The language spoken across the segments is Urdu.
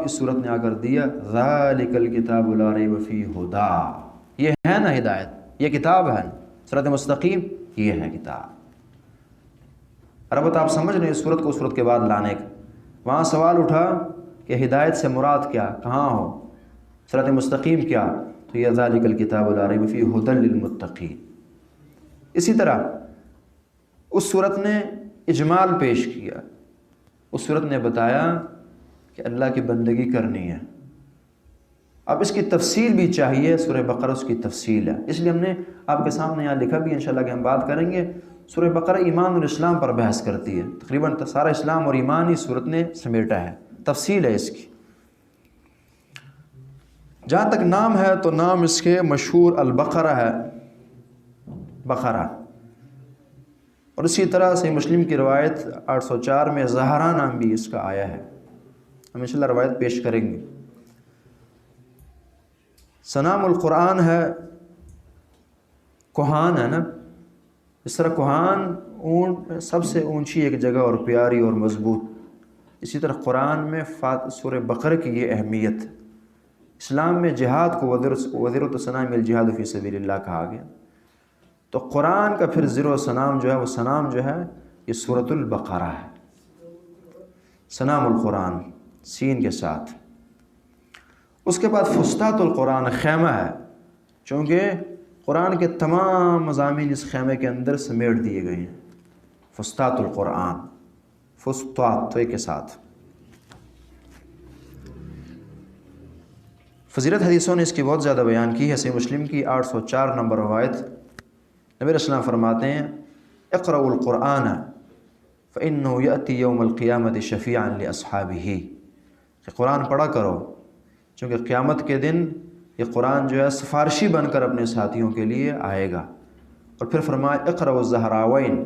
اس صورت نے آ کر دیا ذالک الکتاب لا ریب فیہ ھدی، یہ ہے نا ہدایت، یہ کتاب ہے صراط مستقیم، یہ ہے کتاب۔ البتہ آپ سمجھ رہے ہیں اس صورت کو اس صورت کے بعد لانے کا۔ وہاں سوال اٹھا کہ ہدایت سے مراد کیا، کہاں ہو، صراط مستقیم کیا، تو یہ ذالک الکتاب لا ریب فیہ ھدی للمتقین۔ اسی طرح اس صورت نے اجمال پیش کیا، اس صورت نے بتایا کہ اللہ کی بندگی کرنی ہے۔ اب اس کی تفصیل بھی چاہیے، سورہ بقرہ اس کی تفصیل ہے، اس لیے ہم نے آپ کے سامنے یہاں لکھا بھی، انشاءاللہ کہ ہم بات کریں گے۔ سورہ بقرہ ایمان اور اسلام پر بحث کرتی ہے، تقریباً سارا اسلام اور ایمان اس صورت نے سمیٹا ہے، تفصیل ہے اس کی۔ جہاں تک نام ہے تو نام اس کے مشہور البقرہ ہے، بقرہ، اور اسی طرح صحیح مسلم کی روایت 804 میں زہرا نام بھی اس کا آیا ہے، ہم انشاءاللہ روایت پیش کریں گے۔ سنام القرآن ہے، کوہان ہے نا، اس طرح کوہان اونٹ سب سے اونچی ایک جگہ اور پیاری اور مضبوط، اسی طرح قرآن میں سورہ بقرہ کی یہ اہمیت ہے۔ اسلام میں جہاد کو وزیرۃ سنام الجہاد فی سبیل اللہ کہا گیا، تو قرآن کا پھر زیر و سنام جو ہے، وہ سنام جو ہے یہ سورۃ البقرہ ہے، سنام القرآن سین کے ساتھ۔ اس کے بعد فسطاط القرآن خیمہ ہے، چونکہ قرآن کے تمام مضامین اس خیمے کے اندر سمیٹ دیے گئے ہیں۔ فسطاط القرآن، فسطاط تو کے ساتھ۔ فضیلت حدیثوں نے اس کی بہت زیادہ بیان کی ہے۔ صحیح مسلم کی 804 نمبر روایت، نبی علیہ السلام فرماتے ہیں اقرؤوا القرآن فإنه یأتی یوم القیامة شفیعا لأصحابہ، کہ قرآن پڑھا کرو، چونکہ قیامت کے دن یہ قرآن جو ہے سفارشی بن کر اپنے ساتھیوں کے لیے آئے گا۔ اور پھر فرمایا اقرؤوا الزہراوین،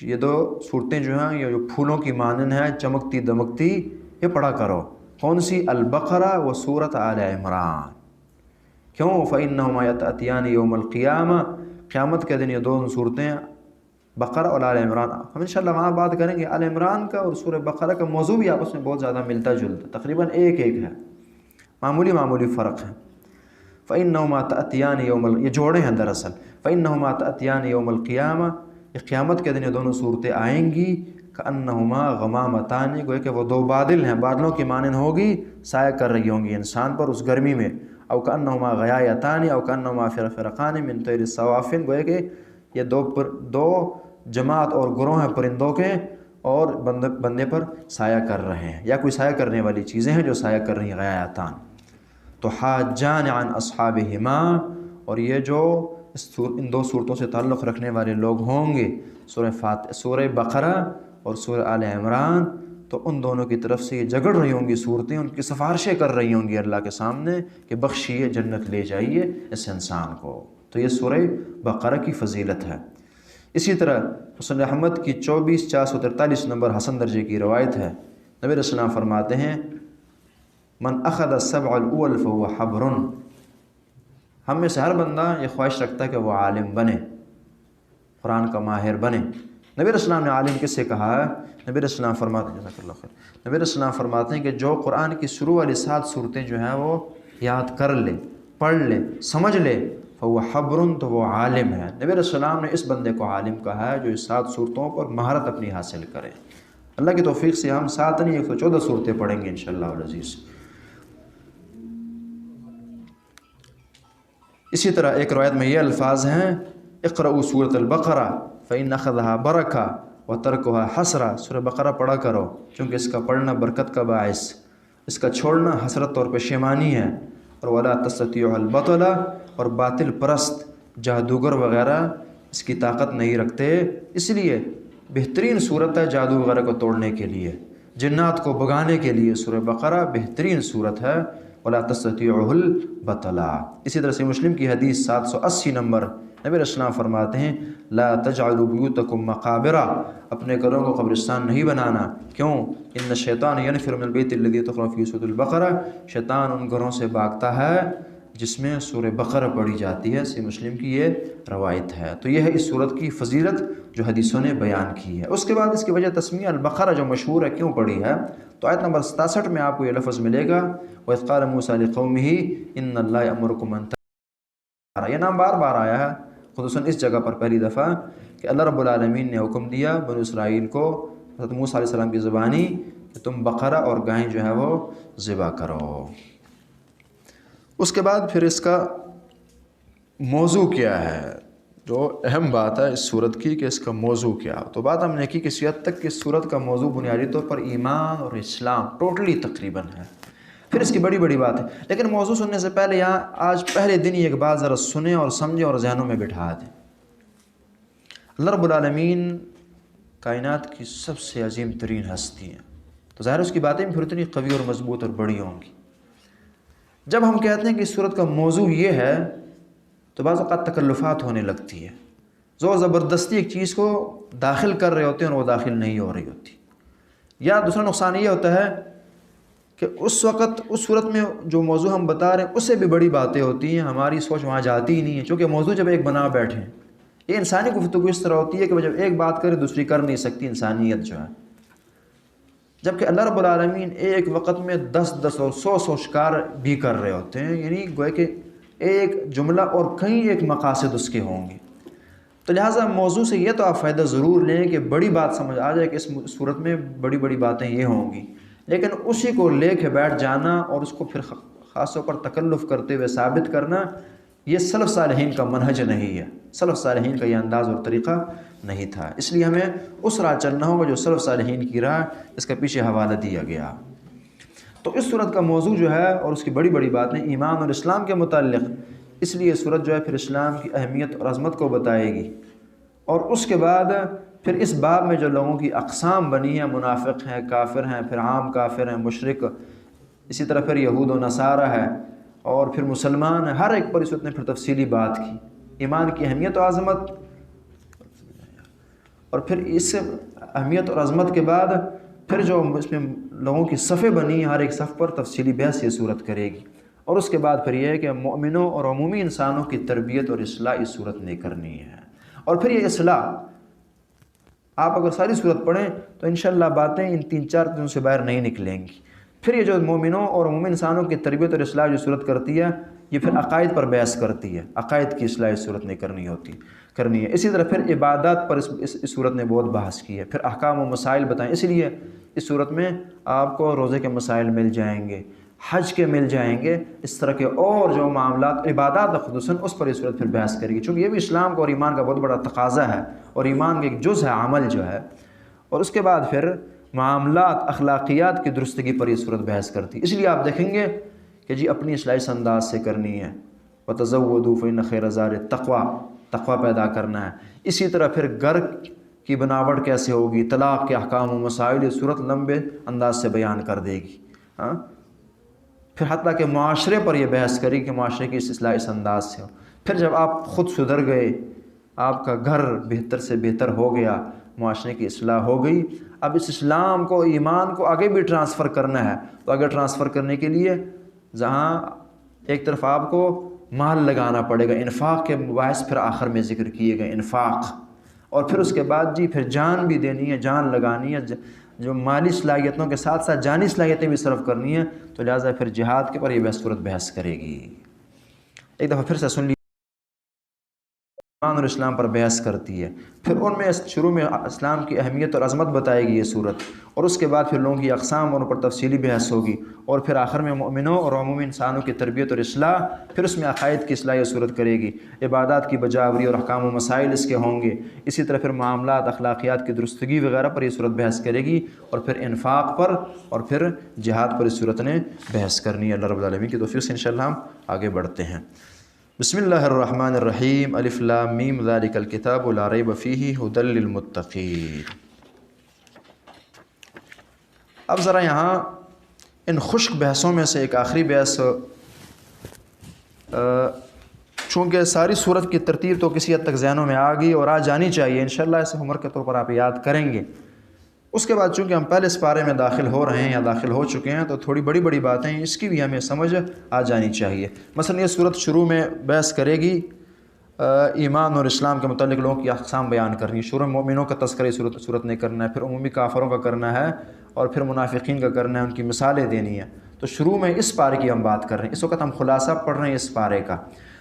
یہ دو صورتیں جو ہیں یہ جو پھولوں کی مانند ہیں، چمکتی دمکتی، یہ پڑھا کرو۔ کون سی؟ البقرہ و سورۃ آل عمران۔ کیوں؟ فإنہما یأتیان یوم القیامہ، قیامت کے دن یہ دونوں صورتیں بقرہ اور آل عمران، ہم انشاءاللہ وہاں بات کریں گے۔ آل عمران کا اور سورہ بقرہ کا موضوع بھی آپس میں بہت زیادہ ملتا جلتا، تقریباً ایک ہے، معمولی فرق ہے۔ فإنہما تأتیان یہ جوڑے ہیں دراصل۔ فإنہما تأتیان یوم القیامہ، یہ قیامت کے دن یہ دونوں صورتیں آئیں گی، کأنہما غمامتان، گویا کہ وہ دو بادل ہیں، بادلوں کی مانند ہوگی، سایہ کر رہی ہوں گی انسان پر اس گرمی میں۔ او کأنہما غیایتان او کأنہما فرقان من طیر الصواف، گویا کہ یہ دو جماعت اور گروہ ہیں پرندوں کے، اور بندے پر سایہ کر رہے ہیں، یا کوئی سایہ کرنے والی چیزیں ہیں جو سایہ کر رہی ہیں، غیایتان۔ تو حاجان عن اصحابہما، اور یہ جو ان دو صورتوں سے تعلق رکھنے والے لوگ ہوں گے، سورہ بقرہ اور سورہ آل عمران، تو ان دونوں کی طرف سے یہ جگڑ رہی ہوں گی صورتیں، ان کی سفارشیں کر رہی ہوں گی اللہ کے سامنے کہ بخشیے، جنت لے جائیے اس انسان کو۔ تو یہ سورہ بقرہ کی فضیلت ہے۔ اسی طرح مسند احمد کی 24443 نمبر حسن درجے کی روایت ہے، نبی علیہ السلام فرماتے ہیں من اخذ السبع الاول فهو حبر، ہم میں سے ہر بندہ یہ خواہش رکھتا ہے کہ وہ عالم بنے، قرآن کا ماہر بنے۔ نبی علیہ السلام نے عالم کس سے کہا ہے؟ نبی علیہ السلام فرماتے ہیں، جزاک اللہ خیر، نبی علیہ السلام فرماتے ہیں کہ جو قرآن کی شروع والی 7 صورتیں جو ہیں وہ یاد کر لے، پڑھ لے، سمجھ لے، فهو حبر، تو وہ عالم ہے۔ نبی علیہ السلام نے اس بندے کو عالم کہا ہے جو اس 7 صورتوں پر مہارت اپنی حاصل کرے۔ اللہ کی توفیق سے ہم 7 نہیں 114 صورتیں پڑھیں گے انشاءاللہ العزیز۔ اسی طرح ایک روایت میں یہ الفاظ ہیں اقرؤوا سورۃ البقرہ فإن أخذها برکہ وترکها حسرہ، سورہ بقرہ پڑھا کرو چونکہ اس کا پڑھنا برکت کا باعث، اس کا چھوڑنا حسرت اور پشیمانی ہے۔ اور ولا تستطيع البطل، اور باطل پرست جادوگر وغیرہ اس کی طاقت نہیں رکھتے، اس لیے بہترین صورت ہے جادو وغیرہ کو توڑنے کے لیے، جنات کو بھگانے کے لیے سورہ بقرہ بہترین صورت ہے۔ ولا تستطيعه البطل۔ اسی طرح سے مسلم کی حدیث 780 نمبر، نبی علیہ السلام فرماتے ہیں لا تجعلوا بیوتکم مقابر، اپنے گھروں کو قبرستان نہیں بنانا۔ کیوں؟ ان الشیطان ینفر من البیت الذی تقرأ فیہ سورۃ البقرہ، شیطان ان گھروں سے بھاگتا ہے جس میں سورہ بقرہ پڑھی جاتی ہے۔ صحیح مسلم کی یہ روایت ہے۔ تو یہ ہے اس سورت کی فضیلت جو حدیثوں نے بیان کی ہے۔ اس کے بعد اس کی وجہ تسمیہ البقرہ جو مشہور ہے کیوں پڑھی ہے، تو آیت نمبر 67 میں آپ کو یہ لفظ ملے گا وَإِذْ قَالَ مُوسَىٰ لِقَوْمِهِ إِنَّ اللَّهَ يَأْمُرُكُمْ أَن تَعْبُدُوا، یہ نام بار بار آیا ہے خصوصاً اس جگہ پر پہلی دفعہ کہ اللہ رب العالمین نے حکم دیا بنو اسرائیل کو حضرت موسیٰ علیہ السلام کی زبانی کہ تم بقرہ اور گائیں جو ہے وہ ذبح کرو۔ اس کے بعد پھر اس کا موضوع کیا ہے، جو اہم بات ہے اس صورت کی کہ اس کا موضوع کیا، تو بات ہم نے کی کسی حد تک کہ اس صورت کا موضوع بنیادی طور پر ایمان اور اسلام ٹوٹلی تقریباً ہے، پھر اس کی بڑی بڑی بات ہے۔ لیکن موضوع سننے سے پہلے یہاں آج پہلے دن ہی ایک بات ذرا سنیں اور سمجھیں اور ذہنوں میں بٹھا دیں۔ اللہ رب العالمین کائنات کی سب سے عظیم ترین ہستی ہیں، تو ظاہر اس کی باتیں بھی پھر اتنی قوی اور مضبوط اور بڑی ہوں گی۔ جب ہم کہتے ہیں کہ اس صورت کا موضوع یہ ہے تو بعض اوقات تکلفات ہونے لگتی ہے، زور زبردستی ایک چیز کو داخل کر رہے ہوتے ہیں اور وہ داخل نہیں ہو رہی ہوتی، یا دوسرا نقصان یہ ہوتا ہے کہ اس وقت اس صورت میں جو موضوع ہم بتا رہے ہیں اس سے بھی بڑی باتیں ہوتی ہیں، ہماری سوچ وہاں جاتی ہی نہیں ہے، چونکہ موضوع جب ایک بنا بیٹھے ہیں، یہ انسانی گفتگو اس طرح ہوتی ہے کہ جب ایک بات کرے دوسری کر نہیں سکتی انسانیت جو ہے، جبکہ اللہ رب العالمین ایک وقت میں 10 اور 100 شکار بھی کر رہے ہوتے ہیں، یعنی گویا کہ ایک جملہ اور کئی ایک مقاصد اس کے ہوں گے۔ تو لہٰذا موضوع سے یہ تو آپ فائدہ ضرور لیں کہ بڑی بات سمجھ آ جائے کہ اس صورت میں بڑی بڑی باتیں یہ ہوں گی، لیکن اسی کو لے کے بیٹھ جانا اور اس کو پھر خاص طور پر تکلف کرتے ہوئے ثابت کرنا، یہ سلف صالحین کا منہج نہیں ہے، سلف صالحین کا یہ انداز اور طریقہ نہیں تھا، اس لیے ہمیں اس راہ چلنا ہوگا جو سلف صالحین کی راہ، اس کا پیچھے حوالہ دیا گیا۔ تو اس صورت کا موضوع جو ہے اور اس کی بڑی بڑی باتیں ایمان اور اسلام کے متعلق، اس لیے صورت جو ہے پھر اسلام کی اہمیت اور عظمت کو بتائے گی، اور اس کے بعد پھر اس باب میں جو لوگوں کی اقسام بنی ہیں، منافق ہیں، کافر ہیں، پھر عام کافر ہیں، مشرک، اسی طرح پھر یہود و نصارہ ہے، اور پھر مسلمان ہیں، ہر ایک پر اس نے پھر تفصیلی بات کی، ایمان کی اہمیت و عظمت، اور پھر اس اہمیت اور عظمت کے بعد پھر جو اس میں لوگوں کی صفیں بنی ہیں، ہر ایک صف پر تفصیلی بحث یہ صورت کرے گی، اور اس کے بعد پھر یہ ہے کہ مومنوں اور عمومی انسانوں کی تربیت اور اصلاح اس صورت نے کرنی ہے، اور پھر یہ اصلاح آپ اگر ساری صورت پڑھیں تو انشاءاللہ باتیں ان 3-4 دنوں سے باہر نہیں نکلیں گی۔ پھر یہ جو مومنوں اور عمومی انسانوں کی تربیت اور اصلاح جو صورت کرتی ہے، یہ پھر عقائد پر بحث کرتی ہے، عقائد کی اصلاح اس صورت نے کرنی ہے۔ اسی طرح پھر عبادات پر اس صورت نے بہت بحث کی ہے، پھر احکام و مسائل بتائیں، اس لیے اس صورت میں آپ کو روزے کے مسائل مل جائیں گے، حج کے مل جائیں گے، اس طرح کے اور جو معاملات عبادات خصوصاً اس پر یہ صورت پھر بحث کرے گی، چونکہ یہ بھی اسلام کا اور ایمان کا بہت بڑا تقاضا ہے، اور ایمان کا ایک جز ہے عمل جو ہے، اور اس کے بعد پھر معاملات اخلاقیات کی درستگی پر یہ صورت بحث کرتی ہے۔ اس لیے آپ دیکھیں گے کہ جی اپنی اصلاح اس انداز سے کرنی ہے، وَتَزَوَّدُوا فَإِنَّ خَيْرَ الزَّادِ تقویٰ پیدا کرنا ہے۔ اسی طرح پھر گھر کی بناوٹ کیسے ہوگی، طلاق کے احکام و مسائل یہ صورت لمبے انداز سے بیان کر دے گی، پھر حتیٰ کہ معاشرے پر یہ بحث کرے کہ معاشرے کی اصلاح اس انداز سے ہو۔ پھر جب آپ خود سدھر گئے، آپ کا گھر بہتر سے بہتر ہو گیا، معاشرے کی اصلاح ہو گئی، اب اس اسلام کو ایمان کو آگے بھی ٹرانسفر کرنا ہے، تو آگے ٹرانسفر کرنے کے لیے جہاں ایک طرف آپ کو مال لگانا پڑے گا، انفاق کے مباحث پھر آخر میں ذکر کیے گئے، انفاق، اور پھر اس کے بعد جی پھر جان بھی دینی ہے، جان لگانی ہے، جو مالی صلاحیتوں کے ساتھ ساتھ جانی صلاحیتیں بھی صرف کرنی ہے، تو لہٰذا پھر جہاد کے پر یہ صورت بحث کرے گی۔ ایک دفعہ پھر سے سن لیجیے، ایمان اور اسلام پر بحث کرتی ہے، پھر ان میں شروع میں اسلام کی اہمیت اور عظمت بتائے گی یہ صورت، اور اس کے بعد پھر لوگوں کی اقسام اور ان پر تفصیلی بحث ہوگی، اور پھر آخر میں مومنوں اور عمومی انسانوں کی تربیت اور اصلاح، پھر اس میں عقائد کی اصلاح یہ صورت کرے گی، عبادات کی بجاوری اور احکام و مسائل اس کے ہوں گے، اسی طرح پھر معاملات اخلاقیات کی درستگی وغیرہ پر یہ صورت بحث کرے گی، اور پھر انفاق پر اور پھر جہاد پر اس صورت نے بحث کرنی ہے۔ اللہ رب العالمین کی توفیق سے انشاءاللہ ہم آگے بڑھتے ہیں۔ بسم اللہ الرحمن الرحیم، الف لام میم ذالک الکتاب لا ریب فیہ ھدی للمتقین۔ اب ذرا یہاں ان خشک بحثوں میں سے ایک آخری بحث، چونکہ ساری صورت کی ترتیب تو کسی حد تک ذہنوں میں آ گئی اور آ جانی چاہیے، انشاءاللہ اسے ہوم ورک کے طور پر آپ یاد کریں گے۔ اس کے بعد چونکہ ہم پہلے اس پارے میں داخل ہو رہے ہیں یا داخل ہو چکے ہیں، تو تھوڑی بڑی بڑی باتیں اس کی بھی ہمیں سمجھ آ جانی چاہیے۔ مثلا یہ صورت شروع میں بحث کرے گی ایمان اور اسلام کے متعلق لوگوں کی اقسام بیان کرنی، شروع میں مومنوں کا تذکرہ صورت نے کرنا ہے، پھر عمومی کافروں کا کرنا ہے، اور پھر منافقین کا کرنا ہے، ان کی مثالیں دینی ہے۔ تو شروع میں اس پارے کی ہم بات کر رہے ہیں، اس وقت ہم خلاصہ پڑھ رہے ہیں اس پارے کا۔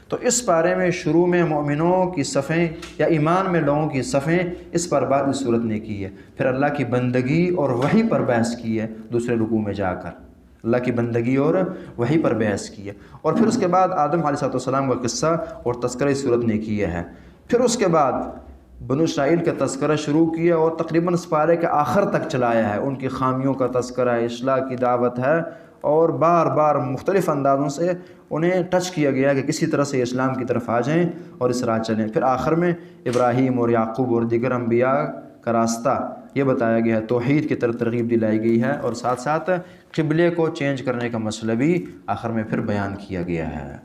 تو اس پارے میں شروع میں مومنوں کی صفیں یا ایمان میں لوگوں کی صفیں، اس پر بات اس صورت نے کی ہے۔ پھر اللہ کی بندگی اور وحی پر بحث کی ہے دوسرے رکوع میں جا کر، اللہ کی بندگی اور وحی پر بحث کی ہے۔ اور پھر اس کے بعد آدم علیہ السلام کا قصہ اور تذکرہ اس صورت نے کیا ہے۔ پھر اس کے بعد بنو اسرائیل کا تذکرہ شروع کیا اور تقریباً اس پارے کے آخر تک چلایا ہے، ان کی خامیوں کا تذکرہ ہے، اصلاح کی دعوت ہے، اور بار بار مختلف اندازوں سے انہیں ٹچ کیا گیا کہ کسی طرح سے اسلام کی طرف آ جائیں اور اس راہ چلیں۔ پھر آخر میں ابراہیم اور یعقوب اور دیگر انبیاء کا راستہ یہ بتایا گیا ہے، توحید کی طرف ترغیب دلائی گئی ہے، اور ساتھ ساتھ قبلے کو چینج کرنے کا مسئلہ بھی آخر میں پھر بیان کیا گیا ہے۔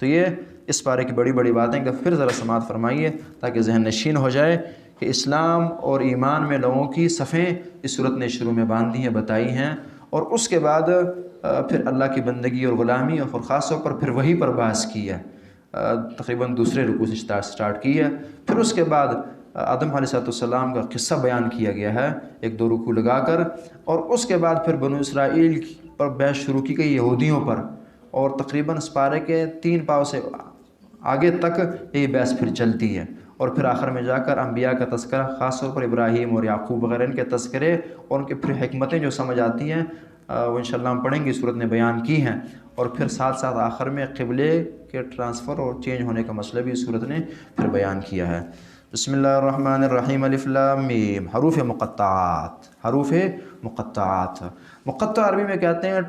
تو یہ اس بارے کی بڑی بڑی باتیں کہ پھر ذرا سماعت فرمائیے تاکہ ذہن نشین ہو جائے کہ اسلام اور ایمان میں لوگوں کی صفیں اس صورت نے شروع میں باندھی ہیں، بتائی ہیں، اور اس کے بعد پھر اللہ کی بندگی اور غلامی اور خاص طور پر پھر وحی پر بحث کی ہے، تقریباً دوسرے رکوع سے سٹارٹ کی ہے۔ پھر اس کے بعد آدم علیہ السلام کا قصہ بیان کیا گیا ہے ایک دو رکوع لگا کر، اور اس کے بعد پھر بنو اسرائیل پر بحث شروع کی گئی یہودیوں پر، اور تقریباً اس پارے کے 3 پاؤں سے آگے تک یہ بحث پھر چلتی ہے، اور پھر آخر میں جا کر انبیاء کا تذکرہ، خاص طور پر ابراہیم اور یعقوب وغیرہ ان کے تذکرے اور ان کے پھر حکمتیں جو سمجھ آتی ہیں وہ انشاءاللہ ہم پڑھیں گے، صورت نے بیان کی ہیں۔ اور پھر ساتھ ساتھ آخر میں قبلے کے ٹرانسفر اور چینج ہونے کا مسئلہ بھی صورت نے پھر بیان کیا ہے۔ بسم اللہ الرحمن الرحیم، الف لام میم، حروف مقطعات۔ حروف مقطعات، مقطع عربی میں کہتے ہیں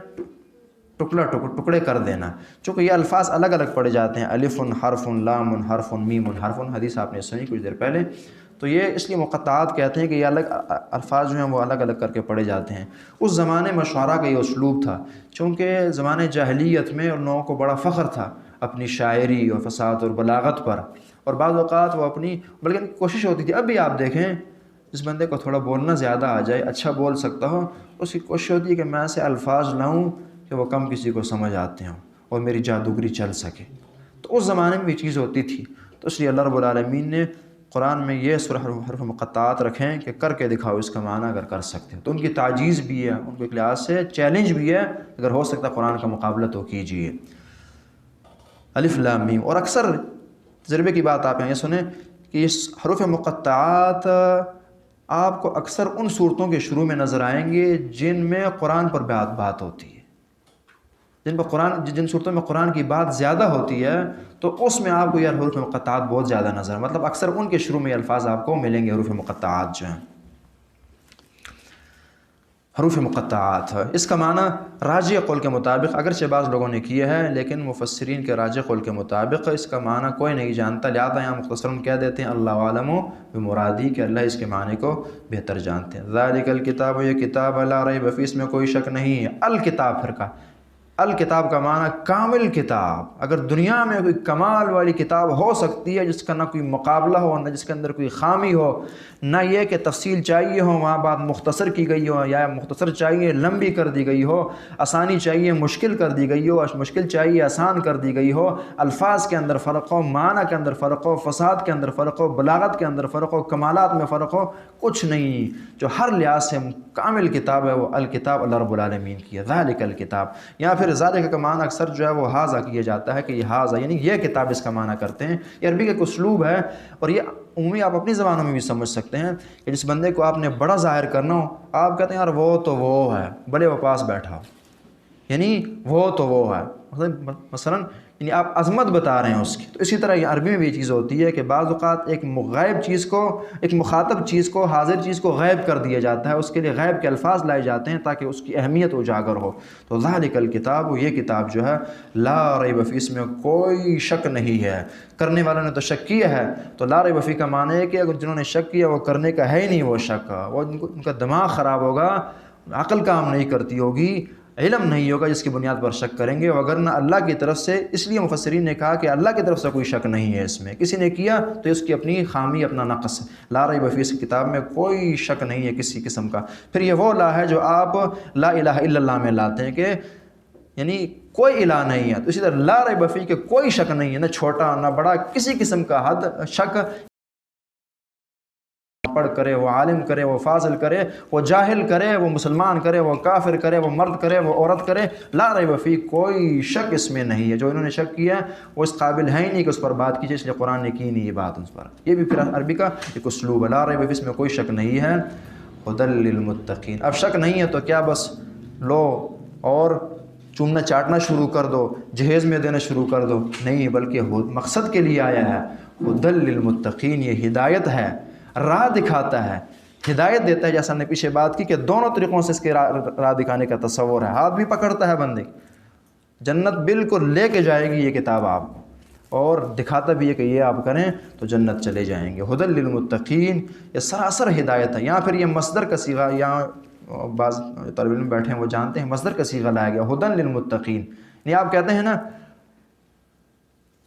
ٹکڑے کر دینا، چونکہ یہ الفاظ الگ الگ پڑھے جاتے ہیں، الف حرف، لام حرف، میم حرف، حدیث آپ نے سنی کچھ دیر پہلے، تو یہ اس لیے مقطعات کہتے ہیں کہ یہ الگ الفاظ جو ہیں وہ الگ الگ کر کے پڑھے جاتے ہیں۔ اس زمانے میں شعراء کا یہ اسلوب تھا، چونکہ زمانے جاہلیت میں ان لوگوں کو بڑا فخر تھا اپنی شاعری اور فصاحت اور بلاغت پر، اور بعض اوقات وہ اپنی بلکہ کوشش ہوتی تھی، اب بھی آپ دیکھیں جس بندے کو تھوڑا بولنا زیادہ آ جائے، اچھا بول سکتا ہو، اس کی کوشش ہوتی ہے کہ میں ایسے الفاظ لاؤں کہ وہ کم کسی کو سمجھ آتے ہوں اور میری جادوگری چل سکے۔ تو اس زمانے میں یہ چیز ہوتی تھی، تو اس لیے اللہ رب العالمین نے قرآن میں یہ سورہ حروف مقطعات رکھیں کہ کر کے دکھاؤ اس کا معنی اگر کر سکتے ہو، تو ان کی تعجیز بھی ہے، ان کے لحاظ سے چیلنج بھی ہے، اگر ہو سکتا قرآن کا مقابلہ تو کیجیے۔ الف لام میم، اور اکثر تجربے کی بات آپ یہ سنیں کہ اس حروف مقطعات آپ کو اکثر ان صورتوں کے شروع میں نظر آئیں گے جن میں قرآن پر بات ہوتی ہے، جن صورتوں میں قرآن کی بات زیادہ ہوتی ہے، تو اس میں آپ کو یہ حروف مقطعات بہت زیادہ نظر، مطلب اکثر ان کے شروع میں الفاظ آپ کو ملیں گے حروف مقطعات جو ہیں۔ حروف مقطعات، اس کا معنی راجح قول کے مطابق اگرچہ بعض لوگوں نے کیا ہے، لیکن مفسرین کے راجح قول کے مطابق اس کا معنی کوئی نہیں جانتا، لہذا یہاں مختصراً کہہ دیتے ہیں اللہ عالم بمرادی، کہ اللہ اس کے معنی کو بہتر جانتے ہیں۔ ذالک الکتاب، یہ کتاب لا ریب فیہ، اس میں کوئی شک نہیں ہے۔ الکتاب پھر کا الکتاب کا معنی کامل کتاب، اگر دنیا میں کوئی کمال والی کتاب ہو سکتی ہے جس کا نہ کوئی مقابلہ ہو، نہ جس کے اندر کوئی خامی ہو، نہ یہ کہ تفصیل چاہیے ہو وہاں بات مختصر کی گئی ہو، یا مختصر چاہیے لمبی کر دی گئی ہو، آسانی چاہیے مشکل کر دی گئی ہو، مشکل چاہیے آسان کر دی گئی ہو، الفاظ کے اندر فرق ہو، معنی کے اندر فرق ہو، فصاحت کے اندر فرق ہو، بلاغت کے اندر فرق ہو، کمالات میں فرق ہو، کچھ نہیں، جو ہر لحاظ سے کامل کتاب ہے وہ الکتاب اللہ رب العالمین کی ہے۔ ذالک الکتاب، یا پھر ذالک کا معنی اکثر جو ہے وہ ہاذا کیا جاتا ہے کہ یہ ہاذا یعنی یہ کتاب، اس کا معنی کرتے ہیں۔ یہ عربی کا ایک اسلوب ہے، اور یہ عمومی آپ اپنی زبانوں میں بھی سمجھ سکتے ہیں کہ جس بندے کو آپ نے بڑا ظاہر کرنا ہو، آپ کہتے ہیں یار وہ تو وہ ہے، بڑے وہ پاس بیٹھا ہو، یعنی وہ تو وہ ہے، مثلاً یعنی آپ عظمت بتا رہے ہیں اس کی۔ تو اسی طرح یہ عربی میں بھی یہ چیز ہوتی ہے کہ بعض اوقات ایک غائب چیز کو، ایک مخاطب چیز کو، حاضر چیز کو غائب کر دیا جاتا ہے، اس کے لیے غائب کے الفاظ لائے جاتے ہیں تاکہ اس کی اہمیت اجاگر ہو۔ تو ذالک الکتاب، یہ کتاب جو ہے لا ریب فیہ، اس میں کوئی شک نہیں ہے۔ کرنے والوں نے تو شک کیا ہے، تو لا ریب فیہ کا معنی ہے کہ اگر جنہوں نے شک کیا وہ کرنے کا ہے ہی نہیں، وہ شک، وہ ان کا دماغ خراب ہوگا، عقل کام نہیں کرتی ہوگی، علم نہیں ہوگا جس کی بنیاد پر شک کریں گے، وگرنہ اللہ کی طرف سے، اس لیے مفسرین نے کہا کہ اللہ کی طرف سے کوئی شک نہیں ہے اس میں، کسی نے کیا تو اس کی اپنی خامی، اپنا نقص ہے۔ لا ریب فیہ، اس کتاب میں کوئی شک نہیں ہے کسی قسم کا۔ پھر یہ وہ لا ہے جو آپ لا الہ الا اللہ میں لاتے ہیں کہ یعنی کوئی الہ نہیں ہے، تو اسی طرح لا ریب فیہ کہ کوئی شک نہیں ہے، نہ چھوٹا نہ بڑا، کسی قسم کا حد شک پڑھ کرے، وہ عالم کرے، وہ فاضل کرے، وہ جاہل کرے، وہ مسلمان کرے، وہ کافر کرے، وہ مرد کرے، وہ عورت کرے، لا ریب فی، کوئی شک اس میں نہیں ہے۔ جو انہوں نے شک کیا وہ اس قابل ہے ہی نہیں کہ اس پر بات کیجیے، اس لیے قرآن نے کی نہیں یہ بات اس پر۔ یہ بھی پھر عربی کا ایک اسلوب ہے، لا ریب فی، اس میں کوئی شک نہیں ہے۔ ہدی للمتقین، اب شک نہیں ہے تو کیا بس لو اور چومنا چاٹنا شروع کر دو، جہیز میں دینا شروع کر دو؟ نہیں، بلکہ مقصد کے لیے آیا ہے۔ ہدی للمتقین، یہ ہدایت ہے، راہ دکھاتا ہے، ہدایت دیتا ہے۔ جیسا ہم نے پیچھے بات کی کہ دونوں طریقوں سے اس کے راہ دکھانے کا تصور ہے، ہاتھ بھی پکڑتا ہے بندے، جنت بالکل لے کے جائے گی یہ کتاب آپ کو، اور دکھاتا بھی ہے کہ یہ آپ کریں تو جنت چلے جائیں گے۔ ہدی للمتقین، یہ سراسر ہدایت ہے۔ یہاں پھر یہ مصدر کا صیغہ، یہاں بعض طالب علم بیٹھے ہیں وہ جانتے ہیں مصدر کا صیغہ لایا گیا، ہدی للمتقین۔ یعنی آپ کہتے ہیں نا،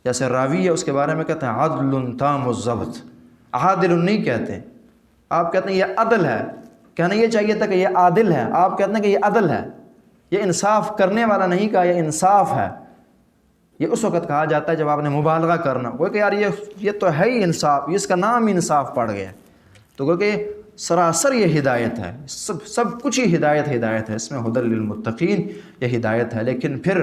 جیسے راوی ہے اس کے بارے میں کہتے ہیں عدل تام الضبط، عادل نہیں کہتے، آپ کہتے ہیں یہ عدل ہے، کہنا یہ چاہیے تھا کہ یہ عادل ہے، آپ کہتے ہیں کہ یہ عدل ہے، یہ انصاف کرنے والا نہیں کہا، یہ انصاف ہے۔ یہ اس وقت کہا جاتا ہے جب آپ نے مبالغہ کرنا، کوئی کہ یار یہ تو ہے ہی انصاف، اس کا نام ہی انصاف پڑ گیا، تو کیونکہ سراسر یہ ہدایت ہے، سب کچھ ہی ہدایت ہے، اس میں ہدی للمتقین یہ ہدایت ہے۔ لیکن پھر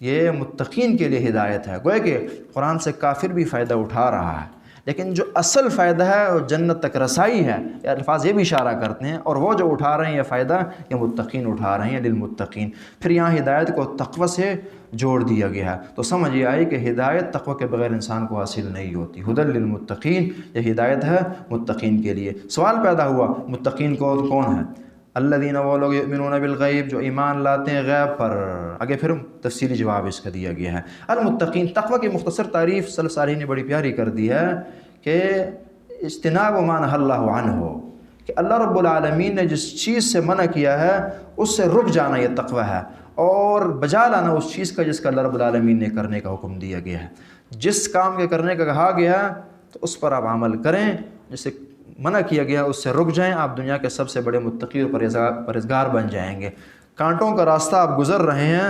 یہ متقین کے لیے ہدایت ہے، گویا کہ قرآن سے کافر بھی فائدہ اٹھا رہا ہے، لیکن جو اصل فائدہ ہے وہ جنت تک رسائی ہے، یہ الفاظ یہ بھی اشارہ کرتے ہیں، اور وہ جو اٹھا رہے ہیں یہ فائدہ یہ متقین اٹھا رہے ہیں، للمتقین۔ پھر یہاں ہدایت کو تقوی سے جوڑ دیا گیا ہے، تو سمجھ یہ آئی کہ ہدایت تقوی کے بغیر انسان کو حاصل نہیں ہوتی۔ ہدی للمتقین، یہ ہدایت ہے متقین کے لیے۔ سوال پیدا ہوا متقین کون ہے؟ الذین، وہ لوگ یؤمنون بالغیب، جو ایمان لاتے ہیں غیب پر۔ آگے پھر تفصیلی جواب اس کا دیا گیا ہے۔ المتقین، تقوی کی مختصر تعریف سلف صالحین نے بڑی پیاری کر دی ہے کہ اجتناب ما نہی اللہ عنہ، کہ اللہ رب العالمین نے جس چیز سے منع کیا ہے اس سے رک جانا یہ تقوی ہے، اور بجا لانا اس چیز کا جس کا اللہ رب العالمین نے کرنے کا حکم دیا گیا ہے۔ جس کام کے کرنے کا کہا گیا تو اس پر آپ عمل کریں، جسے منع کیا گیا اس سے رک جائیں، آپ دنیا کے سب سے بڑے متقی اور پرہیزگار بن جائیں گے۔ کانٹوں کا راستہ آپ گزر رہے ہیں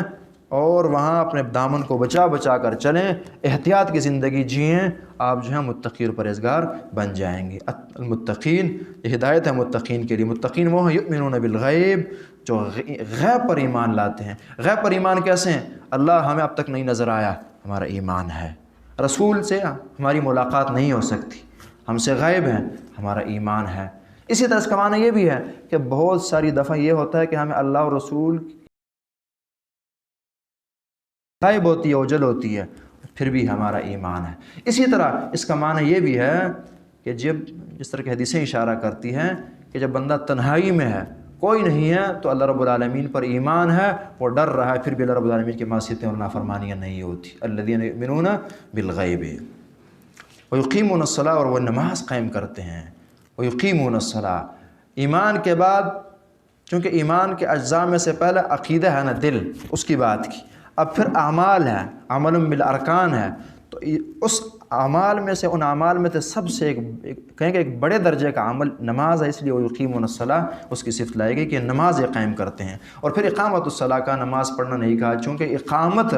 اور وہاں اپنے دامن کو بچا کر چلیں، احتیاط کی زندگی جئیں، آپ جو ہیں متقی اور پرہیزگار بن جائیں گے۔ المتقین، یہ ہدایت ہے متقین کے لیے۔ متقین وہ ہیں یؤمنون بالغیب، جو غیب پر ایمان لاتے ہیں۔ غیب پر ایمان کیسے ہیں؟ اللہ ہمیں اب تک نہیں نظر آیا، ہمارا ایمان ہے۔ رسول سے ہماری ملاقات نہیں ہو سکتی، ہم سے غائب ہیں، ہمارا ایمان ہے۔ اسی طرح اس کا معنی یہ بھی ہے کہ بہت ساری دفعہ یہ ہوتا ہے کہ ہمیں اللہ اور رسول غائب ہوتی ہے، اوجل ہوتی ہے، پھر بھی ہمارا ایمان ہے۔ اسی طرح اس کا معنی یہ بھی ہے کہ جس طرح کی حدیثیں اشارہ کرتی ہیں کہ جب بندہ تنہائی میں ہے، کوئی نہیں ہے، تو اللہ رب العالمین پر ایمان ہے، وہ ڈر رہا ہے، پھر بھی اللہ رب العالمین کی معصیتیں اور نافرمانیاں نہیں ہوتی۔ الذین یؤمنون بالغیب ویقیمون الصلاۃ، اور وہ نماز قائم کرتے ہیں۔ ویقیمون الصلاۃ، ایمان کے بعد، چونکہ ایمان کے اجزاء میں سے پہلے عقیدہ ہے نا، دل، اس کی بات کی، اب پھر اعمال ہے، عمل بالارکان ہے، تو اس اعمال میں سے، ان اعمال میں سے سب سے کہیں کہ ایک بڑے درجے کا عمل نماز ہے، اس لیے ویقیمون الصلاۃ اس کی صفت لائے گئی کہ نماز قائم کرتے ہیں۔ اور پھر اقامت الصلاۃ کا نماز پڑھنا نہیں کہا، چونکہ اقامت،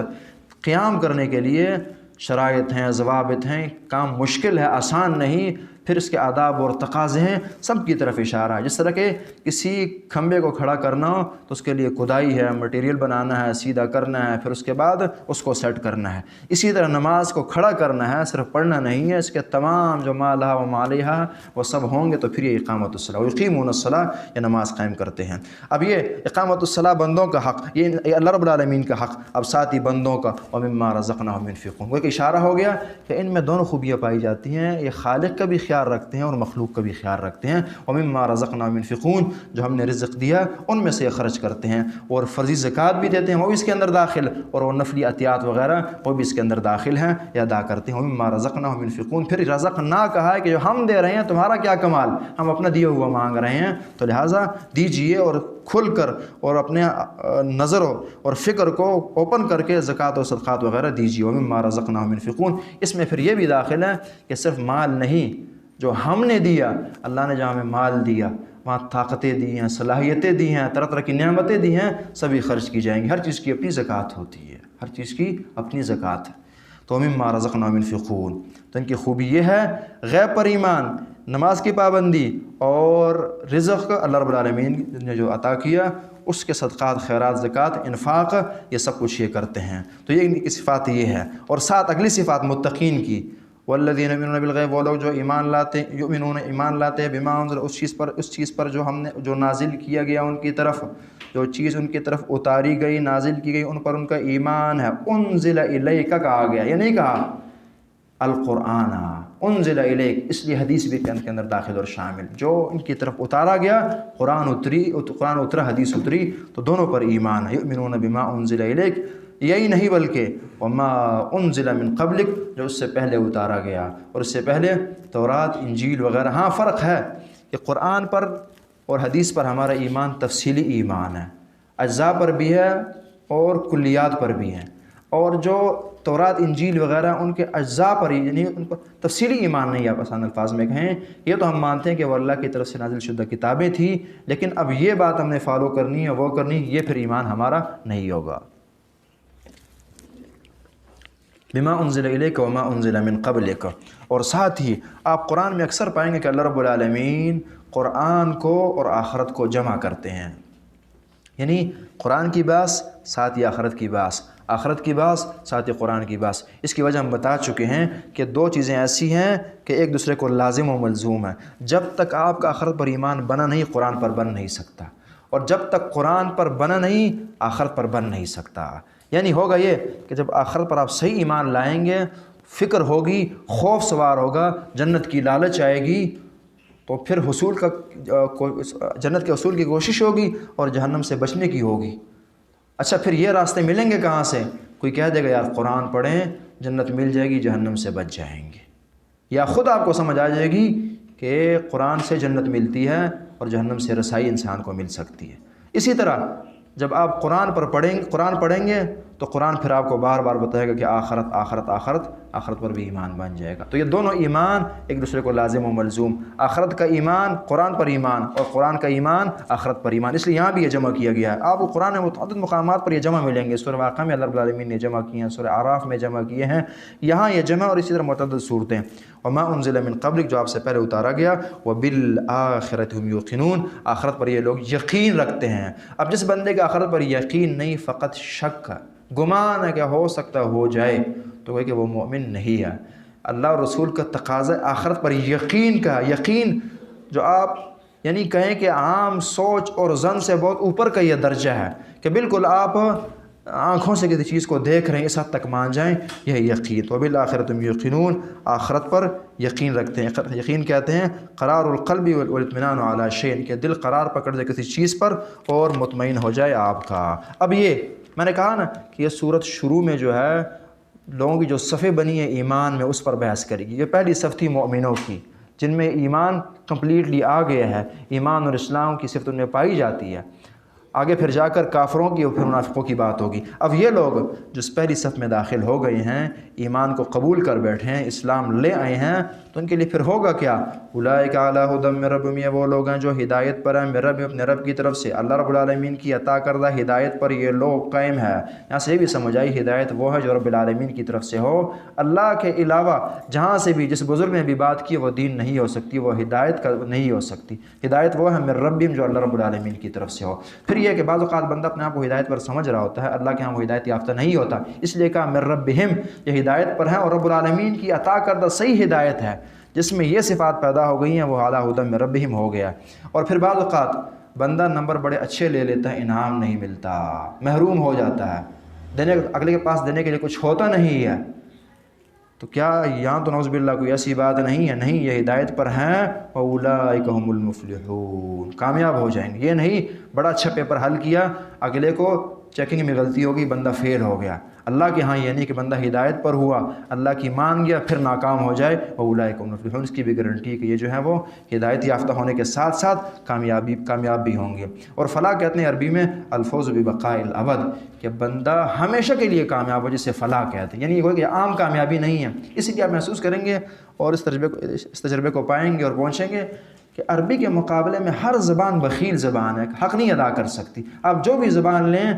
قیام کرنے کے لیے شرائط ہیں، ضوابط ہیں، کام مشکل ہے، آسان نہیں، پھر اس کے آداب اور تقاضے ہیں، سب کی طرف اشارہ ہے۔ جس طرح کہ کسی کھمبے کو کھڑا کرنا ہو تو اس کے لیے کھدائی ہے، مٹیریل بنانا ہے، سیدھا کرنا ہے، پھر اس کے بعد اس کو سیٹ کرنا ہے۔ اسی طرح نماز کو کھڑا کرنا ہے، صرف پڑھنا نہیں ہے، اس کے تمام جو ما لہا و ما علیہا وہ سب ہوں گے، تو پھر یہ اقامت الصلاۃ، یقیمون الصلاۃ، یہ نماز قائم کرتے ہیں۔ اب یہ اقامت الصلاۃ بندوں کا حق، یہ اللہ رب العالمین کا حق، اب ساتھ ہی بندوں کا ومما رزقناہم ينفقون، وہ ایک اشارہ ہو گیا کہ ان میں دونوں خوبیاں پائی جاتی ہیں، یہ خالق کا بھی خیال رکھتے ہیں اور مخلوق کا بھی خیال رکھتے ہیں۔ ومما رزقناہم ينفقون، جو ہم نے رزق دیا ان میں سے یہ خرچ کرتے ہیں، اور فرضی زکوٰۃ بھی دیتے ہیں، وہ بھی اس کے اندر داخل، اور وہ نفلی عطیات وغیرہ وہ بھی اس کے اندر داخل ہیں یا ادا کرتے ہیں۔ ومما رزقناہم ينفقون، پھر رزق نہ کہا ہے کہ جو ہم دے رہے ہیں تمہارا کیا کمال، ہم اپنا دیا ہوا مانگ رہے ہیں، تو لہٰذا دیجئے، اور کھل کر اور اپنے نظر اور فکر کو اوپن کر کے زکوٰۃ و صدقات وغیرہ دیجیے۔ ومما رزقناہم ينفقون، اس میں پھر یہ بھی داخل ہے کہ صرف مال نہیں، جو ہم نے دیا، اللہ نے جہاں ہمیں مال دیا، وہاں طاقتیں دی ہیں، صلاحیتیں دی ہیں، طرح طرح کی نعمتیں دی ہیں، سبھی خرچ کی جائیں گی۔ ہر چیز کی اپنی زکوٰۃ ہوتی ہے، ہر چیز کی اپنی زکوٰۃ ہے۔ تو ومما رزقناہم ينفقون، تو ان کی خوبی یہ ہے غیب پر ایمان، نماز کی پابندی اور رزق اللہ رب العالمین نے جو عطا کیا اس کے صدقات، خیرات، زکوٰۃ، انفاق، یہ سب کچھ یہ کرتے ہیں۔ تو یہ ان کی صفات یہ ہے۔ اور ساتھ اگلی صفات متقین کی، والذین یؤمنون بالغیب، وہ لوگ جو ایمان لاتے، یؤمنون ایمان لاتے ہیں، بما انزل، اس چیز پر جو نازل کیا گیا ان کی طرف، جو چیز ان کی طرف اتاری گئی، نازل کی گئی، ان پر ان کا ایمان ہے۔ انزل الیک کہا گیا، یہ نہیں کہا القرآن، انزل الیک، اس لیے حدیث بھی کے اندر داخل اور شامل، جو ان کی طرف اتارا گیا، قرآن اترا، حدیث اتری، تو دونوں پر ایمان ہے۔ یؤمنون بما انزل الیک، یہی نہیں بلکہ وما انزل من قبلک، جو اس سے پہلے اتارا گیا، اور اس سے پہلے تورات، انجیل وغیرہ۔ ہاں فرق ہے کہ قرآن پر اور حدیث پر ہمارا ایمان تفصیلی ایمان ہے، اجزاء پر بھی ہے اور کلیات پر بھی ہے، اور جو تورات، انجیل وغیرہ ان کے اجزاء پر ہی، یعنی ان پر تفصیلی ایمان نہیں، آپ آسان الفاظ میں کہیں۔ یہ تو ہم مانتے ہیں کہ وہ اللہ کی طرف سے نازل شدہ کتابیں تھیں، لیکن اب یہ بات ہم نے فالو کرنی ہے، وہ کرنی، یہ پھر ایمان ہمارا نہیں ہوگا۔ بما انزل الیک وما انزل من قبلک، اور ساتھ ہی آپ قرآن میں اکثر پائیں گے کہ اللہ رب العالمین قرآن کو اور آخرت کو جمع کرتے ہیں، یعنی قرآن کی باس ساتھ ہی آخرت کی باس، آخرت کی باس ساتھ ہی قرآن کی باس۔ اس کی وجہ ہم بتا چکے ہیں کہ دو چیزیں ایسی ہیں کہ ایک دوسرے کو لازم و ملزوم ہے۔ جب تک آپ کا آخرت پر ایمان بنا نہیں، قرآن پر بن نہیں سکتا، اور جب تک قرآن پر بنا نہیں، آخرت پر بن نہیں سکتا۔ یعنی ہوگا یہ کہ جب آخرت پر آپ صحیح ایمان لائیں گے، فکر ہوگی، خوف سوار ہوگا، جنت کی لالچ آئے گی، تو پھر جنت کے حصول کی کوشش ہوگی اور جہنم سے بچنے کی ہوگی۔ اچھا پھر یہ راستے ملیں گے کہاں سے؟ کوئی کہہ دے گا یار قرآن پڑھیں جنت مل جائے گی، جہنم سے بچ جائیں گے، یا خود آپ کو سمجھ آ جائے گی کہ قرآن سے جنت ملتی ہے اور جہنم سے رسائی انسان کو مل سکتی ہے۔ اسی طرح جب آپ قرآن پڑھیں گے تو قرآن پھر آپ کو بار بار بتائے گا کہ آخرت آخرت آخرت، آخرت پر بھی ایمان بن جائے گا۔ تو یہ دونوں ایمان ایک دوسرے کو لازم و ملزوم، آخرت کا ایمان قرآن پر ایمان، اور قرآن کا ایمان آخرت پر ایمان، اس لیے یہاں بھی یہ جمع کیا گیا ہے۔ آپ کو قرآن میں متعدد مقامات پر یہ جمع ملیں گے، سورہ واقعہ میں اللہ رب العالمین نے جمع کیے ہیں، سورہ اعراف میں جمع کیے ہیں، یہاں یہ جمع، اور اسی طرح متعدد صورتیں۔ وما انزل من قبلک، جو آپ سے پہلے اتارا گیا، وبالآخرۃ هم یوقنون، آخرت پر یہ لوگ یقین رکھتے ہیں۔ اب جس بندے کا آخرت پر یقین نہیں، فقط شک، گمان ہے کہ ہو سکتا ہو جائے، تو کہ وہ مومن نہیں ہے۔ اللہ اور رسول کا تقاضا آخرت پر یقین کا، یقین جو آپ یعنی کہیں کہ عام سوچ اور ظن سے بہت اوپر کا یہ درجہ ہے، کہ بالکل آپ آنکھوں سے کسی چیز کو دیکھ رہے ہیں، اس حد تک مان جائیں، یہ یقین۔ تو وبالآخرۃ هم یوقنون، آخرت پر یقین رکھتے ہیں۔ یقین کہتے ہیں قرار القلب والاطمینان علی شیء، کہ دل قرار پکڑ جائے کسی چیز پر اور مطمئن ہو جائے آپ کا۔ اب یہ میں نے کہا نا کہ یہ صورت شروع میں جو ہے لوگوں کی جو صفیں بنی ہے ایمان میں، اس پر بحث کرے گی۔ یہ پہلی صف تھی مومنوں کی، جن میں ایمان کمپلیٹلی آ گیا ہے، ایمان اور اسلام کی صفت ان میں پائی جاتی ہے۔ آگے پھر جا کر کافروں کی اور پھر منافقوں کی بات ہوگی۔ اب یہ لوگ جو اس پہلی صف میں داخل ہو گئے ہیں، ایمان کو قبول کر بیٹھے ہیں، اسلام لے آئے ہیں، تو ان کے لیے پھر ہوگا کیا؟ اولئک علی ھدی من ربہم، یہ وہ لوگ ہیں جو ہدایت پر ہیں اپنے رب کی طرف سے، اللہ رب العالمین کی عطا کردہ ہدایت پر یہ لوگ قائم ہے۔ یہاں سے یہ بھی سمجھ آئی ہدایت وہ ہے جو رب العالمین کی طرف سے ہو، اللہ کے علاوہ جہاں سے بھی جس بزرگ نے بھی بات کی وہ دین نہیں ہو سکتی، وہ ہدایت کا نہیں ہو سکتی۔ ہدایت وہ ہے من ربہم جو اللہ رب العالمین کی طرف سے ہو۔ پھر یہ کہ بعض اوقات بندہ اپنے آپ کو ہدایت پر سمجھ رہا ہوتا ہے، اللہ کے ہاں وہ ہدایت یافتہ نہیں ہوتا، اس لیے کہا من ربہم، یہ ہدایت پر ہے اور رب العالمین کی عطا کردہ صحیح ہدایت ہے، جس میں یہ صفات پیدا ہو گئی ہیں، وہ اعلیٰ ھدی من ربہم ہو گیا۔ اور پھر بعض اوقات بندہ نمبر بڑے اچھے لے لیتا ہے، انعام نہیں ملتا، محروم ہو جاتا ہے، اگلے کے پاس دینے کے لیے کچھ ہوتا نہیں ہے، تو کیا یہاں تو نعوذ باللہ کوئی ایسی بات نہیں ہے، نہیں، یہ ہدایت پر ہیں، وَأُولَٰئِکَ هُمُ الْمُفْلِحُونَ، کامیاب ہو جائیں گے۔ یہ نہیں بڑا اچھا پیپر حل کیا، اگلے کو چیکنگ میں غلطی ہوگی، بندہ فیل ہو گیا۔ اللہ کے ہاں یہ نہیں کہ بندہ ہدایت پر ہوا، اللہ کی مان گیا، پھر ناکام ہو جائے، وَأُولَٰئِکَ هُمُ الْمُفْلِحُونَ، اس کی بھی گارنٹی ہے کہ یہ جو ہے وہ ہدایت یافتہ ہونے کے ساتھ ساتھ کامیاب بھی ہوں گے۔ اور فلاح کہتے ہیں عربی میں الفوز ببقاء الابد، کہ بندہ ہمیشہ کے لیے کامیاب ہو، جسے فلاح کہتے ہیں، یعنی یہ کہ عام کامیابی نہیں ہے۔ اس لیے آپ محسوس کریں گے اور اس تجربے کو پائیں گے اور پہنچیں گے کہ عربی کے مقابلے میں ہر زبان بخیل زبان ہے، حق نہیں ادا کر سکتی۔ آپ جو بھی زبان لیں،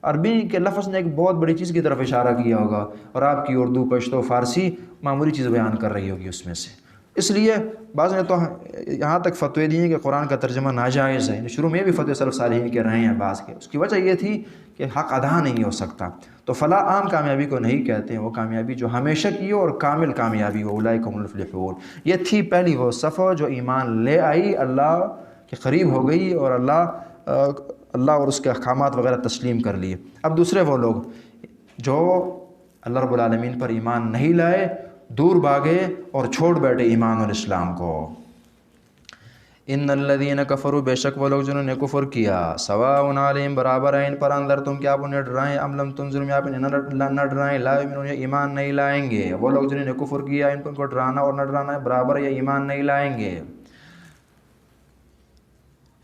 عربی کے لفظ نے ایک بہت بڑی چیز کی طرف اشارہ کیا ہوگا، اور آپ کی اردو، پشتو، فارسی معمولی چیز بیان کر رہی ہوگی اس میں سے۔ اس لیے بعض نے تو یہاں تک فتوے دیے کہ قرآن کا ترجمہ ناجائز ہے، شروع میں بھی فتوے سلف صالحین کے رہے ہیں بعض کے، اس کی وجہ یہ تھی کہ حق ادا نہیں ہو سکتا۔ تو فلاح عام کامیابی کو نہیں کہتے ہیں، وہ کامیابی جو ہمیشہ کی ہو اور کامل کامیابی ہو، اولئک هم المفلحون۔ یہ تھی پہلی وہ صفحہ جو ایمان لے آئی، اللہ کے قریب ہو گئی اور اللہ اور اس کے احکامات وغیرہ تسلیم کر لیے۔ اب دوسرے وہ لوگ جو اللہ رب العالمین پر ایمان نہیں لائے، دور بھاگے اور چھوڑ بیٹھے ایمان اور اسلام کو۔ ان الذین کفروا، بے شک وہ لوگ جنہوں نے کفر کیا، سواء علیہم، برابر ہے ان پر، انذرتم، کیا آپ انہیں ڈرائیں، ام لم تنذرہم، یا آپ انہیں نہ ڈرائیں، لا یؤمنون، یہ ایمان نہیں لائیں گے۔ وہ لوگ جنہوں نے کفر کیا، ان کو ڈرانا اور نہ ڈرانا ہے برابر، یہ ایمان نہیں لائیں گے۔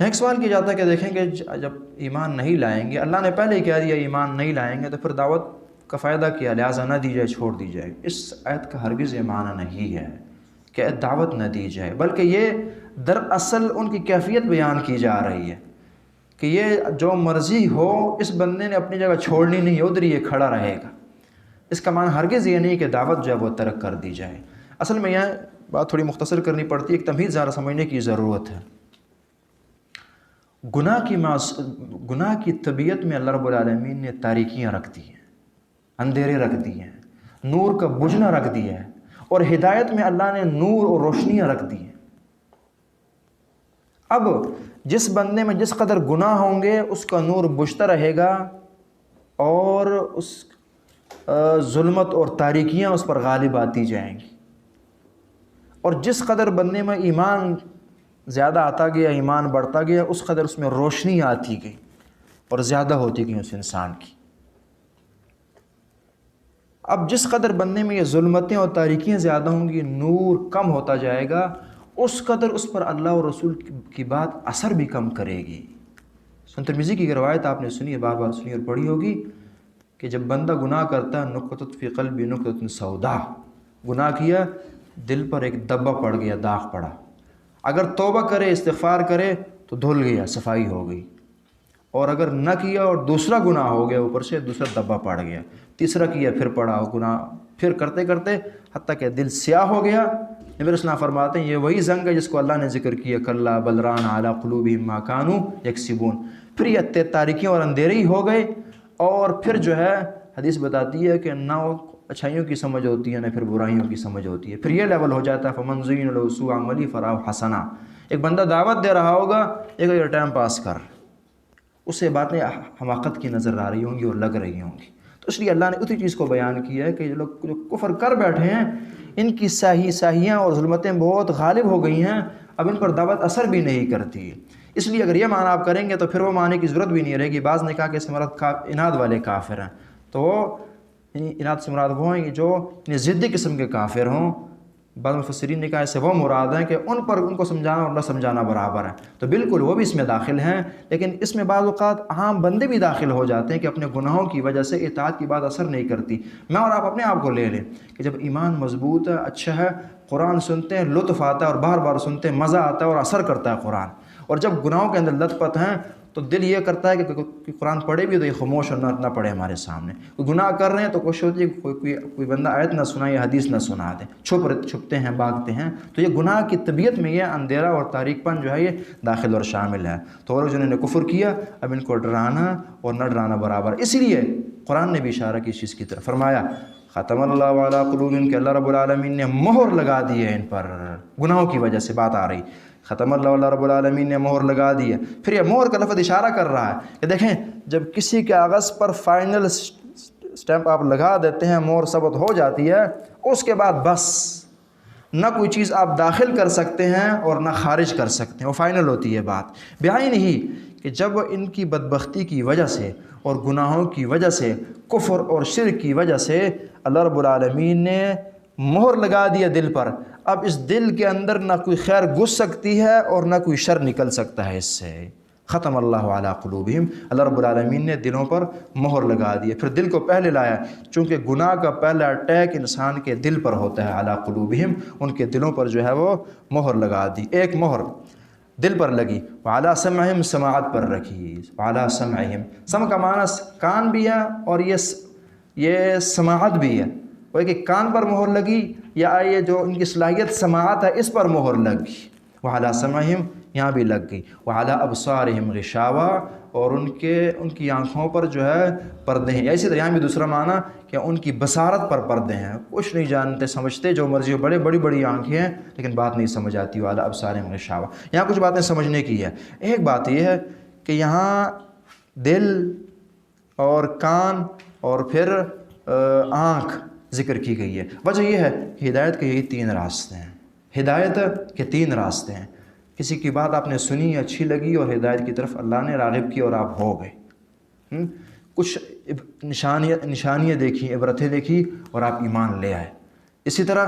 ایک سوال کیا جاتا ہے کہ دیکھیں کہ جب ایمان نہیں لائیں گے، اللہ نے پہلے ہی کہہ دیا ایمان نہیں لائیں گے، تو پھر دعوت کا فائدہ کیا، لہٰذا نہ دی جائے، چھوڑ دی جائے۔ اس آیت کا ہرگز یہ معنی نہیں ہے کہ دعوت نہ دی جائے، بلکہ یہ دراصل ان کی کیفیت بیان کی جا رہی ہے کہ یہ جو مرضی ہو، اس بندے نے اپنی جگہ چھوڑنی نہیں، ادھر یہ کھڑا رہے گا۔ اس کا معنی ہرگز یہ نہیں کہ دعوت جو ہے وہ ترک کر دی جائے۔ اصل میں یہ بات تھوڑی مختصر کرنی پڑتی ہے، ایک تمہید زیادہ سمجھنے کی ضرورت ہے۔ گناہ کی طبیعت میں اللہ رب العالمین نے تاریکیاں رکھ دی ہیں، اندھیرے رکھ دی ہیں، نور کا بجھنا رکھ دیا ہے، اور ہدایت میں اللہ نے نور اور روشنیاں رکھ دی ہیں۔ اب جس بندے میں جس قدر گناہ ہوں گے، اس کا نور بجھتا رہے گا اور اس ظلمت اور تاریکیاں اس پر غالب آتی جائیں گی، اور جس قدر بندے میں ایمان زیادہ آتا گیا، ایمان بڑھتا گیا، اس قدر اس میں روشنی آتی گئی اور زیادہ ہوتی گئی اس انسان کی۔ اب جس قدر بندے میں یہ ظلمتیں اور تاریکیاں زیادہ ہوں گی، نور کم ہوتا جائے گا، اس قدر اس پر اللہ اور رسول کی بات اثر بھی کم کرے گی۔ سنن ترمذی کی روایت آپ نے سنی ہے، بار بار سنی اور پڑھی ہوگی، کہ جب بندہ گناہ کرتا ہے، نقطۃ فی قلبی نقطۃ سوداء، گناہ کیا، دل پر ایک دبا پڑ گیا، داغ پڑا، اگر توبہ کرے، استغفار کرے تو دھل گیا، صفائی ہو گئی، اور اگر نہ کیا اور دوسرا گناہ ہو گیا، اوپر سے دوسرا دبا پڑ گیا، تیسرا کیا، پھر پڑا گناہ، پھر کرتے کرتے حتیٰ کہ دل سیاہ ہو گیا۔ نبی علیہ السلام فرماتے ہیں یہ وہی زنگ ہے جس کو اللہ نے ذکر کیا، کلا بل ران علی قلوبہم ما کانوا یکسبون، پھر یہ تاریکیاں اور اندھیرے ہی ہو گئے، اور پھر جو ہے حدیث بتاتی ہے کہ نہ اچھائیوں کی سمجھ ہوتی ہے نہ پھر برائیوں کی سمجھ ہوتی ہے، پھر یہ لیول ہو جاتا ہے فمن زین له سوء عملی فرآہ حسنا۔ ایک بندہ دعوت دے رہا ہوگا، ایک یہ ٹائم پاس کر، اسے باتیں حماقت کی نظر آ رہی ہوں گی اور لگ رہی ہوں گی، تو اس لیے اللہ نے اسی چیز کو بیان کیا ہے کہ جو لوگ جو کفر کر بیٹھے ہیں، ان کی سیاہیاں اور ظلمتیں بہت غالب ہو گئی ہیں، اب ان پر دعوت اثر بھی نہیں کرتی۔ اس لیے اگر یہ معنی آپ کریں گے تو پھر وہ معنی کی ضرورت بھی نہیں رہے گی۔ بعض نے کہا کہ اس سے مراد اناد والے کافر ہیں، تو اناد سے مراد وہ ہیں جو ضدی قسم کے کافر ہوں۔ بعض مفسرین نے کہا ایسے وہ مراد ہیں کہ ان کو سمجھانا اور نہ سمجھانا برابر ہے، تو بالکل وہ بھی اس میں داخل ہیں، لیکن اس میں بعض اوقات عام بندے بھی داخل ہو جاتے ہیں کہ اپنے گناہوں کی وجہ سے اطاعت کی بات اثر نہیں کرتی۔ میں اور آپ اپنے آپ کو لے لیں کہ جب ایمان مضبوط ہے، اچھا ہے، قرآن سنتے ہیں، لطف آتا ہے اور بار بار سنتے ہیں، مزہ آتا ہے اور اثر کرتا ہے قرآن، اور جب گناہوں کے اندر لت پت ہیں تو دل یہ کرتا ہے کہ قرآن پڑھے بھی تو یہ خاموش اور نہ پڑھے ہمارے سامنے، کوئی گناہ کر رہے ہیں تو کوشش ہوتی ہے کہ کوئی بندہ آیت نہ سنائے یا حدیث نہ سنا دے، چھپتے ہیں، بھاگتے ہیں، تو یہ گناہ کی طبیعت میں یہ اندھیرا اور تاریک پن جو ہے یہ داخل اور شامل ہے۔ تو اور جنہوں نے کفر کیا، اب ان کو ڈرانا اور نہ ڈرانا برابر، اسی لیے قرآن نے بھی اشارہ کی اس چیز کی طرف، فرمایا ختم اللہ علی قلوبہم، کہ اللہ رب العالمین نے مہر لگا دی ہے ان پر، گناہوں کی وجہ سے بات آ رہی، ختم اللہ رب العالمین نے مہر لگا دی ہے۔ پھر یہ مہر کا لفظ اشارہ کر رہا ہے کہ دیکھیں جب کسی کاغذ پر فائنل سٹیمپ آپ لگا دیتے ہیں، مہر ثبت ہو جاتی ہے، اس کے بعد بس نہ کوئی چیز آپ داخل کر سکتے ہیں اور نہ خارج کر سکتے ہیں، وہ فائنل ہوتی ہے بات۔ بعین ہی کہ جب ان کی بدبختی کی وجہ سے اور گناہوں کی وجہ سے، کفر اور شرک کی وجہ سے اللہ رب العالمین نے مہر لگا دیا دل پر، اب اس دل کے اندر نہ کوئی خیر گھس سکتی ہے اور نہ کوئی شر نکل سکتا ہے اس سے۔ ختم اللہ علی قلوبہم، اللہ رب العالمین نے دلوں پر مہر لگا دی ہے۔ پھر دل کو پہلے لایا چونکہ گناہ کا پہلا اٹیک انسان کے دل پر ہوتا ہے، علی قلوبہم، ان کے دلوں پر جو ہے وہ مہر لگا دی، ایک مہر دل پر لگی، وعلی سمعہم، سماعت پر رکھی، وعلی سمعہم، سمع کا معنی کان بھی ہے اور یہ سماعت بھی ہے، وہ کہ کان پر مہر لگی یا یہ جو ان کی صلاحیت سماعت ہے اس پر مہر لگ گئی، وعلی سمعہم یہاں بھی لگ گئی، وعلی ابصارہم غشاوہ اور ان کی آنکھوں پر جو ہے پردے ہیں، یا اسی طرح یہاں بھی دوسرا معنی کہ ان کی بصارت پر پردے ہیں، کچھ نہیں جانتے سمجھتے، جو مرضی ہو، بڑی آنکھیں ہیں لیکن بات نہیں سمجھ آتی، وعلی ابصارہم غشاوہ۔ یہاں کچھ باتیں سمجھنے کی ہے۔ ایک بات یہ ہے کہ یہاں دل اور کان اور پھر آنکھ ذکر کی گئی ہے۔ وجہ یہ ہے کہ ہدایت کے یہی 3 راستے ہیں، ہدایت کے 3 راستے ہیں۔ کسی کی بات آپ نے سنی، اچھی لگی اور ہدایت کی طرف اللہ نے راغب کی اور آپ ہو گئے، کچھ نشانیاں دیکھی، عبرتیں دیکھی اور آپ ایمان لے آئے۔ اسی طرح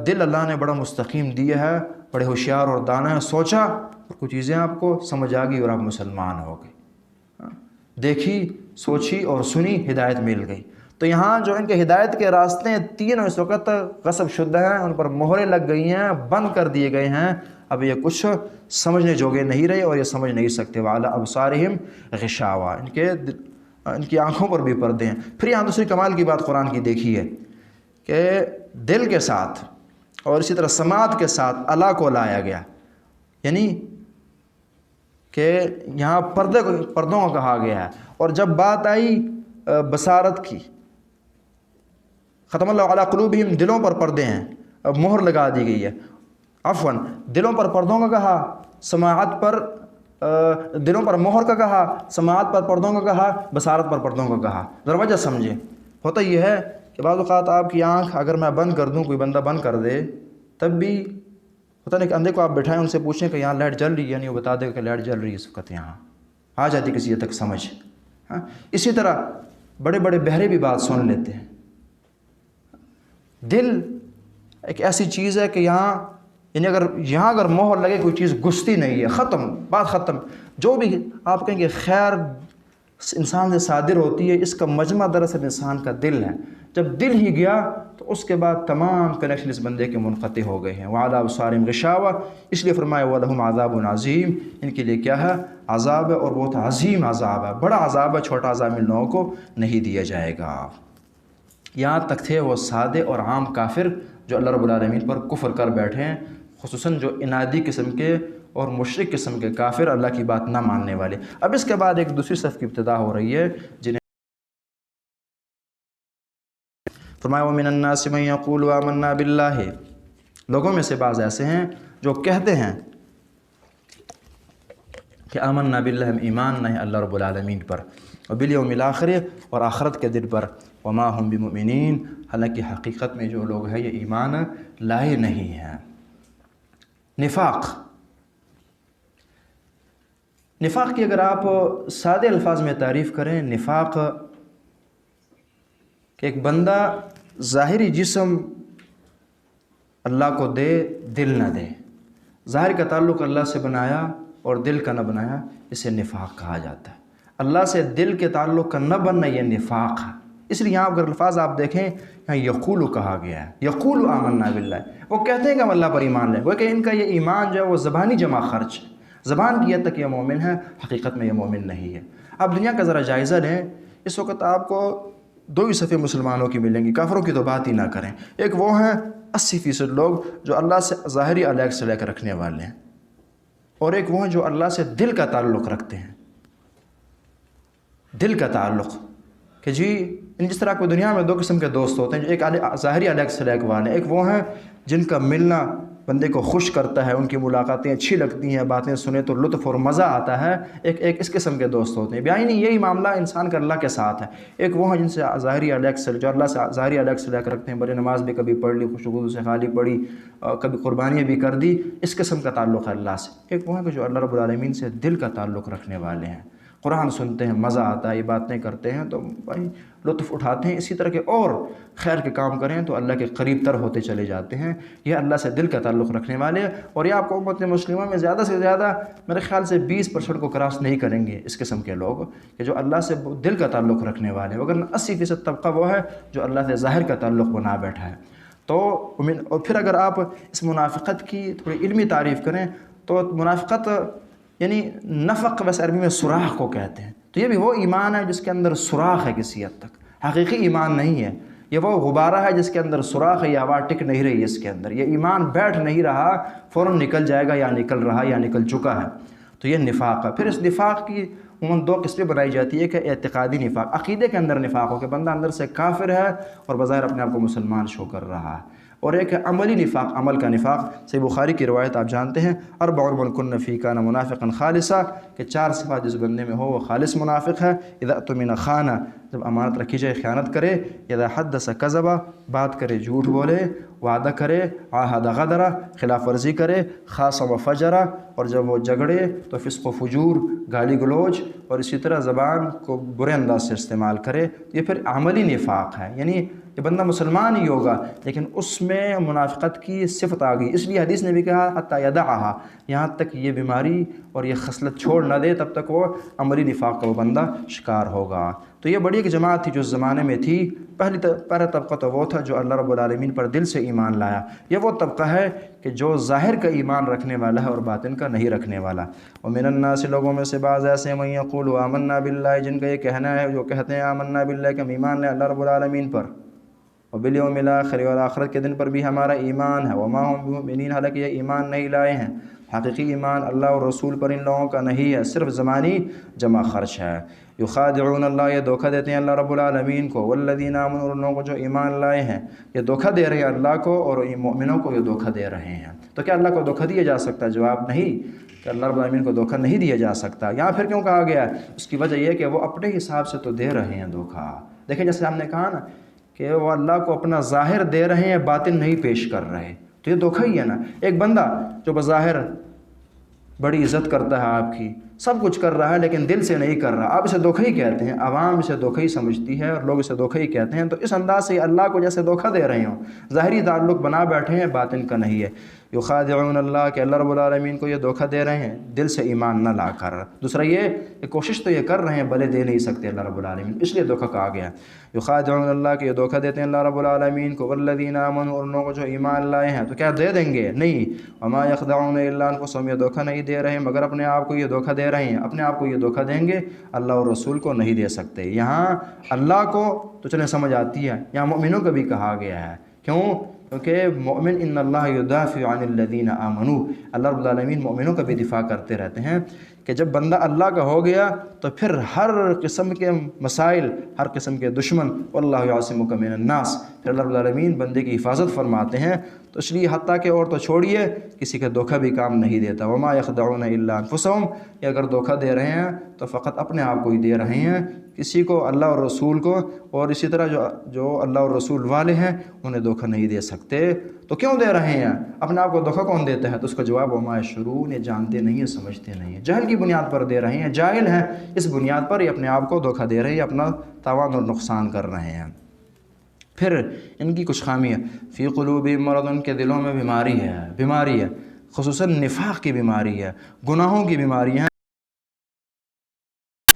دل اللہ نے بڑا مستقیم دیا ہے، بڑے ہوشیار اور دانا ہے، سوچا اور کچھ چیزیں آپ کو سمجھ آ گئی اور آپ مسلمان ہو گئے، دیکھی، سوچی اور سنی، ہدایت مل گئی۔ تو یہاں جو ان کے ہدایت کے راستے ہیں 3 اس وقت غصب شدہ ہیں، ان پر مہریں لگ گئی ہیں، بند کر دیے گئے ہیں، اب یہ کچھ سمجھنے جوگے نہیں رہے اور یہ سمجھ نہیں سکتے۔ وعلی ابصارہم غشاوہ، ان کی آنکھوں پر بھی پردے ہیں۔ پھر یہاں دوسری کمال کی بات قرآن کی دیکھی ہے کہ دل کے ساتھ اور اسی طرح سماعت کے ساتھ اللہ کو لایا گیا، یعنی کہ یہاں پردوں کو کہا گیا ہے، اور جب بات آئی بصارت کی، ختم اللہ علی قلوبہم، دلوں پر پردے ہیں، اب مہر لگا دی گئی ہے، عفواً دلوں پر پردوں کا کہا، سماعت پر دلوں پر مہر کا کہا، سماعت پر پردوں کا کہا، بصارت پر پردوں کا کہا۔ ذرا وجہ سمجھیں، ہوتا یہ ہے کہ بعض اوقات آپ کی آنکھ اگر میں بند کر دوں، کوئی بندہ بند کر دے، تب بھی ہوتا نہیں کہ اندھے کو آپ بٹھائیں، ان سے پوچھیں کہ یہاں لائٹ جل رہی ہے، یعنی وہ بتا دے کہ لائٹ جل رہی ہے اس وقت، یہاں آ جاتی کسی حد تک سمجھ۔ اسی طرح بڑے بہرے بھی بات سن لیتے ہیں۔ دل ایک ایسی چیز ہے کہ یعنی اگر مہر لگے، کوئی چیز گھستی نہیں ہے، ختم، بات ختم۔ جو بھی آپ کہیں کہ خیر انسان سے صادر ہوتی ہے، اس کا مجمع دراصل انسان کا دل ہے۔ جب دل ہی گیا تو اس کے بعد تمام کنیکشن اس بندے کے منقطع ہو گئے ہیں۔ وعلی ابصارہم غشاوہ، اس لیے فرمایا وَلَهُمْ عَذَابٌ عَظِيمٌ، ان کے لیے کیا ہے؟ عذاب ہے، اور بہت عظیم عذاب ہے، بڑا عذاب ہے، چھوٹا عذاب ان لوگوں کو نہیں دیا جائے گا۔ یہاں تک تھے وہ سادے اور عام کافر جو اللہ رب العالمین پر کفر کر بیٹھے ہیں، خصوصاً جو انادی قسم کے اور مشرک قسم کے کافر، اللہ کی بات نہ ماننے والے۔ اب اس کے بعد ایک دوسری صف کی ابتدا ہو رہی ہے، جنہیں فرمایا وَمِنَ النَّاسِ مَن يَقُولُ آمَنَّا بِاللَّهِ، لوگوں میں سے بعض ایسے ہیں جو کہتے ہیں کہ آمنا باللہ، ہم ایمان نہیں اللہ رب العالمین پر، وبالیوم الآخر، اور آخرت کے دن پر، وما ہم بمؤمنین، حالانکہ حقیقت میں جو لوگ ہیں یہ ایمان لائے نہیں ہیں۔ نفاق کی اگر آپ سادے الفاظ میں تعریف کریں، نفاق کہ ایک بندہ ظاہری جسم اللہ کو دے، دل نہ دے، ظاہر کا تعلق اللہ سے بنایا اور دل کا نہ بنایا، اسے نفاق کہا جاتا ہے۔ اللہ سے دل کے تعلق کا نہ بننا یہ نفاق ہے۔ اس لیے یہاں اگر الفاظ آپ دیکھیں، یہاں یقول کہا گیا ہے، یقول آمنا باللہ، وہ کہتے ہیں کہ ہم اللہ پر ایمان لیں، وہ کہ ان کا یہ ایمان جو ہے وہ زبانی جمع خرچ ہے، زبان کی حد تک یہ مومن ہے، حقیقت میں یہ مومن نہیں ہے۔ اب دنیا کا ذرا جائزہ لیں، اس وقت آپ کو 2 ہی صفحے مسلمانوں کی ملیں گی، کافروں کی تو بات ہی نہ کریں۔ ایک وہ ہیں 80% لوگ جو اللہ سے ظاہری علیق سے لے کر رکھنے والے ہیں، اور ایک وہ ہیں جو اللہ سے دل کا تعلق رکھتے ہیں، دل کا تعلق، کہ جی جس طرح کوئی دنیا میں 2 قسم کے دوست ہوتے ہیں، جو ایک ظاہری علیق سے لے والے ہیں، ایک وہ ہیں جن کا ملنا بندے کو خوش کرتا ہے، ان کی ملاقاتیں اچھی لگتی ہیں، باتیں سنیں تو لطف اور مزہ آتا ہے، ایک اس قسم کے دوست ہوتے ہیں۔ بیائی نہیں، یہی معاملہ انسان کا اللہ کے ساتھ ہے۔ ایک وہ ہیں جن سے ظاہری علیق سے، جو اللہ سے ظاہری علیق سے لے کر رکھتے ہیں، بڑے نماز بھی کبھی پڑھ لی، خوشگوار سے خالی پڑھی، کبھی قربانیاں بھی کر دی، اس قسم کا تعلق ہے اللہ سے۔ ایک وہ ہیں کہ جو اللہ رب العالمین سے دل کا تعلق رکھنے والے ہیں، قرآن سنتے ہیں، مزہ آتا ہے، یہ باتیں کرتے ہیں تو بھائی لطف اٹھاتے ہیں، اسی طرح کے اور خیر کے کام کریں تو اللہ کے قریب تر ہوتے چلے جاتے ہیں۔ یہ اللہ سے دل کا تعلق رکھنے والے ہیں، اور یہ آپ کو امت مسلمہ میں زیادہ سے زیادہ میرے خیال سے 20% کو کراس نہیں کریں گے اس قسم کے لوگ، کہ جو اللہ سے دل کا تعلق رکھنے والے ہیں، مگر 80% طبقہ وہ ہے جو اللہ سے ظاہر کا تعلق بنا بیٹھا ہے۔ تو اور پھر اگر آپ اس منافقت کی تھوڑی علمی تعریف کریں تو منافقت یعنی نفق، ویسے عربی میں سوراخ کو کہتے ہیں، تو یہ بھی وہ ایمان ہے جس کے اندر سوراخ ہے کسی حد تک، حقیقی ایمان نہیں ہے۔ یہ وہ غبارہ ہے جس کے اندر سوراخ ہے، یہ ہوا ٹک نہیں رہی اس کے اندر، یہ ایمان بیٹھ نہیں رہا، فوراً نکل جائے گا یا نکل رہا یا نکل چکا ہے، تو یہ نفاق ہے۔ پھر اس نفاق کی عموماً دو قسمیں بنائی جاتی ہے کہ اعتقادی نفاق، عقیدے کے اندر نفاق ہو کہ بندہ اندر سے کافر ہے اور بظاہر اپنے آپ کو مسلمان شو کر رہا ہے، اور ایک ہے عملی نفاق، عمل کا نفاق۔ صحیح بخاری کی روایت آپ جانتے ہیں، اربع من کن فی کان منافقا خالصا، کہ 4 صفات جس بندے میں ہو وہ خالص منافق ہے۔ اذا اؤتمن خان، جب امانت رکھی جائے خیانت کرے، اذا حدث کذب، بات کرے جھوٹ بولے، وعدہ کرے، عاہد غدر، خلاف ورزی کرے، خاصم فجر، اور جب وہ جھگڑے تو فسق و فجور، گالی گلوچ، اور اسی طرح زبان کو برے انداز سے استعمال کرے، یہ پھر عملی نفاق ہے، یعنی یہ بندہ مسلمان ہی ہوگا لیکن اس میں منافقت کی صفت آ گئی۔ اس لیے حدیث نے بھی کہا حتی یدعھا، یہاں تک یہ بیماری اور یہ خصلت چھوڑ نہ دے تب تک وہ عملی نفاق کا وہ بندہ شکار ہوگا۔ تو یہ بڑی ایک جماعت تھی جو اس زمانے میں تھی، پہلا طبقہ تو وہ تھا جو اللہ رب العالمین پر دل سے ایمان لایا، یہ وہ طبقہ ہے کہ جو ظاہر کا ایمان رکھنے والا ہے اور باطن کا نہیں رکھنے والا۔ ومن الناس، لوگوں میں سے بعض ایسے ہیں، من یقول آمنا باللہ، جن کا یہ کہنا ہے، جو کہتے ہیں آمنا باللہ کہ ہم ایمان لیں اللہ رب العالمین پر، وبالیوم الاخر، اور آخرت کے دن پر بھی ہمارا ایمان ہے، وما هم بمؤمنین، حالانکہ یہ ایمان نہیں لائے ہیں۔ حقیقی ایمان اللہ اور رسول پر ان لوگوں کا نہیں ہے، صرف زمانی جمع خرچ ہے۔ یخادعون اللہ، یہ دھوکہ دیتے ہیں اللہ رب العالمین کو، والذین آمنوا، اور ان لوگوں کو جو ایمان لائے ہیں، یہ دھوکہ دے رہے ہیں اللہ کو اور مومنوں کو یہ دھوکہ دے رہے ہیں۔ تو کیا اللہ کو دھوکہ دیا جا سکتا ہے؟ جواب نہیں، کہ اللہ رب العالمین کو دھوکہ نہیں دیا جا سکتا۔ یہاں پھر کیوں کہا گیا ہے؟ اس کی وجہ یہ ہے کہ وہ اپنے حساب سے تو دے رہے ہیں دھوکہ۔ دیکھیں جیسے ہم نے کہا نا کہ وہ اللہ کو اپنا ظاہر دے رہے ہیں، باطن نہیں پیش کر رہے، تو یہ دھوکہ ہی ہے نا۔ ایک بندہ جو بظاہر بڑی عزت کرتا ہے آپ کی، سب کچھ کر رہا ہے لیکن دل سے نہیں کر رہا، آپ اسے دھوکہ ہی کہتے ہیں، عوام اسے دھوکہ ہی سمجھتی ہے اور لوگ اسے دھوکہ ہی کہتے ہیں۔ تو اس انداز سے اللہ کو جیسے دھوکہ دے رہے ہوں، ظاہری تعلق بنا بیٹھے ہیں، باطن کا نہیں ہے۔ یخادعون اللہ، کہ اللہ رب العالمین کو یہ دھوکہ دے رہے ہیں دل سے ایمان نہ لا کر۔ دوسرا یہ کہ کوشش تو یہ کر رہے ہیں بھلے دے نہیں سکتے اللہ رب العالمین، اس لیے دھوکہ کہا گیا۔ یخادعون اللہ، کہ یہ دھوکہ دیتے ہیں اللہ رب العالمین کو، والذین آمنوا، اور ان لوگوں کو جو ایمان لائے ہیں، تو کیا دے دیں گے؟ نہیں۔ وما یخدعون الا انفسهم، یہ دھوکہ نہیں دے رہے مگر اپنے آپ کو یہ دھوکہ دے رہے ہیں، اپنے آپ کو یہ دھوکہ دیں گے، اللہ اور رسول کو نہیں دے سکتے۔ یہاں اللہ کو تو چلیں سمجھ آتی ہے، یہاں مومنوں کو بھی کہا گیا ہے۔ کیوں؟ کیونکہ مومن ان اللہ یدافع عن الذین آمنوا، اللہ رب العالمین مومنوں کا بھی دفاع کرتے رہتے ہیں کہ جب بندہ اللہ کا ہو گیا تو پھر ہر قسم کے مسائل، ہر قسم کے دشمن، واللہ یعصمک من الناس، پھر اللہ رب العالمین بندے کی حفاظت فرماتے ہیں۔ تو اس لیے حتیٰ کہ اور تو چھوڑیے کسی کا دھوکہ بھی کام نہیں دیتا۔ وما یخدعون الا انفسهم، یہ اگر دھوکہ دے رہے ہیں تو فقط اپنے آپ کو ہی دے رہے ہیں، کسی کو اللہ اور رسول کو، اور اسی طرح جو اللہ اور رسول والے ہیں انہیں دھوکہ نہیں دے سکتے۔ تو کیوں دے رہے ہیں؟ اپنے آپ کو دھوکہ کون دیتا ہے؟ تو اس کا جواب وما یشعرون، یہ جانتے نہیں ہیں، سمجھتے نہیں ہیں، جہل کی بنیاد پر دے رہے ہیں، جاہل ہیں، اس بنیاد پر یہ اپنے آپ کو دھوکہ دے رہے ہیں، اپنا تاوان اور نقصان کر رہے ہیں۔ پھر ان کی کچھ خامیاں، فی قلوبہم مرض، ان کے دلوں میں بیماری ہے، خصوصاً نفاق کی بیماری ہے، گناہوں کی بیماری ہے۔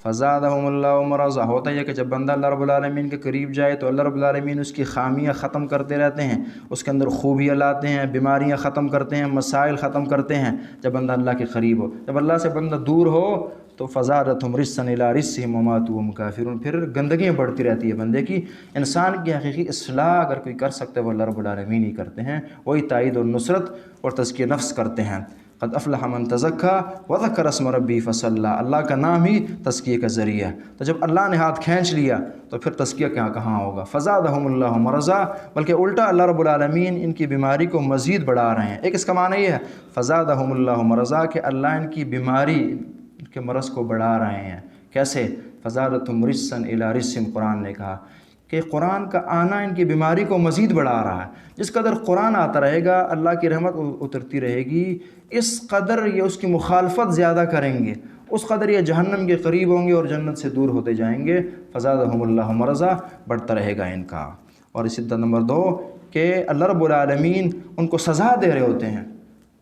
فزادہم اللہ مرضا، ہوتا ہے کہ جب بندہ اللہ رب العالمین کے قریب جائے تو اللہ رب العالمین اس کی خامیاں ختم کرتے رہتے ہیں، اس کے اندر خوبیاں لاتے ہیں، بیماریاں ختم کرتے ہیں، مسائل ختم کرتے ہیں جب بندہ اللہ کے قریب ہو۔ جب اللہ سے بندہ دور ہو تو فزادتہم رجسا الی رجسہم وماتوا وہم کافرون، پھر گندگیاں بڑھتی رہتی ہے بندے کی۔ انسان کی حقیقی اصلاح اگر کوئی کر سکتا ہے وہ اللہ رب العالمین ہی کرتے ہیں، وہی تائید اور نصرت اور تزکیہ نفس کرتے ہیں۔ قد افلح من تزکا وذکر اسم ربی فصلی، اللہ کا نام ہی تزکیے کا ذریعہ ہے۔ تو جب اللہ نے ہاتھ کھینچ لیا تو پھر تزکیہ کہاں ہوگا؟ فزادہم اللہ مرضا، بلکہ الٹا اللہ رب العالمین ان کی بیماری کو مزید بڑھا رہے ہیں۔ ایک اس کا معنی یہ ہے فزادہم اللہ مرضا، کہ اللہ ان کی بیماری، ان کے مرض کو بڑھا رہے ہیں۔ کیسے؟ فزادتہم رجسا الی رجسہم، قرآن نے کہا کہ قرآن کا آنا ان کی بیماری کو مزید بڑھا رہا ہے۔ جس قدر قرآن آتا رہے گا، اللہ کی رحمت اترتی رہے گی، اس قدر یہ اس کی مخالفت زیادہ کریں گے، اس قدر یہ جہنم کے قریب ہوں گے اور جنت سے دور ہوتے جائیں گے۔ فزادہم اللہ مرضا، بڑھتا رہے گا ان کا۔ اور اسی طرح نمبر 2 کہ اللہ رب العالمین ان کو سزا دے رہے ہوتے ہیں،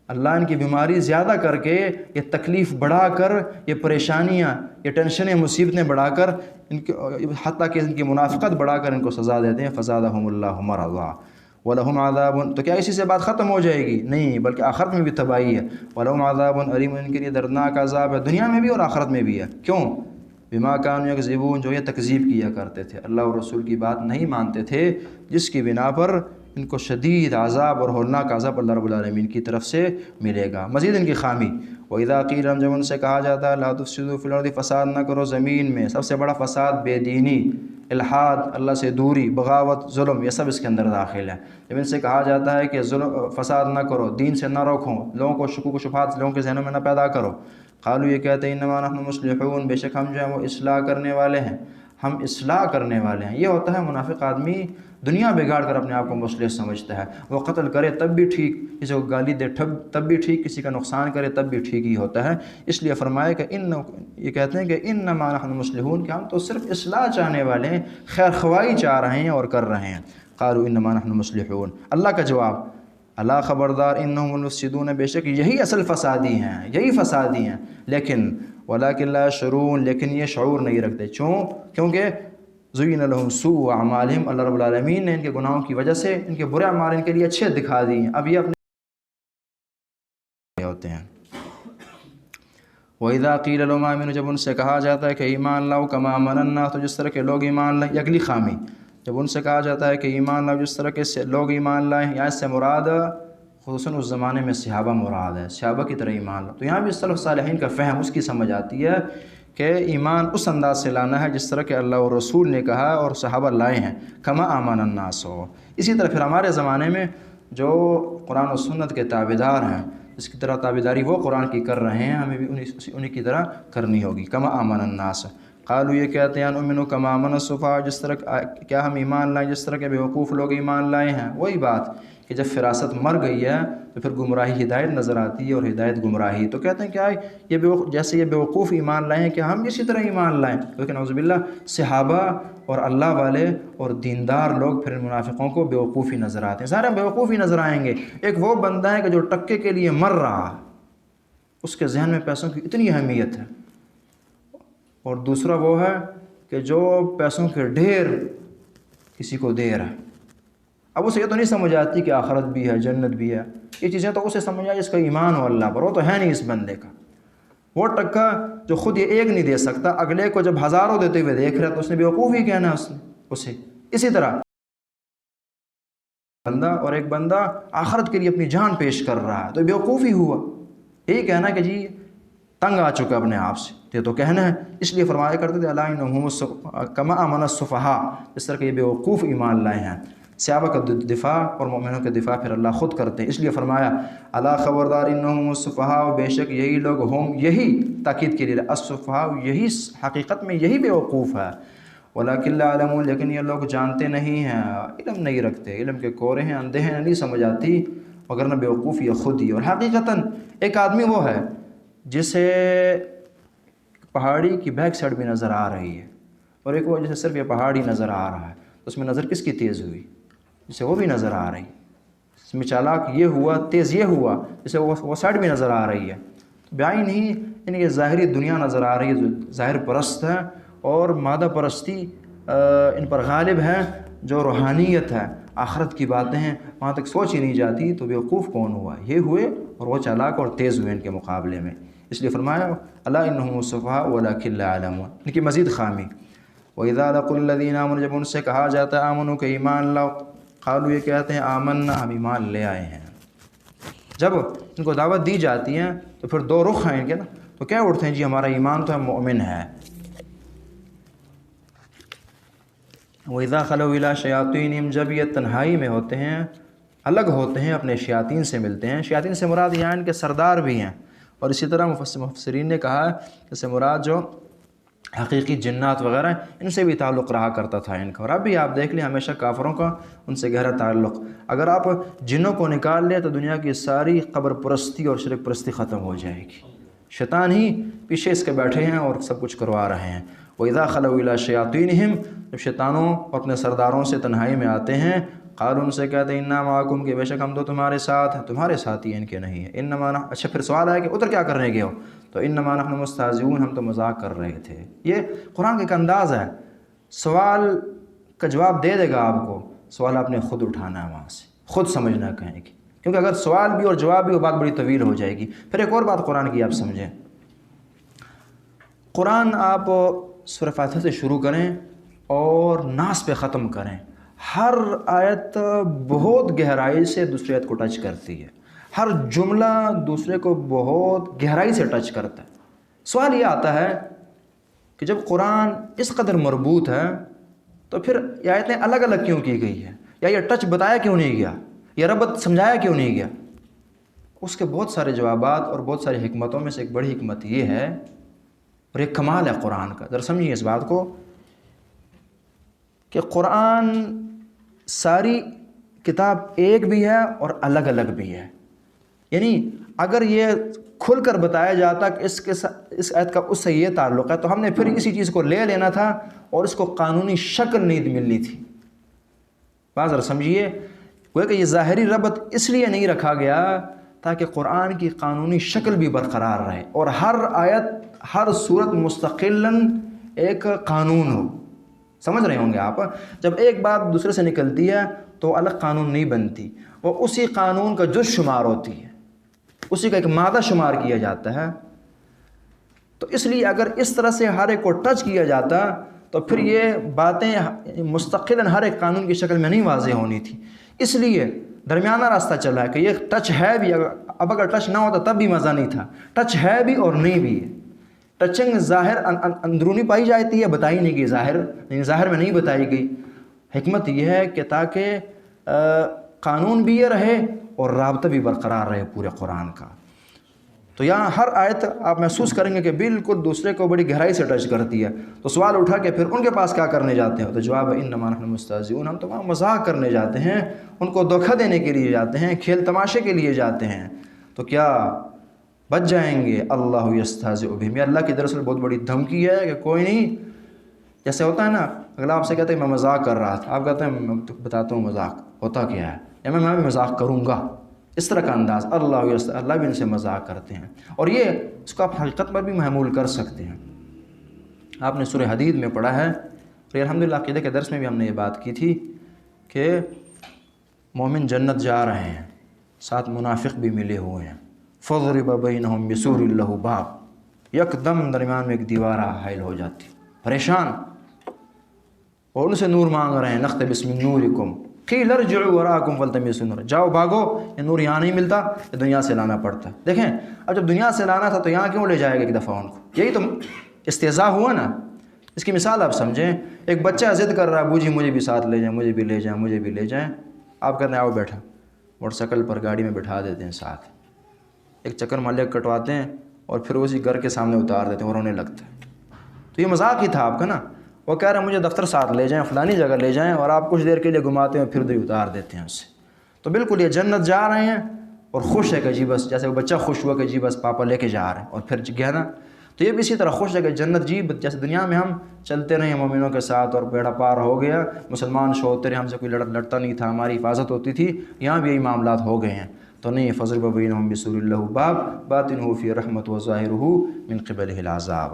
اللہ ان کی بیماری زیادہ کر کے، یہ تکلیف بڑھا کر، یہ پریشانیاں، یہ ٹینشنیں، مصیبتیں بڑھا کر، ان کی حتیٰ کہ ان کی منافقت بڑھا کر ان کو سزا دیتے ہیں۔ فزادہم اللہ مرضا وَلَهُمْ عَذَابٌ، تو کیا اسی سے بات ختم ہو جائے گی؟ نہیں، بلکہ آخرت میں بھی تباہی ہے۔ وَلَهُمْ عَذَابٌ أَلِيمٌ، ان کے لیے دردناک عذاب ہے، دنیا میں بھی اور آخرت میں بھی ہے۔ کیوں؟ بما کانوا یکذبون، جو یہ تکذیب کیا کرتے تھے، اللہ اور رسول کی بات نہیں مانتے تھے، جس کی بنا پر ان کو شدید عذاب اور ہولناک عذاب اللہ رب العالمین کی طرف سے ملے گا۔ مزید ان کی خامی، وَإِذَا قِيلَ لَهُمْ، جب ان سے کہا جاتا ہے لا تفسدوا فی الارض، فساد نہ کرو زمین میں، سب سے بڑا فساد بے دینی، الحاد، اللہ سے دوری، بغاوت، ظلم، یہ سب اس کے اندر داخل ہے۔ جب ان سے کہا جاتا ہے کہ فساد نہ کرو، دین سے نہ روکو، لوگوں کو شکوک و شبہات لوگوں کے ذہنوں میں نہ پیدا کرو، قالوا، یہ کہتے ہیں انما نحن مصلحون، بے شک ہم جو ہیں وہ اصلاح کرنے والے ہیں، ہم اصلاح کرنے والے ہیں۔ یہ ہوتا ہے منافق آدمی دنیا بگاڑ کر اپنے آپ کو مصلح سمجھتا ہے، وہ قتل کرے تب بھی ٹھیک، کسی کو گالی دے تب بھی ٹھیک، کسی کا نقصان کرے تب بھی ٹھیک ہی ہوتا ہے۔ اس لیے فرمایا کہ یہ کہتے ہیں کہ انما نحن مصلحون، کہ ہم تو صرف اصلاح چاہنے والے ہیں، خیر خواہی چاہ رہے ہیں اور کر رہے ہیں۔ قالوا انما نحن مصلحون، اللہ کا جواب، اللہ خبردار، انہم المفسدون، بے شک یہی اصل فسادی ہیں، یہی فسادی ہیں، لیکن ولکن لا یشعرون، لیکن یہ شعور نہیں رکھتے۔ کیونکہ زین لہم سوء اعمالہم، اللہ رب العالمین نے ان کے گناہوں کی وجہ سے ان کے برے اعمال ان کے لیے اچھے دکھا دیے ہیں، اب یہ اپنے ہوتے ہیں۔ وَإِذَا قِيلَ لَهُمْ آمِنُوا، جب ان سے کہا جاتا ہے کہ ایمان لاؤ، کما آمن الناس، تو جس طرح کے لوگ ایمان لائیں، اگلی خامی، جب ان سے کہا جاتا ہے کہ ایمان لاؤ جس طرح کے لوگ ایمان لائیں، یہاں اس سے مراد خصوصاً اس زمانے میں صحابہ مراد ہے، صحابہ کی طرح ایمان لاؤ، تو یہاں بھی سلف صالحین کا فہم اس کی سمجھ آتی ہے کہ ایمان اس انداز سے لانا ہے جس طرح کہ اللہ اور رسول نے کہا اور صحابہ لائے ہیں، کما آمن الناس ہو۔ اسی طرح پھر ہمارے زمانے میں جو قرآن و سنت کے تابعدار ہیں، اس کی طرح تابعداری وہ قرآن کی کر رہے ہیں، ہمیں بھی انہی کی طرح کرنی ہوگی۔ کما آمن الناس، قالوا، یہ کہتے ہیں نؤمن کما آمن السفہاء، جس طرح کیا ہم ایمان لائیں جس طرح کے بیوقوف لوگ ایمان لائے ہیں۔ وہی بات کہ جب فراست مر گئی ہے تو پھر گمراہی ہدایت نظر آتی ہے اور ہدایت گمراہی، تو کہتے ہیں کیا یہ جیسے یہ بیوقوف ایمان لائے ہیں کہ ہم اسی طرح ایمان لائیں، لیکن نعوذ باللہ صحابہ اور اللہ والے اور دیندار لوگ پھر منافقوں کو بیوقوفی نظر آتے ہیں۔ سارے بیوقوفی نظر آئیں گے۔ ایک وہ بندہ ہے کہ جو ٹکے کے لیے مر رہا ہے، اس کے ذہن میں پیسوں کی اتنی اہمیت ہے، اور دوسرا وہ ہے کہ جو پیسوں کے ڈھیر کسی کو دے رہا ہے۔ اب اسے یہ تو نہیں سمجھ آتی کہ آخرت بھی ہے، جنت بھی ہے، یہ چیزیں تو اسے سمجھ آئی جس کا ایمان ہو اللہ پر، وہ تو ہے نہیں اس بندے کا۔ وہ ٹکا جو خود یہ ایک نہیں دے سکتا، اگلے کو جب ہزاروں دیتے ہوئے دیکھ رہا ہے تو اس نے بیوقوف ہی کہنا ہے اسے۔ اسی طرح بندہ اور ایک بندہ آخرت کے لیے اپنی جان پیش کر رہا ہے تو بیوقوف ہی ہوا، یہی کہنا کہ جی تنگ آ چکا اپنے آپ سے، یہ تو کہنا ہے۔ اس لیے فرمایا کرتے تھے الا انہم کما آمن السفہاء، اس طرح کہ یہ بیوقوف ایمان لائے ہیں۔ صحابہ کا دفاع اور مومنوں کا دفاع پھر اللہ خود کرتے ہیں، اس لیے فرمایا الا خبردار انہم السفہاء، بے شک یہی لوگ، ہم یہی تاکید کے لیے، السفہاء یہی حقیقت میں یہی بیوقوف ہے، ولکن لا یعلمون، لیکن یہ لوگ جانتے نہیں ہیں، علم نہیں رکھتے، علم کے کورے ہیں، اندھے ہیں، نہیں سمجھ آتی، مگر نہ بیوقوف یہ خود ہی۔ اور حقیقتاً ایک آدمی وہ ہے جسے پہاڑی کی بیک سائڈ بھی نظر آ رہی ہے، اور ایک وہ جسے صرف یہ پہاڑی نظر آ رہا ہے، تو اس میں نظر کس کی تیز ہوئی؟ جسے وہ بھی نظر آ رہی، اس میں چالاک یہ ہوا، تیز یہ ہوا، جسے وہ سائڈ بھی نظر آ رہی ہے۔ بعین ہی یعنی یہ ظاہری دنیا نظر آ رہی ہے، جو ظاہر پرست ہے اور مادہ پرستی ان پر غالب ہے، جو روحانیت ہے، آخرت کی باتیں ہیں، وہاں تک سوچ ہی نہیں جاتی، تو بیوقوف کون ہوا؟ یہ ہوئے اور وہ چالاک اور تیز ہوئے ان کے مقابلے میں۔ اس لیے فرمایا الا انہم السفہاء ولکن لا یعلمون، ان کی مزید خامی۔ وَإِذَا لَقُوا الَّذِينَ آمَنُوا، جب ان سے کہا جاتا ہے آمنوا کہ ایمان لاؤ، قالوا یہ کہتے ہیں آمنا، ہم ایمان لے آئے ہیں۔ جب ان کو دعوت دی جاتی ہے تو پھر دو رخ ہیں ان کے نا، تو کیا اٹھتے ہیں جی ہمارا ایمان تو ہے، مومن ہے۔ وَإِذَا خَلَوْا إِلَىٰ شَيَاطِينِهِمْ، جب یہ تنہائی میں ہوتے ہیں، الگ ہوتے ہیں، اپنے شیاطین سے ملتے ہیں۔ شیاطین سے مراد یہاں ان کے سردار بھی ہیں، اور اسی طرح مفسرین نے کہا کہ اس سے مراد جو حقیقی جنات وغیرہ ان سے بھی تعلق رہا کرتا تھا ان کا، اور اب بھی آپ دیکھ لیں ہمیشہ کافروں کا ان سے گہرا تعلق۔ اگر آپ جنوں کو نکال لیں تو دنیا کی ساری قبر پرستی اور شرک پرستی ختم ہو جائے گی، شیطان ہی پیچھے اس کے بیٹھے ہیں اور سب کچھ کروا رہے ہیں۔ وَإِذَا خَلَوْا إِلَىٰ شَيَاطِينِهِمْ، جب شیطانوں اور اپنے سرداروں سے تنہائی میں آتے ہیں، قالوا ان سے کہتے ہیں اِنَّا مَعَكُمْ، کہ بے شک ہم تو تمہارے ساتھ ہیں، تمہارے ساتھ ہی ان کے نہیں ہیں۔ انما اچھا پھر سوال ہے کہ ادھر کیا کرنے گئے ہو؟ تو انما نحن مستہزئون، ہم تو مذاق کر رہے تھے۔ یہ قرآن کا ایک انداز ہے، سوال کا جواب دے دے گا آپ کو، سوال آپ نے خود اٹھانا ہے وہاں سے، خود سمجھنا کہیں گے، کیونکہ اگر سوال بھی اور جواب بھی وہ بات بڑی طویل ہو جائے گی۔ پھر ایک اور بات قرآن کی آپ سمجھیں، قرآن آپ سورہ فاتحہ سے شروع کریں اور ناس پہ ختم کریں. ہر آیت بہت گہرائی سے دوسری آیت کو ٹچ کرتی ہے، ہر جملہ دوسرے کو بہت گہرائی سے ٹچ کرتا ہے. سوال یہ آتا ہے کہ جب قرآن اس قدر مربوط ہے تو پھر یہ آیتیں الگ الگ کیوں کی گئی ہے، یا یہ ٹچ بتایا کیوں نہیں گیا، یہ ربط سمجھایا کیوں نہیں گیا؟ اس کے بہت سارے جوابات اور بہت ساری حکمتوں میں سے ایک بڑی حکمت یہ ہے، اور ایک کمال ہے قرآن کا. ذرا سمجھیے اس بات کو کہ قرآن ساری کتاب ایک بھی ہے اور الگ الگ بھی ہے. یعنی اگر یہ کھل کر بتایا جاتا کہ اس آیت کا اس سے یہ تعلق ہے تو ہم نے پھر اسی چیز کو لے لینا تھا اور اس کو قانونی شکل نہیں ملنی تھی. بات ذرا سمجھیے، گویا کہ یہ ظاہری ربط اس لیے نہیں رکھا گیا تاکہ قرآن کی قانونی شکل بھی برقرار رہے اور ہر آیت ہر صورت مستقلاً ایک قانون ہو. سمجھ رہے ہوں گے آپ؟ جب ایک بات دوسرے سے نکلتی ہے تو الگ قانون نہیں بنتی، وہ اسی قانون کا جز شمار ہوتی ہے، اسی کا ایک مادہ شمار کیا جاتا ہے. تو اس لیے اگر اس طرح سے ہر ایک کو ٹچ کیا جاتا تو پھر یہ باتیں مستقلاً ہر ایک قانون کی شکل میں نہیں واضح ہونی تھی. اس لیے درمیانہ راستہ چلا ہے کہ یہ ٹچ ہے بھی، اب اگر ٹچ نہ ہوتا تب بھی مزہ نہیں تھا. ٹچ ہے بھی اور نہیں بھی ہے. ٹچنگ ظاہر اندرونی پائی جاتی ہے، بتائی نہیں گئی، ظاہر میں نہیں بتائی گئی. حکمت یہ ہے کہ تاکہ قانون بھی یہ رہے اور رابطہ بھی برقرار رہے پورے قرآن کا. تو یہاں ہر آیت آپ محسوس کریں گے کہ بالکل دوسرے کو بڑی گہرائی سے ٹچ کرتی ہے. تو سوال اٹھا کہ پھر ان کے پاس کیا کرنے جاتے ہیں؟ تو جواب ہے انما نحن مستہزئون، ہم تو وہاں مذاق کرنے جاتے ہیں، ان کو دھوکہ دینے کے لیے جاتے ہیں، کھیل تماشے کے لیے جاتے ہیں. تو کیا بچ جائیں گے؟ اللہ یستہزئ بہم، یہ اللہ کی دراصل بہت بڑی دھمکی ہے کہ کوئی نہیں. جیسے ہوتا ہے نا، اگلا آپ سے کہتے ہیں میں مذاق کر رہا تھا، آپ کہتے ہیں میں بتاتا ہوں مذاق ہوتا کیا ہے، یا میں بھی مذاق کروں گا. اس طرح کا انداز اللہ بھی ان سے مذاق کرتے ہیں. اور یہ اس کو آپ حقیقت پر بھی محمول کر سکتے ہیں. آپ نے سورہ حدید میں پڑھا ہے، اور الحمدللہ عقیدہ کے درس میں بھی ہم نے یہ بات کی تھی کہ مومن جنت جا رہے ہیں، ساتھ منافق بھی ملے ہوئے ہیں. فَضْرِبَ بَيْنَهُمْ بِسُورٍ لَهُ بَابٌ، یکدم درمیان میں ایک دیوار حائل ہو جاتی، پریشان، اور ان سے نور مانگ رہے ہیں. نَقْتَبِسْ مِن نُورِكُمْ قِيلَ ارْجِعُوا وَرَاءَكُمْ فَالْتَمِسُوا نُورًا، جاؤ بھاگو، یہ نور یہاں نہیں ملتا، یہ دنیا سے لانا پڑتا ہے. دیکھیں اب جب دنیا سے لانا تھا تو یہاں کیوں لے جائے گا ایک دفعہ ان کو؟ یہی تو استہزاء ہوا نا. اس کی مثال آپ سمجھیں، ایک بچہ ضد کر رہا ہے، ابو جی مجھے بھی ساتھ لے جائیں، مجھے بھی لے جائیں، مجھے بھی لے جائیں. آپ کہتے ہیں آؤ بیٹھا، موٹر سائیکل پر گاڑی میں بٹھا دیتے ہیں ساتھ، ایک چکر محلے کٹواتے ہیں اور پھر اسی گھر کے سامنے اتار دیتے ہیں اور رونے لگتا ہے. تو یہ مذاق ہی تھا آپ کا نا. وہ کہہ رہے ہیں مجھے دفتر ساتھ لے جائیں، فلانی جگہ لے جائیں، اور آپ کچھ دیر کے لیے گھماتے ہیں پھر دے اتار دیتے ہیں اس سے. تو بالکل یہ جنت جا رہے ہیں اور خوش ہے کہ جی بس، جیسے وہ بچہ خوش ہوا کہ جی بس پاپا لے کے جا رہے ہیں اور پھر گیا نا، تو یہ بھی اسی طرح خوش ہے کہ جنت جی، جیسے دنیا میں ہم چلتے رہے مومنوں کے ساتھ اور بیڑا پار ہو گیا، مسلمان شو ہوتے رہے، ہم سے کوئی لڑتا نہیں تھا، ہماری حفاظت ہوتی تھی، یہاں بھی یہی معاملات ہو گئے ہیں. تو نہیں، فَضْرِبَ بَيْنَهُمْ بِسُورٍ لَهُ بَابٌ بَاطِنُهُ فِيهِ الرَّحْمَةُ وَظَاهِرُهُ مِنْ قِبَلِهِ الْعَذَابُ.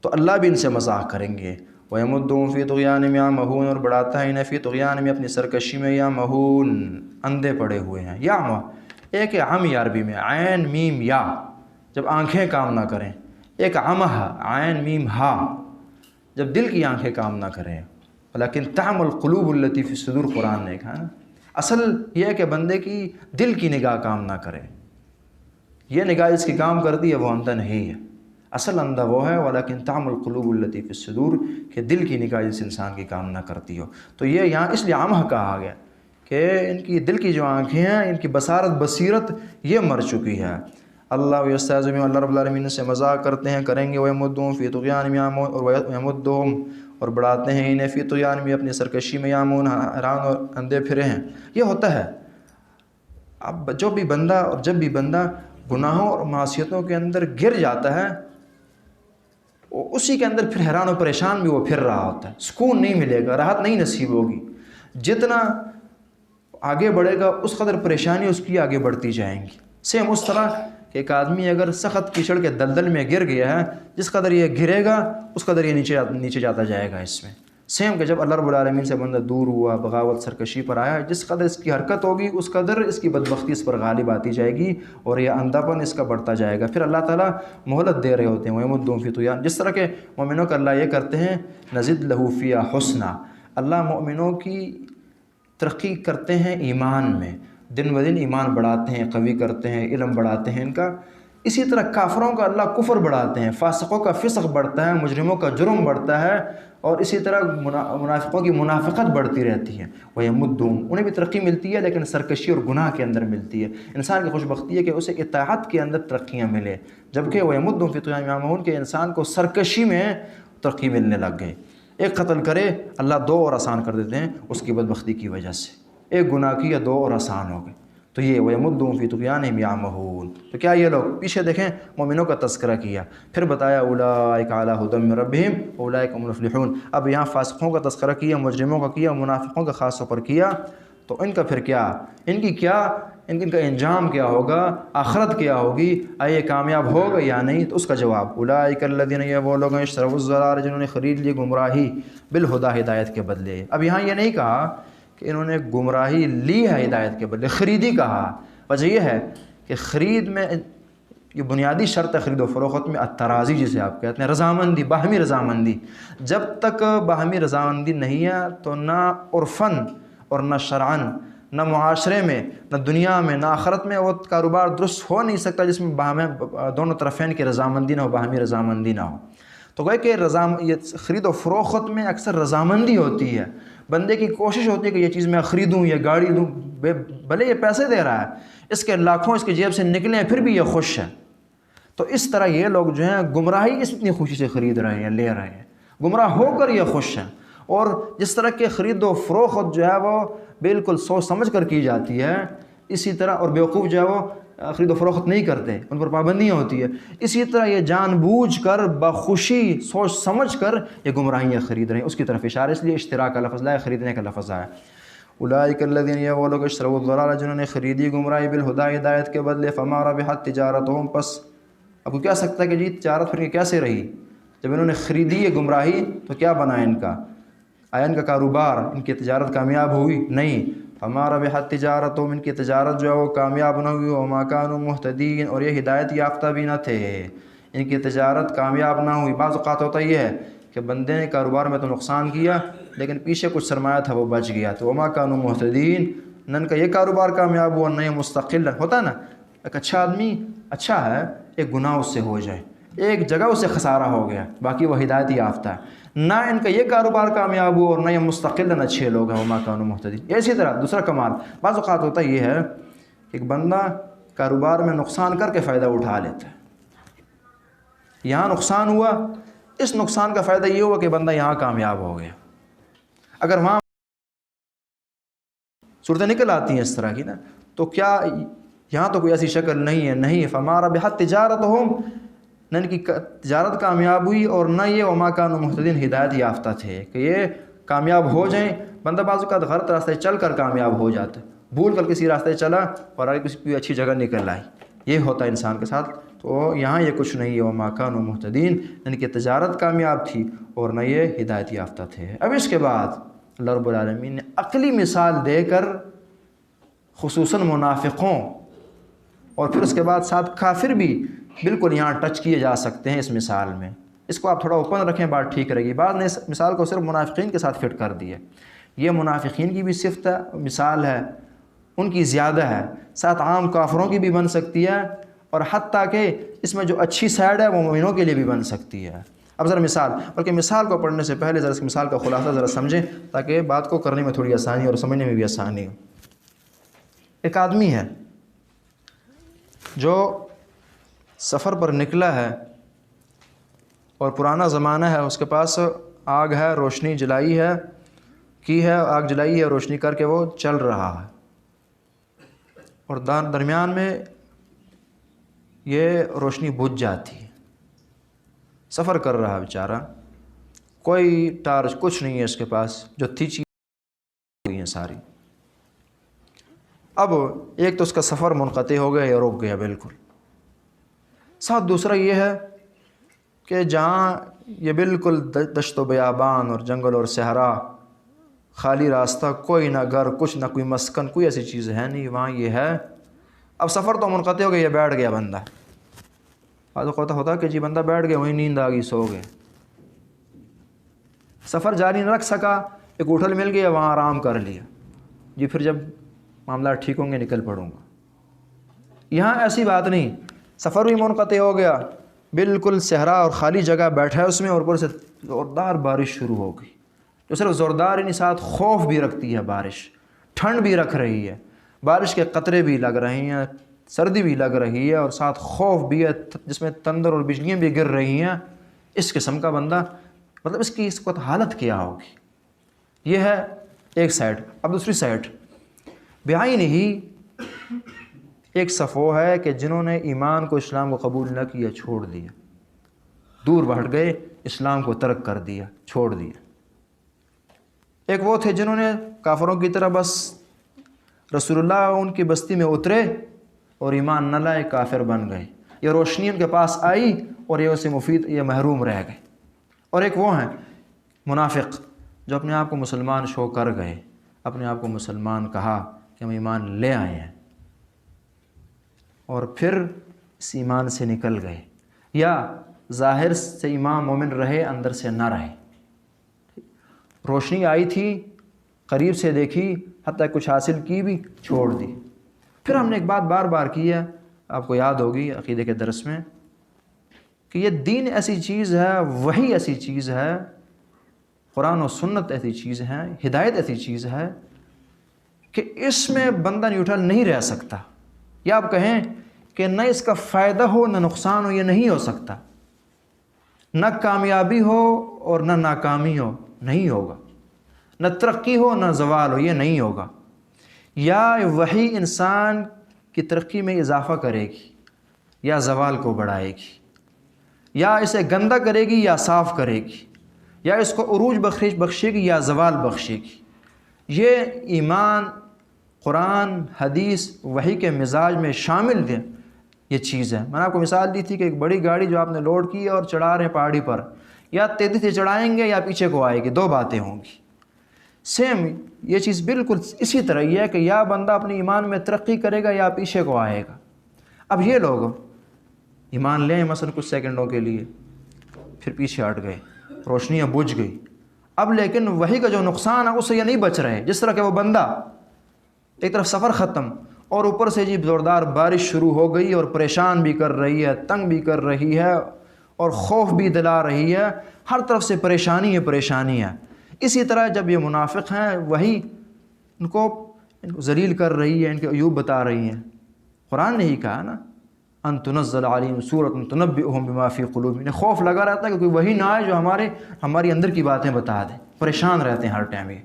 تو اللہ بھی ان سے مذاق کریں گے. وَيَمُدُّهُمْ فِي طُغْيَانِهِمْ يَعْمَهُونَ، اور بڑھاتا ہے انہیں فی طغیانہم، اپنی سرکشی میں، یعمہون، اندھے پڑے ہوئے ہیں. یعمہ ایک عمی عربی میں، عین میم یا، جب آنکھیں کام نہ کریں. ایک عمہ عین میم ہا، جب دل کی آنکھیں کام نہ کریں. ولیکن تعمى القلوب التي في الصدور، قرآن نے کہا نا. اصل یہ ہے کہ بندے کی دل کی نگاہ کام نہ کرے. یہ نگاہ اس کی کام کرتی ہے، وہ اندھا نہیں ہے. اصل اندھا وہ ہے ولیکن تعمى القلوب التي في الصدور، کہ دل کی نگاہ اس انسان کی کام نہ کرتی ہو. تو یہ یہاں اس لیے عمہ کہا گیا کہ ان کی دل کی جو آنکھیں ہیں، ان کی بصیرت یہ مر چکی ہے. اللہ یستہزئ بہم، اللہ رب العالمین سے مذاق کرتے ہیں، کریں گے. وَيَمُدُّهُمْ فِي طُغْيَانِهِمْ يَعْمَهُونَ، اور وَيَمُدُّهُمْ، اور بڑھاتے ہیں انہیں فی طغیانہم، اپنی سرکشی میں، یعمہون، حیران اور اندھے پھرے ہیں. یہ ہوتا ہے اب جو بھی بندہ، اور جب بھی بندہ گناہوں اور معصیتوں کے اندر گر جاتا ہے، اسی کے اندر پھر حیران و پریشان بھی وہ پھر رہا ہوتا ہے. سکون نہیں ملے گا، راحت نہیں نصیب ہوگی. جتنا آگے بڑھے گا اس قدر پریشانی اس کی آگے بڑھتی جائیں گی. سیم اس طرح کہ ایک آدمی اگر سخت کیچڑ کے دلدل میں گر گیا ہے، جس قدر یہ گرے گا اس قدر یہ نیچے جاتا جائے گا اس میں. سیم کہ جب اللہ رب العالمین سے بندہ دور ہوا، بغاوت سرکشی پر آیا، جس قدر اس کی حرکت ہوگی اس قدر اس کی بدبختی اس پر غالب آتی جائے گی اور یہ اندھا پن اس کا بڑھتا جائے گا۔ پھر اللہ تعالیٰ مہلت دے رہے ہوتے ہیں، وَيَمُدُّهُمْ فِي طُغْيَانِهِمْ، جس طرح کہ مومنوں کا اللہ یہ کرتے ہیں نَزِدْ لَهُ فِيهَا حُسْنًا، اللہ مومنوں کی ترقی کرتے ہیں ایمان میں، دن بدن ایمان بڑھاتے ہیں، قوی کرتے ہیں، علم بڑھاتے ہیں ان کا۔ اسی طرح کافروں کا اللہ کفر بڑھاتے ہیں، فاسقوں کا فسق بڑھتا ہے، مجرموں کا جرم بڑھتا ہے، اور اسی طرح منافقوں کی منافقت بڑھتی رہتی ہے۔ وَيَمُدُّهُمْ، انہیں بھی ترقی ملتی ہے لیکن سرکشی اور گناہ کے اندر ملتی ہے۔ انسان کی خوش بختی ہے کہ اسے اطاعت کے اندر ترقیاں ملے، جبکہ وَيَمُدُّهُمْ فِي طُغْيَانِهِمْ يَعْمَهُونَ کہ انسان کو سرکشی میں ترقی ملنے لگ گئی۔ ایک قتل کرے اللہ دو اور آسان کر دیتے ہیں اس کی بدبختی کی وجہ سے، ایک گناہ کیا دو اور آسان ہو گئے۔ تو یہ وَيَمُدُّهُمْ فِي طُغْيَانِهِمْ يَعْمَهُونَ، تو کیا یہ لوگ پیچھے دیکھیں مومنوں کا تذکرہ کیا، پھر بتایا اولئک علی ھدی من ربہم اولئک هم المفلحون۔ اب یہاں فاسقوں کا تذکرہ کیا، مجرموں کا کیا، منافقوں کا خاص طور پر کیا، تو ان کا پھر کیا، ان کا انجام کیا ہوگا، آخرت کیا ہوگی، یہ کامیاب ہوگا یا نہیں؟ تو اس کا جواب اولئک الذین، یہ وہ لوگ ہیں اشتروا الضلالۃ جنہوں نے خرید لی گمراہی بالہدی، ہدایت کے بدلے۔ اب یہاں یہ نہیں کہا کہ انہوں نے گمراہی لی ہے ہدایت کے بدلے، خریدی کہا۔ وجہ یہ ہے کہ خرید میں یہ بنیادی شرط ہے خرید و فروخت میں التراضی، جسے آپ کہتے ہیں، رضامندی، باہمی رضامندی۔ جب تک باہمی رضامندی نہیں ہے تو نہ عرفاً اور نہ شرعاً، نہ معاشرے میں، نہ دنیا میں، نہ آخرت میں وہ کاروبار درست ہو نہیں سکتا جس میں دونوں طرفین کی رضامندی نہ ہو، باہمی رضامندی نہ ہو۔ تو گویا کہ یہ خرید و فروخت میں اکثر رضامندی ہوتی ہے، بندے کی کوشش ہوتی ہے کہ یہ چیز میں خریدوں، یہ گاڑی لوں، بھلے یہ پیسے دے رہا ہے، اس کے لاکھوں اس کی جیب سے نکلیں پھر بھی یہ خوش ہے۔ تو اس طرح یہ لوگ جو ہیں گمراہی اس اتنی خوشی سے خرید رہے ہیں، لے رہے ہیں، گمراہ ہو کر یہ خوش ہیں۔ اور جس طرح کے خرید و فروخت جو ہے وہ بالکل سوچ سمجھ کر کی جاتی ہے، اسی طرح، اور بیوقوف جو ہے وہ خرید و فروخت نہیں کرتے، ان پر پابندیاں ہوتی ہے، اسی طرح یہ جان بوجھ کر بخوشی سوچ سمجھ کر یہ گمراہیاں خرید رہے ہیں، اس کی طرف اشارہ، اس لیے اشتراء کا لفظ آیا، خریدنے کا لفظ آیا۔ اولئک الذین، یہ وہ لوگ اشتروا الضلالۃ جنہوں نے خریدی گمراہی بالہدی، ہدایت کے بدلے، فما ربحت تجارتہم، پس اب کو کہہ سکتا ہے کہ جی تجارت پھر کیسے رہی؟ جب انہوں نے خریدی یہ گمراہی تو کیا بنا ان کا؟ آیا ان کا کاروبار، ان کی تجارت کامیاب ہوئی؟ نہیں۔ فما ربحت تجارتہم، ان کی تجارت جو ہے وہ کامیاب نہ ہوئی، وما کانوا مہتدین، اور یہ ہدایت یافتہ بھی نہ تھے، ان کی تجارت کامیاب نہ ہوئی۔ بعض اوقات ہوتا یہ ہے کہ بندے نے کاروبار میں تو نقصان کیا لیکن پیچھے کچھ سرمایہ تھا وہ بچ گیا، تو وما کانوا مہتدین، نہ ان کا یہ کاروبار کامیاب ہوا، نہ یہ مستقل ہوتا نا، ایک اچھا آدمی اچھا ہے، ایک گناہ اس سے ہو جائے، ایک جگہ اسے خسارہ ہو گیا، باقی وہ ہدایت یافتہ ہے، نہ ان کا یہ کاروبار کامیاب ہوا اور نہ یہ مستقل اچھے لوگ ہیں، وما کانوا مہتدین۔ اسی طرح دوسرا کمال بعض اوقات ہوتا یہ ہے کہ ایک بندہ کاروبار میں نقصان کر کے فائدہ اٹھا لیتا ہے، یہاں نقصان ہوا، اس نقصان کا فائدہ یہ ہوا کہ بندہ یہاں کامیاب ہو گیا، اگر وہاں صورتیں نکل آتی ہیں اس طرح کی نا، تو کیا یہاں تو کوئی ایسی شکل نہیں ہے، نہیں، فما ربحت تجارتہم، نہ ان کی تجارت کامیاب ہوئی اور نہ یہ وما کانوا مہتدین، ہدایت یافتہ تھے کہ یہ کامیاب ہو جائیں۔ بندہ بعض اوقات غلط راستے چل کر کامیاب ہو جاتا ہے، بھول کر کسی راستے چلا اور آگے کسی کوئی اچھی جگہ نکل آئی، یہ ہوتا ہے انسان کے ساتھ۔ تو یہاں یہ کچھ نہیں ہے، وما کانوا مہتدین، ان کی تجارت کامیاب تھی اور نہ یہ ہدایت یافتہ تھے۔ اب اس کے بعد اللہ رب العالمین نے عقلی مثال دے کر خصوصاً منافقوں اور پھر اس کے بعد ساتھ کافر بھی بالکل یہاں ٹچ کیے جا سکتے ہیں اس مثال میں، اس کو آپ تھوڑا اوپن رکھیں، بات ٹھیک رہے گی۔ بعض نے اس مثال کو صرف منافقین کے ساتھ فٹ کر دیا، یہ منافقین کی بھی صفت ہے، مثال ہے، ان کی زیادہ ہے، ساتھ عام کافروں کی بھی بن سکتی ہے، اور حتیٰ کہ اس میں جو اچھی سائڈ ہے وہ مومنوں کے لیے بھی بن سکتی ہے۔ اب ذرا مثال، بلکہ مثال کو پڑھنے سے پہلے ذرا اس مثال کا خلاصہ ذرا سمجھیں تاکہ بات کو کرنے میں تھوڑی آسانی اور سمجھنے میں بھی آسانی ہو۔ ایک آدمی ہے جو سفر پر نکلا ہے اور پرانا زمانہ ہے، اس کے پاس آگ ہے، روشنی جلائی ہے، آگ جلائی ہے، روشنی کر کے وہ چل رہا ہے، اور درمیان میں یہ روشنی بجھ جاتی ہے، سفر کر رہا ہے بیچارہ، کوئی ٹارچ کچھ نہیں ہے اس کے پاس، جو تھی چیز ہوئی ہیں ساری۔ اب ایک تو اس کا سفر منقطع ہو گیا یا رک گیا بالکل، ساتھ دوسرا یہ ہے کہ جہاں یہ بالکل دشت و بیابان اور جنگل اور صحرا، خالی راستہ، کوئی نہ گھر، کچھ نہ کوئی مسکن، کوئی ایسی چیز ہے نہیں وہاں. یہ ہے اب سفر تو منقطع ہو گیا، یہ بیٹھ گیا بندہ. بعض اوقات ہوتا کہ جی بندہ بیٹھ گیا، وہیں نیند آ گئی، سو گئے، سفر جاری نہ رکھ سکا، ایک ہوٹل مل گیا وہاں آرام کر لیا، جی پھر جب معاملات ٹھیک ہوں گے نکل پڑوں گا. یہاں ایسی بات نہیں، سفر بھی منقطع ہو گیا، بالکل صحرا اور خالی جگہ بیٹھا ہے اس میں، اور اوپر سے زوردار بارش شروع ہو گئی، جو صرف زوردار نہیں، ساتھ خوف بھی رکھتی ہے بارش، ٹھنڈ بھی رکھ رہی ہے، بارش کے قطرے بھی لگ رہے ہیں، سردی بھی لگ رہی ہے، اور ساتھ خوف بھی ہے جس میں تندر اور بجلیاں بھی گر رہی ہیں. اس قسم کا بندہ، مطلب اس وقت حالت کیا ہوگی. یہ ہے ایک سائڈ. اب دوسری سائڈ بعین ہی ایک صف وہ ہے کہ جنہوں نے ایمان کو، اسلام کو قبول نہ کیا، چھوڑ دیا، دور بھٹ گئے، اسلام کو ترک کر دیا، چھوڑ دیا. ایک وہ تھے جنہوں نے کافروں کی طرح بس رسول اللہ ان کی بستی میں اترے اور ایمان نہ لائے، کافر بن گئے. یہ روشنی ان کے پاس آئی اور یہ اسے مفید، یہ محروم رہ گئے. اور ایک وہ ہیں منافق جو اپنے آپ کو مسلمان شو کر گئے، اپنے آپ کو مسلمان کہا کہ ہم ایمان لے آئے ہیں، اور پھر اس ایمان سے نکل گئے، یا ظاہر سے ایمان مومن رہے، اندر سے نہ رہے. روشنی آئی تھی، قریب سے دیکھی، حتیٰ کچھ حاصل کی بھی، چھوڑ دی. پھر ہم نے ایک بات بار بار کی ہے، آپ کو یاد ہوگی عقیدے کے درس میں، کہ یہ دین ایسی چیز ہے، وحی ایسی چیز ہے، قرآن و سنت ایسی چیز ہے، ہدایت ایسی چیز ہے کہ اس میں بندہ نیوٹرل نہیں رہ سکتا. یا آپ کہیں کہ نہ اس کا فائدہ ہو نہ نقصان ہو، یہ نہیں ہو سکتا. نہ کامیابی ہو اور نہ ناکامی ہو، نہیں ہوگا. نہ ترقی ہو نہ زوال ہو، یہ نہیں ہوگا. یا وحی انسان کی ترقی میں اضافہ کرے گی یا زوال کو بڑھائے گی، یا اسے گندا کرے گی یا صاف کرے گی، یا اس کو عروج بخشے گی یا زوال بخشے گی. یہ ایمان، قرآن، حدیث، وحی کے مزاج میں شامل ہے یہ چیز ہے. میں نے آپ کو مثال دی تھی کہ ایک بڑی گاڑی جو آپ نے لوڈ کی ہے اور چڑھا رہے ہیں پہاڑی پر، یا تیزی سے چڑھائیں گے یا پیچھے کو آئے گی، دو باتیں ہوں گی. سیم یہ چیز بالکل اسی طرح ہی ہے کہ یا بندہ اپنے ایمان میں ترقی کرے گا یا پیچھے کو آئے گا. اب یہ لوگ ایمان لیں مثلا کچھ سیکنڈوں کے لیے، پھر پیچھے ہٹ گئے، روشنیاں بجھ گئی. اب لیکن وحی کا جو نقصان ہے اس سے یہ نہیں بچ رہے. جس طرح کہ وہ بندہ ایک طرف سفر ختم، اور اوپر سے جی زوردار بارش شروع ہو گئی اور پریشان بھی کر رہی ہے، تنگ بھی کر رہی ہے، اور خوف بھی دلا رہی ہے، ہر طرف سے پریشانی ہے، پریشانی ہے. اسی طرح جب یہ منافق ہیں، وہی ان کو ذلیل کر رہی ہے، ان کے عیوب بتا رہی ہیں. قرآن نے ہی کہا نا، ان تنزل علیہم سورۃ تنبئہم بما فی قلوبہم. خوف لگا رہتا ہے کہ کوئی وہی نہ آئے جو ہماری اندر کی باتیں بتا دے. پریشان رہتے ہیں ہر ٹائم. یہ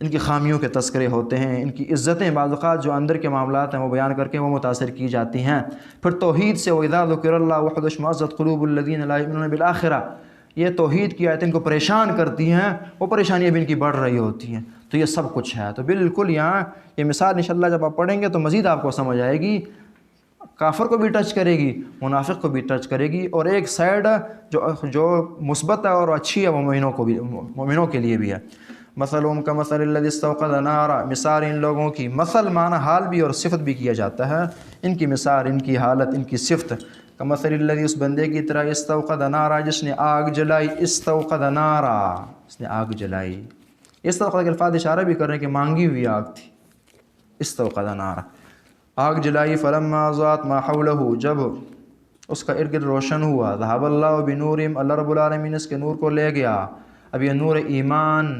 ان کی خامیوں کے تذکرے ہوتے ہیں، ان کی عزتیں بعض اوقات جو اندر کے معاملات ہیں وہ بیان کر کے وہ متاثر کی جاتی ہیں. پھر توحید سے وَإِذَا ذُكِرَ اللَّهُ وَحْدَهُ اشْمَأَزَّتْ قُلُوبُ الَّذِينَ لَا يُؤْمِنُونَ بِالْآخِرَةِ. یہ توحید کی آیتیں ان کو پریشان کرتی ہیں، وہ پریشانیاں بھی ان کی بڑھ رہی ہوتی ہیں. تو یہ سب کچھ ہے. تو بالکل یہاں یہ مثال انشاءاللہ جب آپ پڑھیں گے تو مزید آپ کو سمجھ آئے گی. کافر کو بھی ٹچ کرے گی، منافق کو بھی ٹچ کرے گی، اور ایک سائڈ جو مثبت ہے اور اچھی ہے وہ مومنوں کے لیے بھی ہے. مثلهم كمثل الذي استوقد نارا. مثال ان لوگوں کی، مثل معنی حال بھی اور صفت بھی کیا جاتا ہے. ان کی مثال، ان کی حالت، ان کی صفت، کمثل الذی، اس بندے کی طرح، استوقد نارا، جس نے آگ جلائی. استوقد نارا، اس نے آگ جلائی. استوقد کے الفاظ اشارہ بھی کر رہے ہیں کہ مانگی ہوئی آگ تھی. استوقد نارا، آگ جلائی. فلما اضاءت ما حولہ، جب اس کا ارد گرد روشن ہوا. ذهب اللہ بنورہم، اللہ رب العالمین اس کے نور کو لے گیا. اب یہ نور ایمان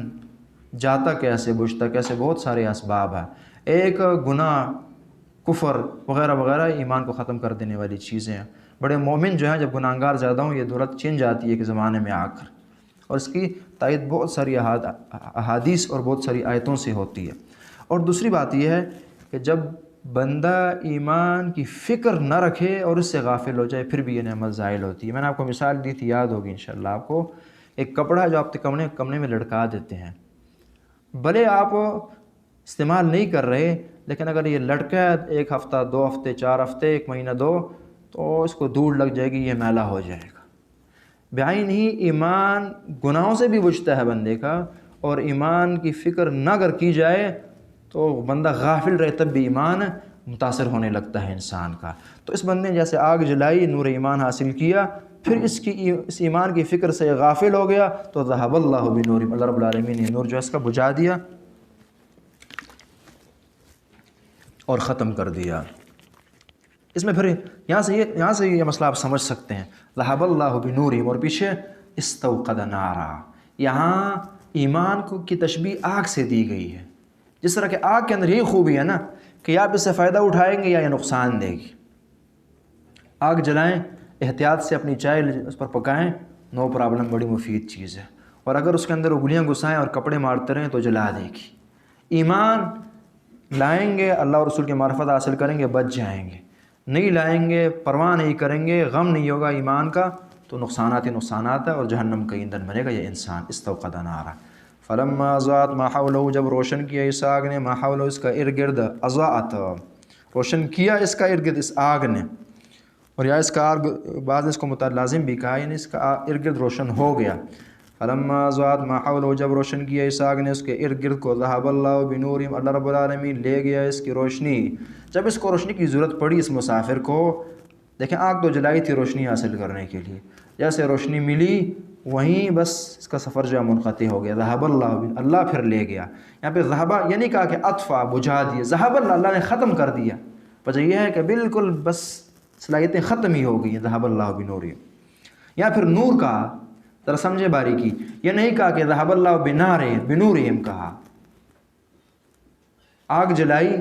جاتا کیسے، بجھتا کیسے؟ بہت سارے اسباب ہیں. ایک گناہ، کفر وغیرہ وغیرہ ایمان کو ختم کر دینے والی چیزیں ہیں. بڑے مومن جو ہیں جب گناہگار زیادہ ہوں، یہ دولت چن جاتی ہے کہ زمانے میں آ کر، اور اس کی تائید بہت ساری احادیث اور بہت ساری آیتوں سے ہوتی ہے. اور دوسری بات یہ ہے کہ جب بندہ ایمان کی فکر نہ رکھے اور اس سے غافل ہو جائے، پھر بھی یہ نعمت زائل ہوتی ہے. میں نے آپ کو مثال دی تھی، یاد ہوگی انشاءاللہ آپ کو. ایک کپڑا جو آپ کمرے میں لٹکا دیتے ہیں، بھلے آپ استعمال نہیں کر رہے، لیکن اگر یہ لٹکا ہے 1 ہفتہ، 2 ہفتے، 4 ہفتے، 1 مہینہ، 2، تو اس کو دھول لگ جائے گی، یہ میلا ہو جائے گا. بعین ہی ایمان گناہوں سے بھی بجھتا ہے بندے کا، اور ایمان کی فکر نہ اگر کی جائے تو بندہ غافل رہے تب بھی ایمان متاثر ہونے لگتا ہے انسان کا۔ تو اس بندے نے جیسے آگ جلائی، نور ایمان حاصل کیا، پھر اس ایمان کی فکر سے غافل ہو گیا تو ذہب اللہ بنورہم، اللہ رب العالمین نے نور جو ہے اس کا بجھا دیا اور ختم کر دیا۔ اس میں پھر یہاں سے یہ مسئلہ آپ سمجھ سکتے ہیں، ذہب اللہ بنورہم، اور پیچھے استوقد نارا، یہاں ایمان کی تشبیہ آگ سے دی گئی ہے۔ جس طرح کہ آگ کے اندر یہی خوبی ہے نا کہ یا آپ اس سے فائدہ اٹھائیں گے یا یہ نقصان دے گی۔ آگ جلائیں، احتیاط سے اپنی چائے اس پر پکائیں، نو پرابلم، بڑی مفید چیز ہے، اور اگر اس کے اندر انگلیاں گھسائیں اور کپڑے مارتے رہیں تو جلا دے گی۔ ایمان لائیں گے، اللہ اور رسول کی معرفت حاصل کریں گے، بچ جائیں گے، نہیں لائیں گے، پرواہ نہیں کریں گے، غم نہیں ہوگا ایمان کا، تو نقصانات ہی نقصانات ہے اور جہنم کا ایندھن بنے گا یہ انسان۔ استوقد نارا فلما اضاءت ما حوله، جب روشن کیا اس آگ نے ما حوله، اس کا ارد گرد، اضاءت روشن کیا اس کا ارد گرد، اس آگ نے، اور یا اس کا آگ بعض نے اس کو متلازم بھی کہا، یعنی اس کا ارد گرد روشن ہو گیا۔ فلما اضاءت ما حوله، جب روشن کیا اس آگ نے اس کے ارد گرد کو، ذهب اللہ بنورہم، اللہ رب العالمین لے گیا اس کی روشنی۔ جب اس کو روشنی کی ضرورت پڑی اس مسافر کو، دیکھیں آگ تو جلائی تھی روشنی حاصل کرنے کے لیے، جیسے روشنی ملی وہیں بس اس کا سفر جو ہے منقطع ہو گیا۔ ذہب اللہ، اللہ پھر لے گیا۔ یہاں پہ ذہبہ یہ نہیں کہا کہ اطفا، بجھا دیا، ذہب اللہ، اللہ نے ختم کر دیا۔ وجہ یہ ہے کہ بالکل بس صلاحیتیں ختم ہی ہو گئی ہیں، ذہب اللہ بنورہم۔ یا پھر نور کہا، ذرا سمجھے باریکی، یہ نہیں کہا کہ ذہب اللہ بنورہم کہا، آگ جلائی۔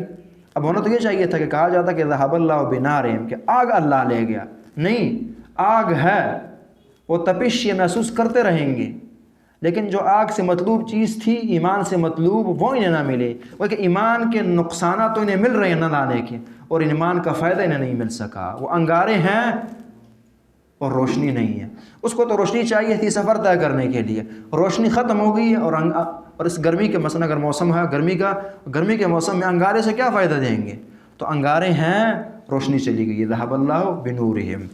اب ہونا تو یہ چاہیے تھا کہ کہا جاتا کہ ذہب اللہ بنارہم، کہ آگ اللہ لے گیا، نہیں، آگ ہے، وہ تپش یہ محسوس کرتے رہیں گے، لیکن جو آگ سے مطلوب چیز تھی، ایمان سے مطلوب، وہ انہیں نہ ملے۔ وہ کہ ایمان کے نقصانات تو انہیں مل رہے ہیں نہ لانے کے، اور ایمان کا فائدہ انہیں نہیں مل سکا۔ وہ انگارے ہیں اور روشنی نہیں ہے۔ اس کو تو روشنی چاہیے تھی سفر طے کرنے کے لیے، روشنی ختم ہو گئی ہے، اور اس گرمی کے مثلا اگر موسم ہے گرمی کے موسم میں انگارے سے کیا فائدہ دیں گے؟ تو انگارے ہیں، روشنی چلی گئی۔ ذہب اللہ بنورہم،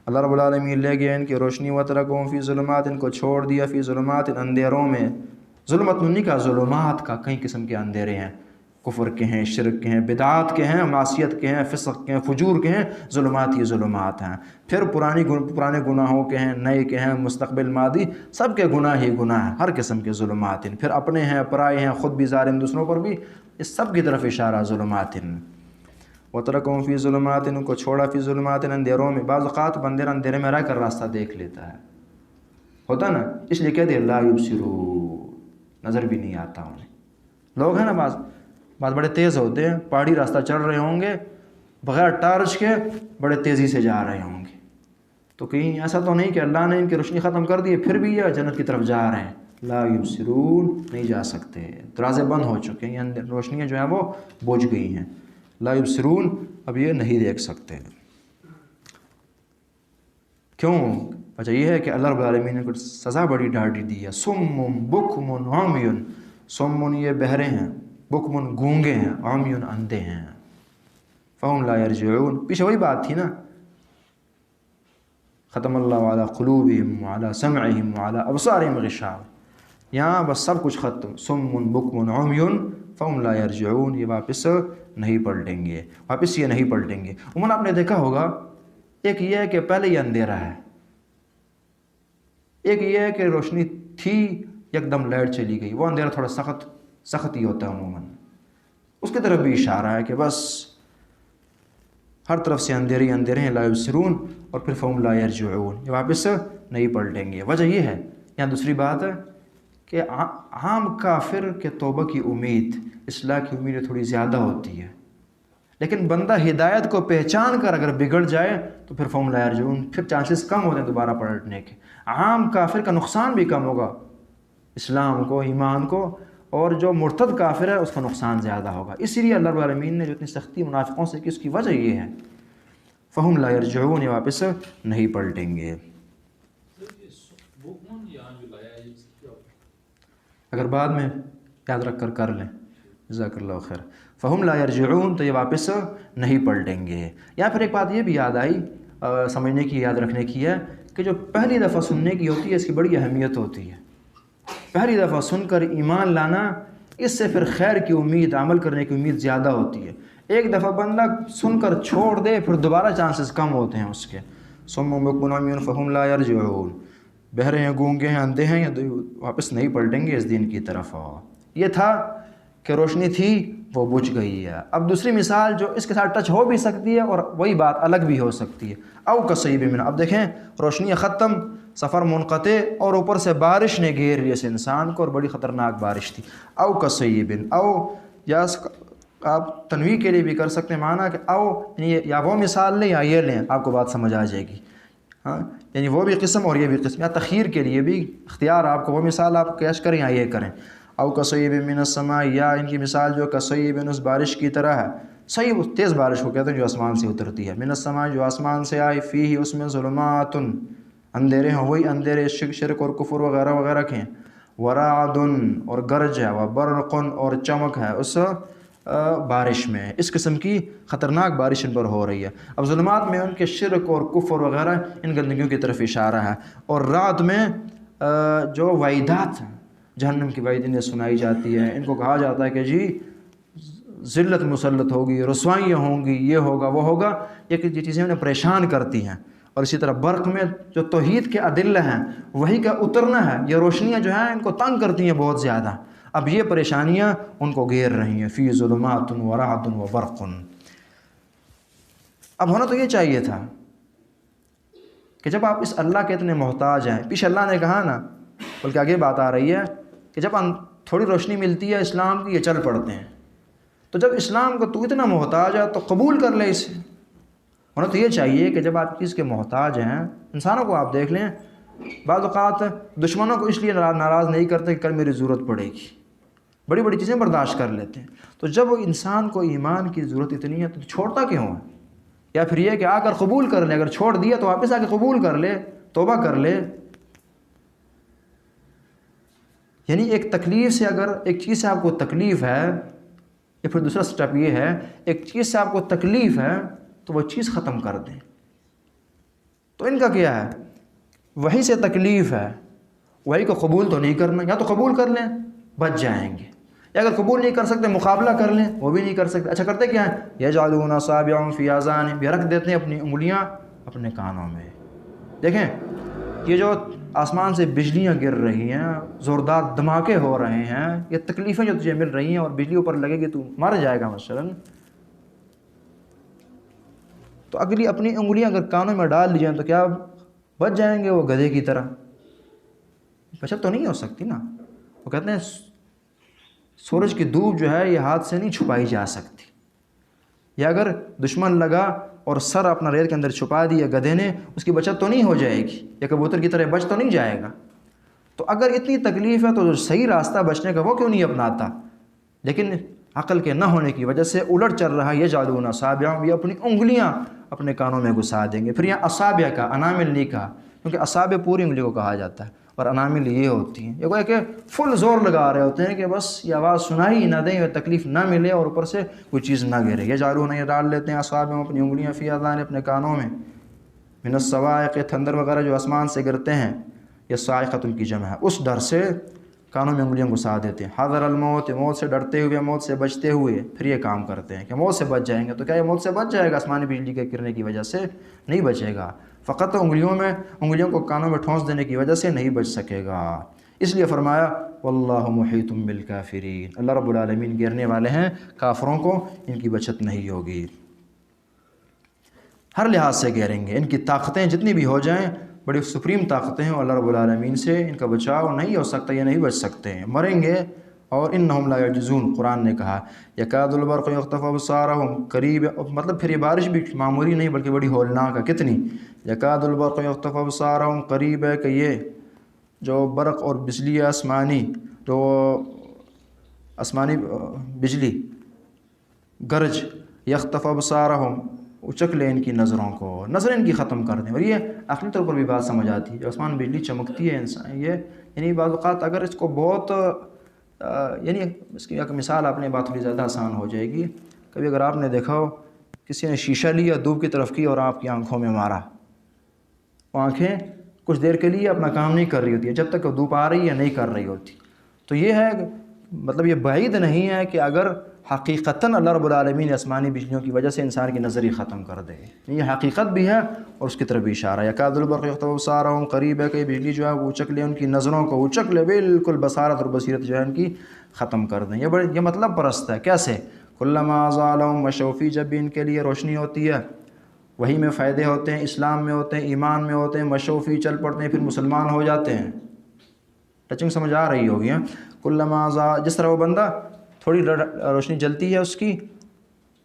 اللہ رب العالمین لے گیا ان کی روشنی، وترکہم فی ظلمات، ان کو چھوڑ دیا فی ظلمات، اندھیروں میں۔ ظلمت نہیں کا، ظلمات کا، کئی قسم کے اندھیرے ہیں، کفر کے ہیں، شرک کے ہیں، بدعات کے ہیں، معصیت کے ہیں، فسق کے ہیں، فجور کے ہیں، ظلمات ہی ظلمات ہیں۔ پھر پرانے گناہوں کے ہیں، نئے کے ہیں، مستقبل ماضی، سب کے گناہ ہی گناہ ہیں، ہر قسم کے ظلمات ہیں۔ پھر اپنے ہیں، پرائے ہیں، خود بھی ظالم، دوسروں پر بھی، اس سب کی طرف اشارہ ظلمات۔ وترکہم فی ظلمات، ان کو چھوڑا فی ظلمات، اندھیروں میں۔ بعض اوقات بندے اندھیرے میں رہ کر راستہ دیکھ لیتا ہے، ہوتا نا، اس لیے کہتے ہیں لا یبصرون، نظر بھی نہیں آتا انہیں۔ لوگ ہیں نا بعض بڑے تیز ہوتے ہیں، پہاڑی راستہ چڑھ رہے ہوں گے، بغیر ٹارچ کے بڑے تیزی سے جا رہے ہوں گے، تو کہیں ایسا تو نہیں کہ اللہ نے ان کی روشنی ختم کر دی پھر بھی یہ جنت کی طرف جا رہے ہیں؟ لا یبصرون، نہیں جا سکتے، دروازے بند ہو چکے ہیں، یہ روشنیاں جو ہیں وہ بجھ گئی ہیں۔ لا یبصرون، اب یہ نہیں دیکھ سکتے۔ کیوں؟ وجہ یہ ہے کہ اللہ رب العالمین نے کچھ سزا بڑی ڈھاڑی دی ہے۔ سم بکم عمی، سم یہ بہرے ہیں، بکم گونگے ہیں، عمی اندھے ہیں، فہم لا یرجعون، پیچھے وہی بات تھی نا، ختم اللہ علی قلوبہم وعلی سمعہم وعلی ابصارہم غشاوہ، یہاں بس سب کچھ ختم، سم بکم عمی فہم لا یرجعون، یہ واپس نہیں پلٹیں گے، واپس یہ نہیں پلٹیں گے۔ عموماً آپ نے دیکھا ہوگا، ایک یہ ہے کہ پہلے یہ اندھیرا ہے، ایک یہ ہے کہ روشنی تھی یک دم لائٹ چلی گئی، وہ اندھیرا تھوڑا سخت ہی ہوتا ہے عموماً، اس کی طرف بھی اشارہ ہے کہ بس ہر طرف سے اندھیرے ہیں، لا یبصرون، اور پھر فہم لا یرجعون، یہ واپس نہیں پلٹیں گے۔ وجہ یہ ہے، یہاں دوسری بات ہے کہ عام کافر کے توبہ کی امید، اصلاح کی امید تھوڑی زیادہ ہوتی ہے، لیکن بندہ ہدایت کو پہچان کر اگر بگڑ جائے تو پھر فہم لا یرجعون، پھر چانسز کم ہوتے ہیں دوبارہ پلٹنے کے۔ عام کافر کا نقصان بھی کم ہوگا اسلام کو، ایمان کو، اور جو مرتد کافر ہے اس کا نقصان زیادہ ہوگا۔ اسی لیے اللہ رب العالمین نے جو اتنی سختی منافقوں سے کی، اس کی وجہ یہ ہے، فہم لا یرجعون، یہ واپس نہیں پلٹیں گے۔ اگر بعد میں یاد رکھ کر لیں، جزاک اللہ خیر، فہم لا یرجعون، تو یہ واپس نہیں پلٹیں گے۔ یا پھر ایک بات یہ بھی یاد آئی، سمجھنے کی، یاد رکھنے کی ہے کہ جو پہلی دفعہ سننے کی ہوتی ہے اس کی بڑی اہمیت ہوتی ہے. پہلی دفعہ سن کر ایمان لانا، اس سے پھر خیر کی امید، عمل کرنے کی امید زیادہ ہوتی ہے. ایک دفعہ بندہ سن کر چھوڑ دے پھر دوبارہ چانسز کم ہوتے ہیں اس کے. صم بکم عمی فہم لا یرجعون، بہرے ہیں، گونگے ہیں، اندھے ہیں، یہ واپس نہیں پلٹیں گے اس دین کی طرف. یہ تھا کہ روشنی تھی وہ بجھ گئی ہے. اب دوسری مثال جو اس کے ساتھ ٹچ ہو بھی سکتی ہے اور وہی بات الگ بھی ہو سکتی ہے. او کصیب من، اب دیکھیں روشنی ختم، سفر منقطع، اور اوپر سے بارش نے گھیر لی اس انسان کو اور بڑی خطرناک بارش تھی. او کصیب، او یا آپ تنویع کے لیے بھی کر سکتے ہیں معنی کہ او یعنی یا وہ مثال لیں یا یہ لیں، آپ کو بات سمجھ آ جائے گی. ہاں یعنی وہ بھی قسم اور یہ بھی قسم، یا تخیر کے لیے بھی اختیار آپ کو، وہ مثال آپ کیش کریں یا یہ کریں. او کصیب من السماء، یا ان کی مثال جو کصیب اس بارش کی طرح ہے. صحیح تیز بارش کو کہتے ہیں جو آسمان سے اترتی ہے. من السماء جو آسمان سے آئی، فیہ اس میں ظلمات اندھیرے ہیں، وہی اندھیرے شرک اور کفر وغیرہ وغیرہ کے ہیں. ورعد اور گرج ہے، وبرق اور چمک ہے اس بارش میں. اس قسم کی خطرناک بارش ان پر ہو رہی ہے. اب ظلمات میں ان کے شرک اور کفر وغیرہ ان گندگیوں کی طرف اشارہ ہے. اور رعد میں جو وعیدات ہیں، جہنم کی وعید انہیں سنائی جاتی ہے. ان کو کہا جاتا ہے کہ جی ذلت مسلط ہوگی، رسوائیاں ہوں گی، یہ ہوگا وہ ہوگا. یہ چیزیں انہیں پریشان کرتی ہیں. اور اسی طرح برق میں جو توحید کے ادلہ ہیں وہی کا اترنا ہے، یہ روشنیاں جو ہیں ان کو تنگ کرتی ہیں بہت زیادہ. اب یہ پریشانیاں ان کو گھیر رہی ہیں. فی ظلمات ورعد وبرق. اب ہونا تو یہ چاہیے تھا کہ جب آپ اس اللہ کے اتنے محتاج ہیں، پیچھے اللہ نے کہا نا، بلکہ آگے بات آ رہی ہے کہ جب تھوڑی روشنی ملتی ہے اسلام کی، یہ چل پڑتے ہیں. تو جب اسلام کو تو اتنا محتاج ہے تو قبول کر لے اسے. ہونا تو یہ چاہیے کہ جب آپ چیز کے محتاج ہیں، انسانوں کو آپ دیکھ لیں، بعض اوقات دشمنوں کو اس لیے ناراض نہیں کرتے کہ کل میری ضرورت پڑے گی، بڑی بڑی چیزیں برداشت کر لیتے ہیں. تو جب وہ انسان کو ایمان کی ضرورت اتنی ہے تو چھوڑتا کیوں ہے؟ یا پھر یہ کہ آ کر قبول کر لے، اگر چھوڑ دیا تو واپس آ کے قبول کر لے، توبہ کر لے. یعنی ایک تکلیف سے، اگر ایک چیز سے آپ کو تکلیف ہے، یا پھر دوسرا سٹیپ یہ ہے ایک چیز سے آپ کو تکلیف ہے تو وہ چیز ختم کر دیں. تو ان کا کیا ہے؟ وہی سے تکلیف ہے، وہی کو قبول تو نہیں کرنا. یا تو قبول کر لیں بچ جائیں گے، یا اگر قبول نہیں کر سکتے مقابلہ کر لیں، وہ بھی نہیں کر سکتے. اچھا کرتے کیا ہے؟ یجعلون اصابعهم فی آذانہم، بھی رکھ دیتے ہیں اپنی انگلیاں اپنے کانوں میں. دیکھیں یہ جو آسمان سے بجلیاں گر رہی ہیں، زوردار دھماکے ہو رہے ہیں، یہ تکلیفیں جو تجھے مل رہی ہیں اور بجلی اوپر لگے گی تو مر جائے گا مثلاً، تو اگلی اپنی انگلیاں اگر کانوں میں ڈال لی جائیں تو کیا بچ جائیں گے وہ گدھے کی طرح؟ بچت تو نہیں ہو سکتی نا. وہ کہتے ہیں سورج کی دھوپ جو ہے یہ ہاتھ سے نہیں چھپائی جا سکتی. یا اگر دشمن لگا اور سر اپنا ریت کے اندر چھپا دیا گدھے نے، اس کی بچت تو نہیں ہو جائے گی، یا کبوتر کی طرح بچ تو نہیں جائے گا. تو اگر اتنی تکلیف ہے تو جو صحیح راستہ بچنے کا وہ کیوں نہیں اپناتا؟ لیکن عقل کے نہ ہونے کی وجہ سے الٹ چل رہا ہے. یہ یجعلون اصابعہم، یہ اپنی انگلیاں اپنے کانوں میں گھسا دیں گے. پھر یہاں اصابع کا، انامل نہیں کہا، کیونکہ اصابع پوری انگلی کو کہا جاتا ہے اور انامل یہ ہوتی ہیں. یہ گویا کہ فل زور لگا رہے ہوتے ہیں کہ بس یہ آواز سنائی نہ دیں، یہ تکلیف نہ ملے اور اوپر سے کوئی چیز نہ گرے. یجعلون، یہ ڈال لیتے ہیں اصابعہم اپنی انگلیاں، فی آذان اپنے کانوں میں، من الصواعق، تھندر وغیرہ جو آسمان سے گرتے ہیں، یہ صاعقۃ کی جمع ہے، اس ڈر سے کانوں میں انگلیاں گھسا دیتے ہیں. حذر الموت، موت سے ڈرتے ہوئے، موت سے بچتے ہوئے پھر یہ کام کرتے ہیں کہ موت سے بچ جائیں گے. تو کیا یہ موت سے بچ جائے گا؟ آسمانی بجلی کے گرنے کی وجہ سے نہیں بچے گا. فقط انگلیوں کو کانوں میں ٹھونس دینے کی وجہ سے نہیں بچ سکے گا. اس لیے فرمایا واللہ محیط بالکافرین، اللہ رب العالمین گھیرنے والے ہیں کافروں کو، ان کی بچت نہیں ہوگی. ہر لحاظ سے گھیریں گے. ان کی طاقتیں جتنی بھی ہو جائیں، بڑی سپریم طاقتیں ہیں، اللہ رب العالمین سے ان کا بچاؤ نہیں ہو سکتا، یہ نہیں بچ سکتے ہیں، مریں گے. اور انہم لا یعجزون، قرآن نے کہا یکاد البرق یخطف ابصارہم، قریب، مطلب پھر یہ بارش بھی معمولی نہیں بلکہ بڑی ہولناک ہے. کتنی؟ یکاد البرق یخطف ابصارہم، قریب ہے کہ یہ جو برق اور بجلی آسمانی، جو آسمانی بجلی گرج، یخطف ابصارہم، اچک لے ان کی نظروں کو، نظریں ان کی ختم کر دیں. اور یہ عقلی طور پر بھی بات سمجھ آتی ہے. جو آسمان بجلی چمکتی ہے انسان، یہ یعنی بعض اوقات اگر اس کو بہت یعنی اس کی ایک مثال آپ نے بات تھوڑی زیادہ آسان ہو جائے گی. کبھی اگر آپ نے دیکھا ہو کسی نے شیشہ لیا، دھوپ کی طرف کی اور آپ کی آنکھوں میں مارا، وہ آنکھیں کچھ دیر کے لیے اپنا کام نہیں کر رہی ہوتی ہے جب تک کہ دھوپ آ رہی ہے نہیں کر رہی ہوتی. تو یہ ہے مطلب یہ بعید نہیں ہے کہ اگر حقیقتاً اللہ رب العالمین نے آسمانی بجلیوں کی وجہ سے انسان کی نظر ہی ختم کر دے. یہ حقیقت بھی ہے اور اس کی طرف بھی اشارہ ہے. یکاد البرق یخطف ابصارہم، قریب ہے کہ بجلی جو ہے وہ اچک لے ان کی نظروں کو، اچک لے بالکل بصارت اور بصیرت جو ہے ان کی ختم کر دیں. یہ مطلب پرست ہے. کیسے؟ کلما اضاء لہم مشوا فیہ، جب بھی ان کے لیے روشنی ہوتی ہے، وہی میں فائدے ہوتے ہیں، اسلام میں ہوتے ہیں، ایمان میں ہوتے ہیں، مشوا فیہ چل پڑتے ہیں، پھر مسلمان ہو جاتے ہیں. ٹچنگ سمجھ آ رہی ہوگی. کلما اضاء، جس طرح وہ بندہ تھوڑی روشنی جلتی ہے اس کی،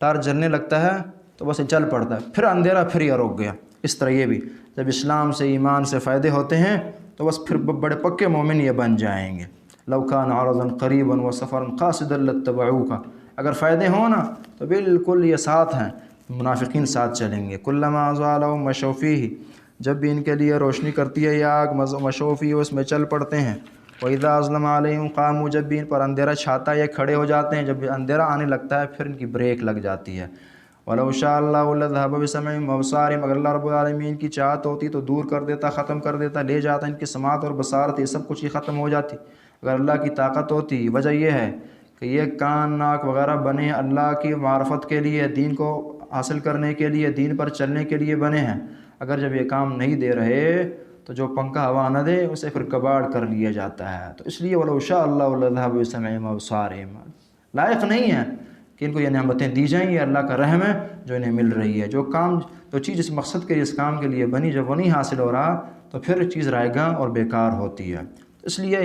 ٹارچ جلنے لگتا ہے تو بس یہ چل پڑتا ہے، پھر اندھیرا، پھر یہ رک گیا. اس طرح یہ بھی جب اسلام سے ایمان سے فائدے ہوتے ہیں تو بس پھر بڑے پکے مومن یہ بن جائیں گے. لو کان عرضا قریبا وسفرا قاصدا لاتبعوک، اگر فائدے ہوں نا تو بالکل یہ ساتھ ہیں، منافقین ساتھ چلیں گے. کلما اضاء لہم مشوا فیہ، جب بھی ان کے لیے روشنی کرتی ہے یہ آگ، مشوا فیہ اس میں چل پڑتے ہیں. وَإِذَا أَظْلَمَ عَلَيْهِمْ قَامُوا، جب بھی ان پر اندھیرا چھاتا ہے یہ کھڑے ہو جاتے ہیں. جب اندھیرا آنے لگتا ہے پھر ان کی بریک لگ جاتی ہے. وَلَوْ شَاءَ اللَّهُ لَذَهَبَ بِسَمْعِهِمْ وَأَبْصَارِهِمْ، اگر اللہ رب العالمین کی چاہت ہوتی تو دور کر دیتا، ختم کر دیتا، لے جاتا ان کی سماعت اور بصارت، یہ سب کچھ ہی ختم ہو جاتی اگر اللہ کی طاقت ہوتی. وجہ یہ ہے کہ یہ کان ناک وغیرہ بنے اللہ کی معرفت کے لیے، دین کو حاصل کرنے کے لیے، دین پر چلنے کے لیے بنے ہیں. اگر جب یہ کام نہیں دے رہے تو جو پنکھا ہوا نہ دے اسے پھر کباڑ کر لیا جاتا ہے. تو اس لیے وَلَوْ شَاءَ اللَّهُ لَذَهَبَ بِسَمْعِهِمْ وَأَبْصَارِهِمْ، لائق نہیں ہے کہ ان کو یہ نعمتیں دی جائیں. یہ اللہ کا رحم ہے جو انہیں مل رہی ہے. جو چیز اس مقصد کے اس کام کے لیے بنی، جب وہ نہیں حاصل ہو رہا تو پھر چیز رائے گاں اور بیکار ہوتی ہے. اس لیے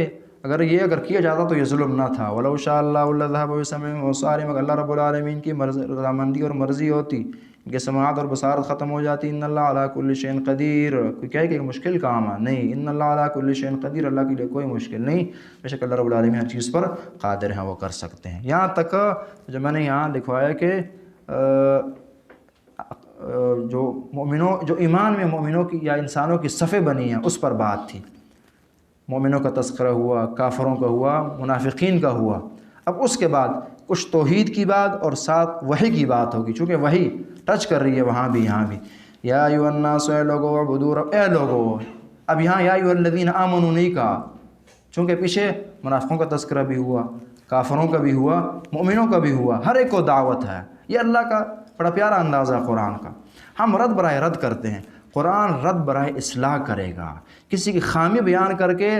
اگر کیا جاتا تو یہ ظلم نہ تھا. وَلَوْ شَاءَ اللَّهُ لَذَهَبَ بِسَمْعِهِمْ وَأَبْصَارِهِمْ، اگر اللہ رب العالمین کی رضامندی اور مرضی ہوتی ان کے سماعت اور بصارت ختم ہو جاتی. ان اللہ علی کل شیء قدیر، کوئی کہے کہ مشکل کام ہے، نہیں، ان اللہ علی کل شیء قدیر، اللہ کے لیے کوئی مشکل نہیں. بے شک اللہ رب العالمین ہر چیز پر قادر ہیں، وہ کر سکتے ہیں. یہاں تک جو میں نے یہاں لکھوایا کہ جو ایمان میں مومنوں کی یا انسانوں کی صفیں بنی ہیں اس پر بات تھی. مومنوں کا تذکرہ ہوا، کافروں کا ہوا، منافقین کا ہوا. اب اس کے بعد کچھ توحید کی بات اور ساتھ وحی کی بات ہوگی، چونکہ وحی ٹچ کر رہی ہے وہاں بھی یہاں بھی. یا ایھا الناس، اے لوگو، اعبدوا رب، اے لوگو. اب یہاں یا ایھا الذین آمنوا نہیں کہا، چونکہ پیچھے منافقوں کا تذکرہ بھی ہوا، کافروں کا بھی ہوا، مومنوں کا بھی ہوا. ہر ایک کو دعوت ہے. یہ اللہ کا بڑا پیارا انداز ہے قرآن کا. ہم رد برائے رد کرتے ہیں، قرآن رد برائے اصلاح کرے گا. کسی کی خامی بیان کر کے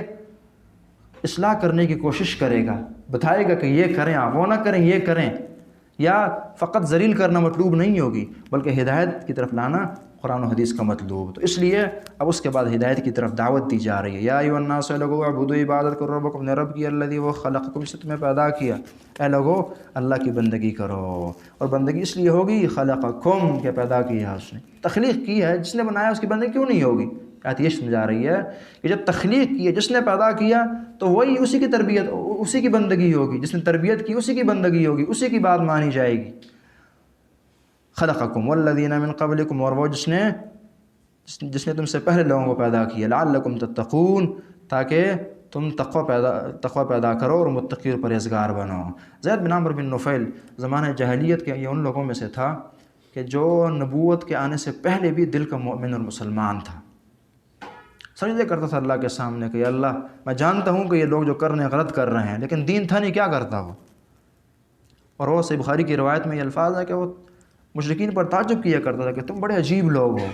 اصلاح کرنے کی کوشش کرے گا، بتائے گا کہ یہ کریں آپ، وہ نہ کریں یہ کریں. یا فقط ذلیل کرنا مطلوب نہیں ہوگی بلکہ ہدایت کی طرف لانا قرآن و حدیث کا مطلوب. تو اس لیے اب اس کے بعد ہدایت کی طرف دعوت دی جا رہی ہے. یا ایھا الناس، اے لوگو، اعبدوا، عبادت کرو، ربکم، اپنے رب کی، الذی، وہ خلقکم، جس نے تمہیں پیدا کیا. اے لوگو اللہ کی بندگی کرو. اور بندگی اس لیے ہوگی خلقکم، کہ پیدا کیا اس نے، تخلیق کی ہے. جس نے بنایا اس کی بندگی کیوں نہیں ہوگی؟ آیت یہ سمجھا رہی ہے کہ جب تخلیق کی ہے، جس نے پیدا کیا تو وہی اسی کی تربیت، اسی کی بندگی ہوگی. جس نے تربیت کی اسی کی بندگی ہوگی، اسی کی بات مانی جائے گی. خلقکم والذین من قبلکم، اور وہ جس نے تم سے پہلے لوگوں کو پیدا کیا. لعلکم تتقون، تاکہ تم تقوی پیدا کرو اور متقی اور پرہیزگار بنو. زید بن عمرو بن نفیل زمانہ جاہلیت کے یہ ان لوگوں میں سے تھا کہ جو نبوت کے آنے سے پہلے بھی دل کا مؤمن اور مسلمان تھا. سجدے کرتا تھا اللہ کے سامنے کہ اللہ، میں جانتا ہوں کہ یہ لوگ جو کر رہے ہیں غلط کر رہے ہیں، لیکن دین تھا نہیں، کیا کرتا وہ. اور وہ صحیح بخاری کی روایت میں یہ الفاظ ہے کہ وہ مشرکین پر تعجب کیا کرتا تھا کہ تم بڑے عجیب لوگ ہو.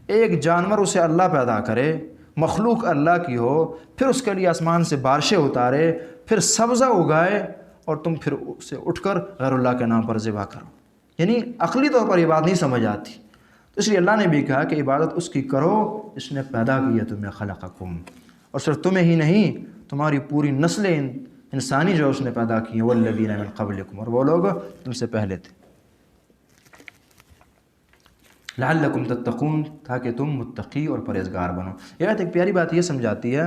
ایک جانور اسے اللہ پیدا کرے، مخلوق اللہ کی ہو، پھر اس کے لیے آسمان سے بارشیں اتارے، پھر سبزہ اگائے، اور تم پھر اسے اٹھ کر غیر اللہ کے نام پر ذبح کرو. یعنی عقلی طور پر یہ بات نہیں سمجھ آتی. تو اس لیے اللہ نے بھی کہا کہ عبادت اس کی کرو جس نے پیدا کیا تمہیں، خلقکم. اور صرف تمہیں ہی نہیں، تمہاری پوری نسل انسانی جو اس نے پیدا کی ہے. والذین من قبلکم، اور وہ لوگ تم سے پہلے تھے. لعلکم تتقون، تاکہ تم متقی اور پرہیزگار بنو. یہ آیت ایک پیاری بات یہ سمجھاتی ہے،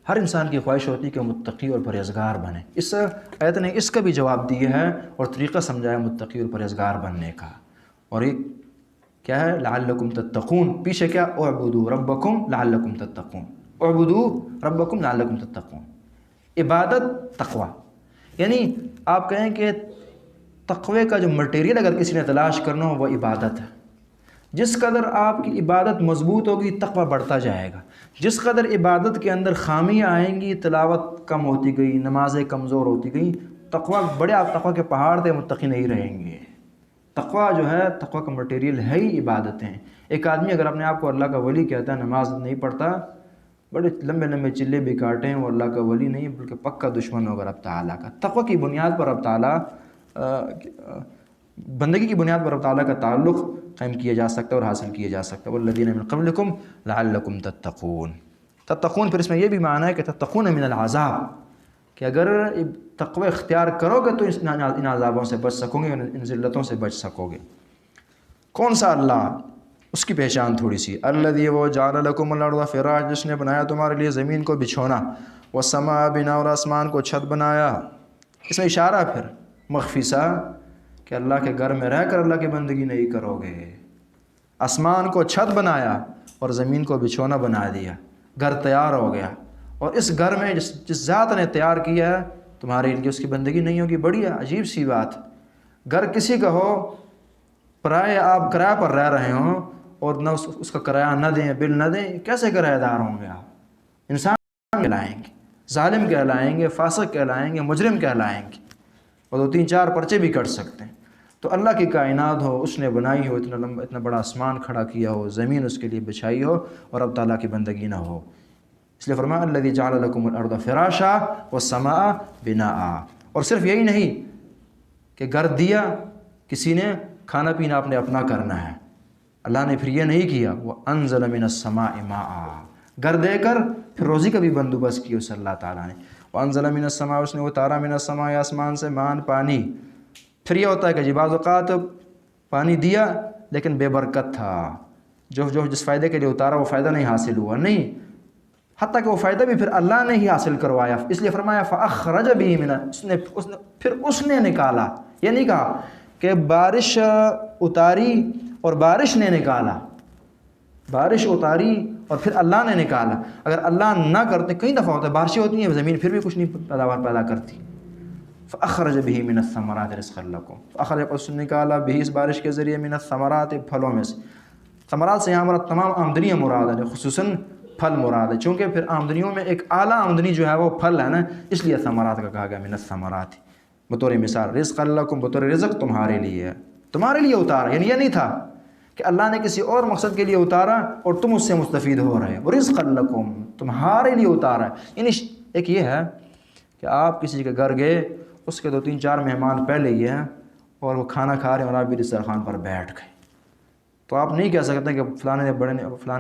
ہر انسان کی خواہش ہوتی ہے کہ متقی اور پرہیزگار بنے. اس آیت نے اس کا بھی جواب دیا ہے اور طریقہ سمجھایا متقی اور پرہیزگار بننے کا. اور ایک کیا ہے؟ لعلکم تتقون. پیچھے کیا؟ اعبدوا ربکم لعلکم تتقون. اعبدوا ربکم لعلکم تتقون. عبادت، تقوی. یعنی آپ کہیں کہ تقوی کا جو مٹیریل اگر کسی نے تلاش کرنا ہو وہ عبادت ہے. جس قدر آپ کی عبادت مضبوط ہوگی تقویٰ بڑھتا جائے گا، جس قدر عبادت کے اندر خامیاں آئیں گی، تلاوت کم ہوتی گئی، نمازیں کمزور ہوتی گئیں، تقویٰ بڑے، آپ تقویٰ کے پہاڑ تھے متقی نہیں رہیں گے۔ تقویٰ جو ہے، تقویٰ کا مٹیریل ہے ہی عبادتیں۔ ایک آدمی اگر اپنے آپ کو اللہ کا ولی کہتا ہے، نماز نہیں پڑھتا، بڑے لمبے لمبے چلے بھی کاٹیں، وہ اللہ کا ولی نہیں بلکہ پکا دشمن ہوگا رب تعالیٰ کا۔ تقویٰ کی بنیاد پر رب تعالیٰ، بندگی کی بنیاد پر رب تعالیٰ کا تعلق قائم کیا جا سکتا ہے اور حاصل کیا جا سکتا ہے۔ والذین من قبلکم لعلکم تتقون۔ تتقون پھر اس میں یہ بھی معنی ہے کہ تتقون من العذاب، کہ اگر تقوی اختیار کرو گے تو ان عذابوں سے بچ سکو گے، ان ذلتوں سے بچ سکو گے۔ کون سا اللہ؟ اس کی پہچان تھوڑی سی، الذی وہ جعل لکم الارض فراش، جس نے بنایا تمہارے لیے زمین کو بچھونا، والسماء بنا، اور آسمان کو چھت بنایا۔ اس میں اشارہ پھر مخفی سا کہ اللہ کے گھر میں رہ کر اللہ کی بندگی نہیں کرو گے۔ آسمان کو چھت بنایا اور زمین کو بچھونا بنا دیا، گھر تیار ہو گیا، اور اس گھر میں جس ذات نے تیار کیا ہے تمہارے لیے اس کی بندگی نہیں ہوگی۔ بڑی عجیب سی بات، گھر کسی کا ہو، پرائے، آپ کرایہ پر رہ رہے ہوں اور نہ اس کا کرایہ نہ دیں، بل نہ دیں، کیسے کرایہ دار ہوں گے آپ؟ انسان کہلائیں گے، ظالم کہلائیں گے، فاسق کہلائیں گے، مجرم کہلائیں گے، اور 2 3 4 پرچے بھی کٹ سکتے ہیں۔ تو اللہ کی کائنات ہو، اس نے بنائی ہو، اتنا لمبا اتنا بڑا آسمان کھڑا کیا ہو، زمین اس کے لیے بچھائی ہو، اور اب تعالیٰ کی بندگی نہ ہو، اس لیے فرمایا الذی جعل لکم الارض فراشا والسماء بناء۔ اور صرف یہی نہیں کہ گھر دیا کسی نے، کھانا پینا آپ نے اپنا کرنا ہے، اللہ نے پھر یہ نہیں کیا، وانزل من السماء ماء، گھر دے کر پھر روزی کا بھی بندوبست کیا اس اللہ تعالیٰ نے۔ وانزل من السماء، اس نے اتارا، من السماء، آسمان سے، مان، پانی۔ پھر یہ ہوتا ہے کہ جی بعض اوقات پانی دیا لیکن بے برکت تھا، جو جس فائدے کے لیے اتارا وہ فائدہ نہیں حاصل ہوا، نہیں، حتیٰ کہ وہ فائدہ بھی پھر اللہ نے ہی حاصل کروایا، اس لیے فرمایا فَأَخْرَجَ بِهِ مِنَ، اس نے نکالا، یہ نہیں کہا کہ بارش اتاری اور بارش نے نکالا، بارش اتاری اور پھر اللہ نے نکالا۔ اگر اللہ نہ کرتے، کئی دفعہ ہوتا ہے بارشیں ہوتی ہیں زمین پھر بھی کچھ نہیں پیداوار پیدا کرتی۔ فَأَخْرَجَ بِهِ مِنَ الثَّمَرَاتِ رِزْقًا لَكُمْ، فَأَخْرَجَ، اس نے نکالا، بھی اس بارش کے ذریعے، من الثمرات، پھلوں میں سے۔ ثمرات سے یہاں ہمارا تمام آمدنیاں مراد ہے، خصوصاً پھل مراد ہے، چونکہ پھر آمدنیوں میں ایک اعلیٰ آمدنی جو ہے وہ پھل ہے نا، اس لیے ثمرات کا کہا گیا، من الثمرات، بطور مثال، رزقا لکم، بطور رزق تمہارے لیے ہے، تمہارے لیے اتارا، یعنی یہ نہیں تھا کہ اللہ نے کسی اور مقصد کے لیے اتارا اور تم اس سے مستفید ہو رہے ہو، رزقا لکم، تمہارے لیے اتارا ہے۔ یعنی ایک یہ ہے کہ آپ کسی کے گھر گئے، اس کے 2 3 4 مہمان پہلے ہی ہیں اور وہ کھانا کھا رہے ہیں اور آپ بھی دسترخوان پر بیٹھ گئے، تو آپ نہیں کہہ سکتے کہ فلانے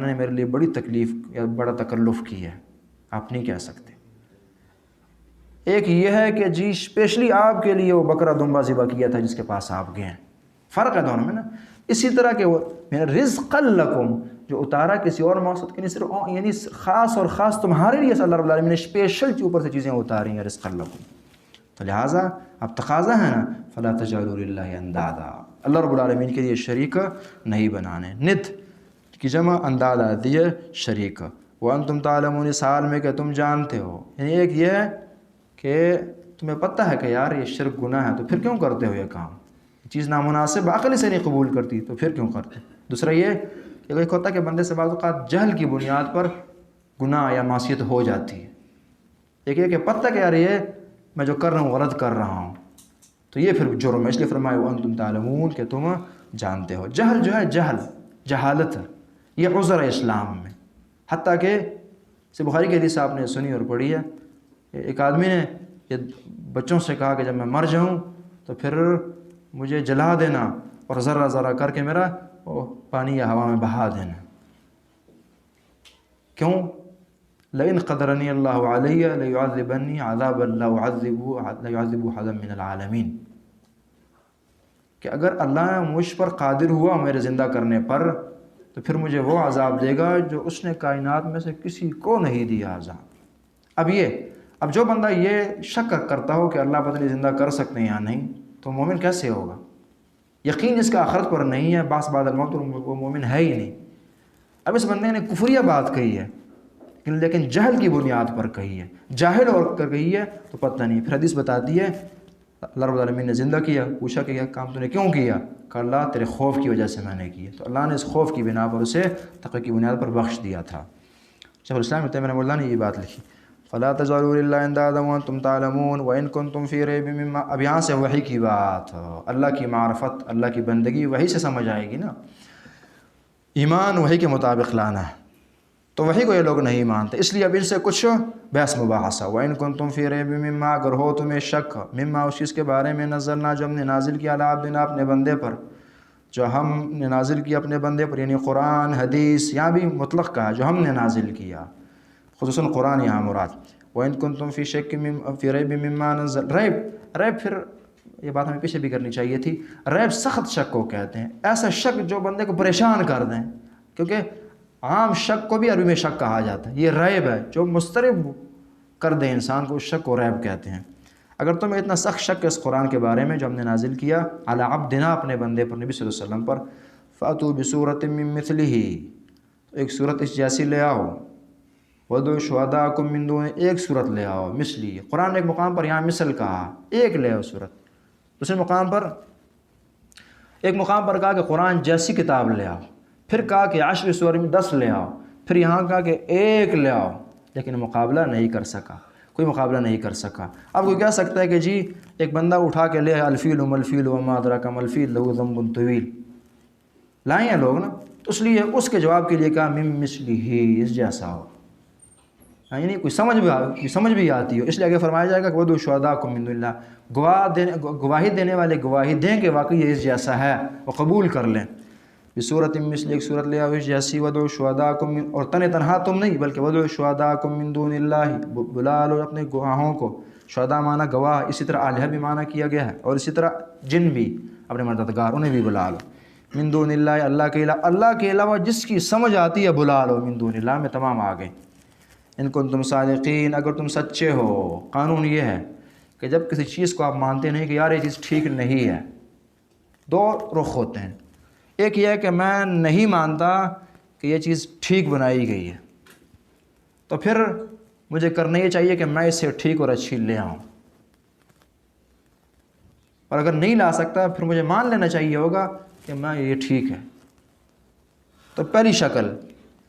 نے میرے لیے بڑی تکلیف یا بڑا تکلف کی ہے، آپ نہیں کہہ سکتے۔ ایک یہ ہے کہ جی اسپیشلی آپ کے لیے وہ بکرا دمبا ذبح کیا تھا جس کے پاس آپ گئے ہیں، فرق ہے دونوں میں نا۔ اسی طرح کہ وہ رزقا لکم، جو اتارا کسی اور مقصد کے نہیں، صرف یعنی خاص اور خاص تمہارے لیے اللہ رب العالمین نے اسپیشل اوپر سے چیزیں اتاری ہیں، رزقا لکم۔ تو لہٰذا اب تقاضا ہے نا، فلا تجعلوا للہ اندادا، اللہ رب العالمین کے لیے شریک نہیں بنانے، ند کی جمع اندادا دیے شریک، وانتم تعلمون، اس حال میں کہ تم جانتے ہو۔ یعنی ایک یہ ہے کہ تمہیں پتہ ہے کہ یار یہ شرک گناہ ہے، تو پھر کیوں کرتے ہو یہ کام، چیز نامناسب، عقل سے نہیں قبول کرتی تو پھر کیوں کرتے۔ دوسرا یہ کہ ایک ہوتا ہے کہ بندے سے بعض اوقات جہل کی بنیاد پر گناہ یا معصیت ہو جاتی ہے، ایک یہ کہ پتہ کہ یار یہ میں جو کر رہا ہوں غلط کر رہا ہوں، تو یہ پھر جرم ہے، اس لیے فرمایا وانتم تعلمون، کہ تم جانتے ہو۔ جہل جو ہے، جہالت یہ عذر ہے اسلام میں، حتیٰ کہ بخاری کی حدیث آپ نے سنی اور پڑھی ہے، ایک آدمی نے یہ بچوں سے کہا کہ جب میں مر جاؤں تو پھر مجھے جلا دینا اور ذرہ ذرہ کر کے میرا پانی یا ہوا میں بہا دینا۔ کیوں؟ لئن قدرنی اللہ علیہ لیعذبنی عذابا لا يعذبه احدا من العالمین، کہ اگر اللہ مجھ پر قادر ہوا میرے زندہ کرنے پر تو پھر مجھے وہ عذاب دے گا جو اس نے کائنات میں سے کسی کو نہیں دیا عذاب۔ اب جو بندہ یہ شک کرتا ہو کہ اللہ پتہ نہیں زندہ کر سکتے ہیں یا نہیں، تو مومن کیسے ہوگا؟ یقین جس کا آخرت پر نہیں ہے، باس بعد الموت، وہ مومن ہے ہی نہیں۔ اب اس بندے نے کفریہ بات کہی ہے لیکن جہل کی بنیاد پر کہی ہے، جاہل اور کر کہی ہے تو پتہ نہیں۔ پھر حدیث بتاتی ہے اللہ رب العالمین نے زندہ کیا، پوچھا کہ یہ کام تو نے کیوں کیا؟ کہ اللہ تیرے خوف کی وجہ سے میں نے کیا، تو اللہ نے اس خوف کی بنا پر اسے تقوی کی بنیاد پر بخش دیا تھا۔ شیخ الاسلام ابن تیمیہ رحمہ اللہ نے یہ بات لکھی، فلا تجعلوا للہ اندادا وانتم تعلمون وان کنتم فی ریب مما، اب یہاں سے وحی کی بات، اللہ کی معرفت، اللہ کی بندگی وحی سے سمجھ آئے گی نا، ایمان وحی کے مطابق لانا ہے، تو وحی کو یہ لوگ نہیں مانتے، اس لیے اب ان سے کچھ بحث مباحثہ، وَإِن كُنتُم فِي رَيْبٍ مِّمَّا، اگر ہو تمہیں شک، مما اس چیز کے بارے میں نزلنا جو ہم نے نازل کیا علی عبدنا اپنے بندے پر، جو ہم نے نازل کیا اپنے بندے پر، یعنی قرآن حدیث، یہاں بھی مطلق کہا جو ہم نے نازل کیا، خصوصاً قرآن یہاں مراد، وَإِن كُنتُم فِي شَكٍّ فِي رَيْبٍ مِّمَّا نَزَّلْنَا، ریب پھر یہ بات ہمیں پیچھے بھی کرنی چاہیے تھی، ریب سخت شک کو کہتے ہیں، ایسا شک جو بندے کو پریشان کر دیں، کیونکہ عام شک کو بھی عربی میں شک کہا جاتا ہے، یہ ریب ہے جو مضطرب کر دے انسان کو، اس شک کو ریب کہتے ہیں۔ اگر تمہیں اتنا سخت شک ہے اس قرآن کے بارے میں جو ہم نے نازل کیا علی عبدنا اپنے بندے پر، نبی صلی اللہ علیہ وسلم پر، فَأْتُوا بِسُورَةٍ مِّن مِّثْلِهِ، ایک صورت اس جیسی لے آؤ، وَادْعُوا شُهَدَاءَكُم مِّن دُونِ، ایک صورت لے آؤ مثلی، قرآن نے ایک مقام پر یہاں مثل کہا، ایک لے آؤ صورت، دوسرے مقام پر ایک مقام پر کہا کہ قرآن جیسی کتاب لے آؤ، پھر کہا کہ 10 سور میں 10 لے آؤ، پھر یہاں کہا کہ ایک لے آؤ، لیکن مقابلہ نہیں کر سکا، کوئی مقابلہ نہیں کر سکا۔ اب کوئی کہہ سکتا ہے کہ جی ایک بندہ اٹھا کے لے الفیل ملفیل وما ادراک ملفیل لہو ذنب طویل، لائے ہیں لوگ نا، تو اس لیے اس کے جواب کے لیے کہا مم مثلہ، اس جیسا ہو، یعنی کوئی سمجھ بھی آتی ہو، اس لیے آگے فرمایا جائے گا کہ وَادْعُوا شُهَدَاءَكُم مِّن دُونِ اللَّهِ، گواہی دینے والے گواہی دیں کہ واقعی یہ اس جیسا ہے، وہ قبول کر لیں، بصورت مثل، ایک صورت لے آؤ اس جیسی، وَادْعُوا شُهَدَاءَكُم، اور تنہا تم نہیں بلکہ وَادْعُوا شُهَدَاءَكُم مِّن دُونِ اللَّهِ، بلا لو اپنے گواہوں کو، شہداء معنی گواہ، اسی طرح الہ بھی معنی کیا گیا ہے، اور اسی طرح جن بھی اپنے مددگار انہیں بھی بلا لو، من دون اللہ، اللہ کے علاوہ جس کی سمجھ آتی ہے بلا لو، من دون اللہ میں تمام آ گئے، ان کنتم صادقین، اگر تم سچے ہو۔ قانون یہ ہے کہ جب کسی چیز کو آپ مانتے نہیں کہ یار یہ چیز ٹھیک نہیں ہے، دو رخ ہوتے ہیں، ایک یہ ہے کہ میں نہیں مانتا کہ یہ چیز ٹھیک بنائی گئی ہے، تو پھر مجھے کرنا یہ چاہیے کہ میں اسے ٹھیک اور اچھی لے آؤں، اور اگر نہیں لا سکتا پھر مجھے مان لینا چاہیے ہوگا کہ میں یہ ٹھیک ہے۔ تو پہلی شکل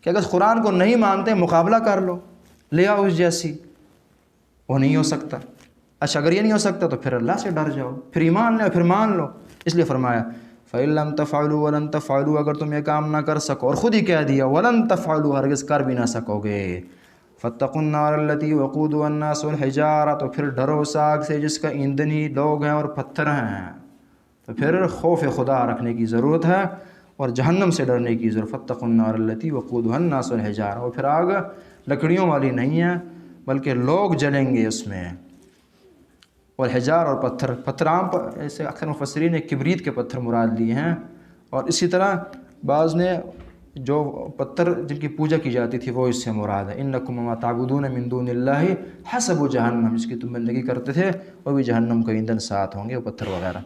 کہ اگر قرآن کو نہیں مانتے مقابلہ کر لو، لے آؤ اس جیسی، وہ نہیں ہو سکتا۔ اچھا اگر یہ نہیں ہو سکتا تو پھر اللہ سے ڈر جاؤ، پھر ایمان لو، پھر مان لو، اس لیے فرمایا فَإِن لَمْ تَفْعَلُوا وَلَن تَفْعَلُوا، اگر تم یہ کام نہ کر سکو، اور خود ہی کہہ دیا وَلَن تَفْعَلُوا، ہرگز کر بھی نہ سکو گے، فَاتَّقُوا النَّارَ الَّتِي وَقُودُهَا النَّاسُ وَالْحِجَارَةُ، تو پھر ڈرو اس آگ سے جس کا ایندھن ہی لوگ ہیں اور پتھر ہیں، تو پھر خوف خدا رکھنے کی ضرورت ہے اور جہنم سے ڈرنے کی ضرورت، فَاتَّقُوا النَّارَ الَّتِي وَقُودُهَا النَّاسُ وَالْحِجَارَةُ، اور پھر آگ لکڑیوں والی نہیں ہے بلکہ لوگ جلیں گے اس میں، اور حجار اور پتھر عام ایسے اکثر مفسرین نے کبریت کے پتھر مراد لیے ہیں، اور اسی طرح بعض نے جو پتھر جن کی پوجا کی جاتی تھی وہ اس سے مراد ہے، انکم وما تعبدون من دون اللہ حسب جہنم، جس کی تم بندگی کرتے تھے وہ بھی جہنم کا ایندھن ساتھ ہوں گے، وہ پتھر وغیرہ۔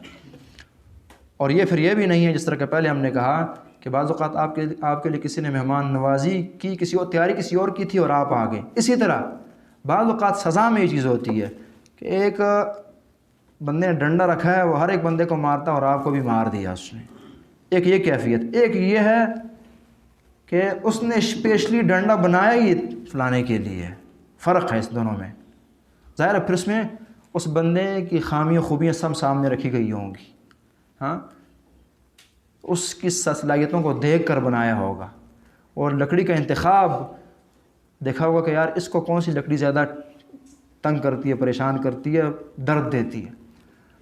اور یہ پھر یہ بھی نہیں ہے جس طرح کہ پہلے ہم نے کہا کہ بعض اوقات آپ کے لیے کسی نے مہمان نوازی کی، کسی اور تیاری کسی اور کی تھی اور آپ آ گئے، اسی طرح بعض اوقات سزا میں یہ چیز ہوتی ہے کہ ایک بندے نے ڈنڈا رکھا ہے، وہ ہر ایک بندے کو مارتا اور آپ کو بھی مار دیا اس نے، ایک یہ کیفیت، ایک یہ ہے کہ اس نے اسپیشلی ڈنڈا بنایا ہی فلانے کے لیے، فرق ہے اس دونوں میں، ظاہر ہے پھر اس میں اس بندے کی خامیاں خوبیاں سب سامنے رکھی گئی ہوں گی، ہاں اس کی صلاحیتوں کو دیکھ کر بنایا ہوگا، اور لکڑی کا انتخاب دیکھا ہوگا کہ یار اس کو کون سی لکڑی زیادہ تنگ کرتی ہے، پریشان کرتی ہے، درد دیتی ہے۔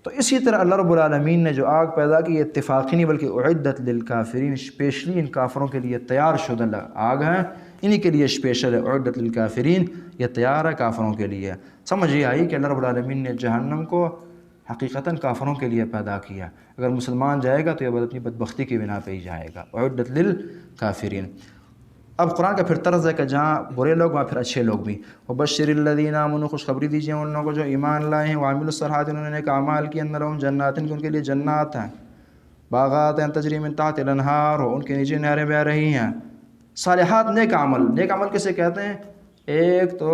تو اسی طرح اللہ رب العالمین نے جو آگ پیدا کی، اتفاقی نہیں بلکہ اعدت للکافرین، اسپیشلی ان کافروں کے لیے تیار شدہ آگ ہے، انہی کے لیے اسپیشل ہے، اعدت للکافرین، یہ تیار ہے کافروں کے لیے۔ سمجھ یہ آئی کہ اللہ رب العالمین نے جہنم کو حقیقتاً کافروں کے لیے پیدا کیا، اگر مسلمان جائے گا تو یہ اپنی بدبختی کی بنا پہ ہی جائے گا، اعدت للکافرین۔ اب قرآن کا پھر طرز ہے کہ جہاں برے لوگ وہاں پھر اچھے لوگ بھی، وبشر الذین آمنوا، خوشخبری دیجیے ان لوگوں کو جو ایمان لائے ہیں، وعملوا الصالحات، انہوں نے نیک اعمال کیے، ان لہم جنات، ان کے لیے جنات ہیں، باغات ہیں تجری من تحت الانہار، ان کے نیچے نہریں بہہ رہی ہیں۔ صالحات نیک عمل کسے کہتے ہیں؟ ایک تو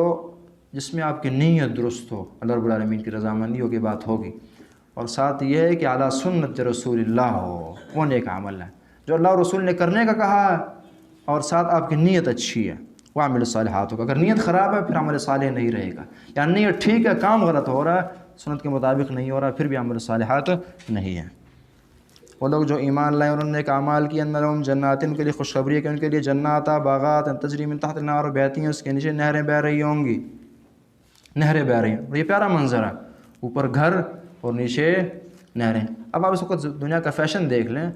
جس میں آپ کی نیت درست ہو، اللہ رب العالمین کی رضامندی کی بات ہوگی، اور ساتھ یہ ہے کہ اعلیٰ سنت رسول اللہ ہو، وہ نیک عمل ہے جو اللہ اور رسول نے کرنے کا کہا ہے، اور ساتھ آپ کی نیت اچھی ہے، وہ عمل صالحات ہوگا۔ اگر نیت خراب ہے پھر عمل صالح نہیں رہے گا، یعنی نیت ٹھیک ہے، کام غلط ہو رہا ہے، سنت کے مطابق نہیں ہو رہا، پھر بھی عمل صالحات نہیں ہے۔ وہ لوگ جو ایمان لائے انہوں نے نیک اعمال کیے، ان لہم جنات، ان کے لیے خوشخبری ہے کہ ان کے لیے جنات، باغات تجری من تحت الانہار، بہتی ہیں اس کے نیچے نہریں بہہ رہی ہوں گی، نہریں بہہ رہی ہیں، اور یہ پیارا منظر ہے، اوپر گھر اور نیچے نہریں۔ اب آپ اس وقت دنیا کا فیشن دیکھ لیں،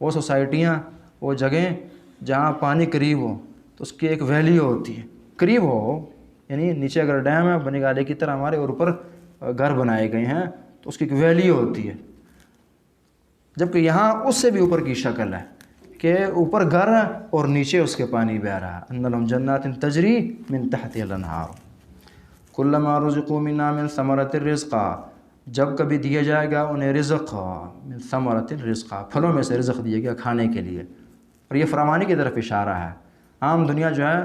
وہ سوسائٹیاں، وہ جگہیں جہاں پانی قریب ہو تو اس کی ایک ویلی ہوتی ہے، قریب ہو، یعنی نیچے اگر ڈیم ہے بنی گالے کی طرح ہمارے، اور اوپر گھر بنائے گئے ہیں تو اس کی ایک ویلی ہوتی ہے، جبکہ یہاں اس سے بھی اوپر کی شکل ہے کہ اوپر گھر ہے اور نیچے اس کے پانی بہہ رہا ہے۔ ان لہم جنات تجری من تحتها الانہار کلما رزقوا منها من ثمرۃ الرزقا، جب کبھی دیا جائے گا انہیں رزق، من ثمرۃ الرزقا، پھلوں میں سے رزق دیا گیا کھانے کے لیے، اور یہ فراوانی کی طرف اشارہ ہے۔ عام دنیا جو ہے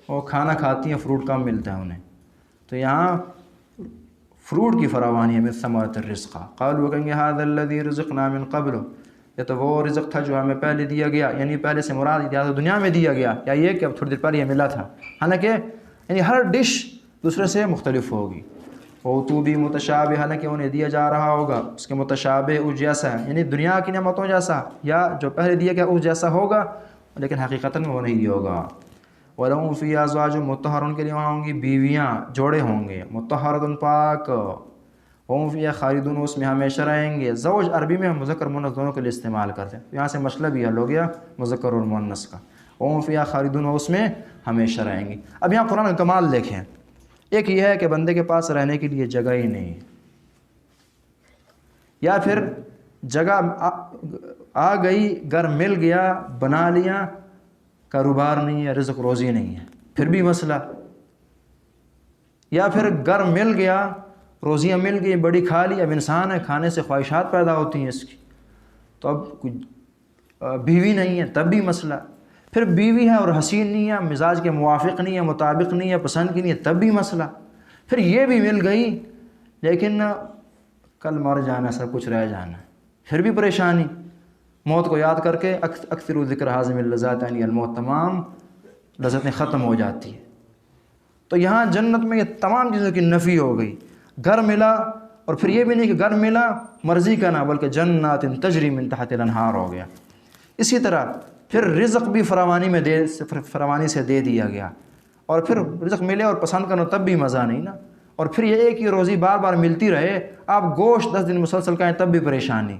وہ کھانا کھاتی ہیں، فروٹ کم ملتا ہے انہیں، تو یہاں فروٹ کی فراوانی ہے، من ثمرۃ الرزقا قالوا، کہیں گے ھذا الذی رزقنا من قبل، یہ تو وہ رزق تھا جو ہمیں پہلے دیا گیا، یعنی پہلے سے مراد یا تو دنیا میں دیا گیا یا یہ کہ اب تھوڑی دیر پہلے یہ ملا تھا، حالانکہ یعنی ہر ڈش دوسرے سے مختلف ہوگی۔ اوتو بھی متشابہ، حالانکہ انہیں دیا جا رہا ہوگا اس کے متشابہ اس جیسا ہے، یعنی دنیا کی نعمتوں جیسا، یا جو پہلے دیا گیا اس جیسا ہوگا، لیکن حقیقتاً وہ نہیں ہوگا۔ وَلَهُمْ فِيهَا أَزْوَاجٌ مُطَّهَّرٌ، ان کے لیے وہاں ہوں گی بیویاں، جوڑے ہوں گے، مطہرۃ پاک، وَهُمْ فِيهَا خَالِدُونَ، اس میں ہمیشہ رہیں گے۔ زوج عربی میں مذکر مؤنث دونوں کے لیے استعمال کرتے ہیں، یہاں سے مسئلہ بھی حل ہو گیا مذکر اور مؤنث کا۔ وَهُمْ فِيهَا خَالِدُونَ، اس میں ہمیشہ رہیں گے۔ اب یہاں قرآن کا کمال دیکھیں، ایک یہ ہے کہ بندے کے پاس رہنے کے لیے جگہ ہی نہیں، یا پھر جگہ آ گئی، گھر مل گیا، بنا لیا، کاروبار نہیں ہے، رزق روزی نہیں ہے، پھر بھی مسئلہ، یا پھر گھر مل گیا، روزیاں مل گئی، بڑی کھا لی، اب انسان ہے، کھانے سے خواہشات پیدا ہوتی ہیں اس کی، تو اب بیوی نہیں ہے تب بھی مسئلہ، پھر بیوی ہے اور حسین نہیں ہے، مزاج کے موافق نہیں ہے، مطابق نہیں ہے، پسند کی نہیں ہے، تب بھی مسئلہ، پھر یہ بھی مل گئی لیکن کل مر جانا، سب کچھ رہ جانا، پھر بھی پریشانی، موت کو یاد کر کے اکثر ذکر حازم اللذات، یعنی الموت، تمام لذتیں ختم ہو جاتی ہیں۔ تو یہاں جنت میں یہ تمام چیزوں کی نفی ہو گئی، گھر ملا، اور پھر یہ بھی نہیں کہ گھر ملا مرضی کا نہ، بلکہ جنات تجری من تحت الانہار ہو گیا۔ اسی طرح پھر رزق بھی فراوانی سے دے دیا گیا، اور پھر رزق ملے اور پسند کرنا تب بھی مزہ نہیں نا، اور پھر یہ ایک ہی روزی بار بار ملتی رہے، آپ گوشت 10 دن مسلسل کھائیں تب بھی پریشانی،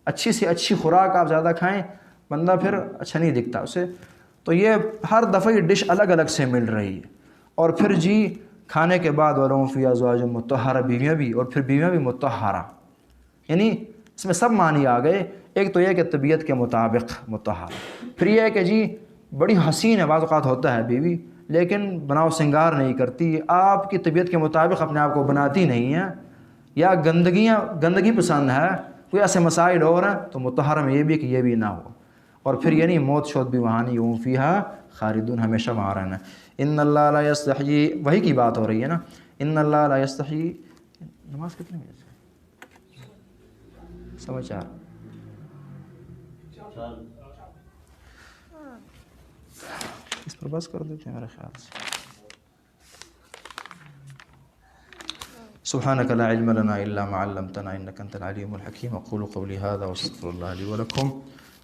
اچھی سے اچھی خوراک آپ زیادہ کھائیں بندہ پھر اچھا نہیں دکھتا اسے، تو یہ ہر دفعہ یہ ڈش الگ الگ سے مل رہی ہے، اور پھر جی کھانے کے بعد وَلَهُمْ فِيهَا أَزْوَاجٌ مُطَهَّرَةٌ، بیویاں بھی، اور پھر بیویاں بھی مطہرہ، یعنی اس میں سب معنی آ گئے، ایک تو یہ کہ طبیعت کے مطابق مطہر، پھر یہ ہے کہ جی بڑی حسین ہے، بعض اوقات ہوتا ہے بیوی لیکن بناؤ سنگار نہیں کرتی، آپ کی طبیعت کے مطابق اپنے آپ کو بناتی نہیں ہے، یا گندگی پسند ہے، کوئی ایسے مسائل اور ہیں، تو مطہر میں یہ بھی کہ یہ بھی نہ ہو، اور پھر یہ نہیں موت شوت بھی وہاں نہیں، وَهُمْ فِيهَا خالدون، ہمیشہ وہاں رہنا۔ ان اللہ لا یستحیی، وہی کی بات ہو رہی ہے نا، ان اللہ لا یستحیی، نماز کتنے بجے سے؟ سوا چار، اس پر بس کر دیتے ہیں میرے خیال سے۔ سبحانك لا علم لنا الا ما علمتنا انك انت العليم الحكيم، اقول قولي هذا واستغفر الله لي ولكم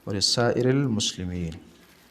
ولسائر المسلمين۔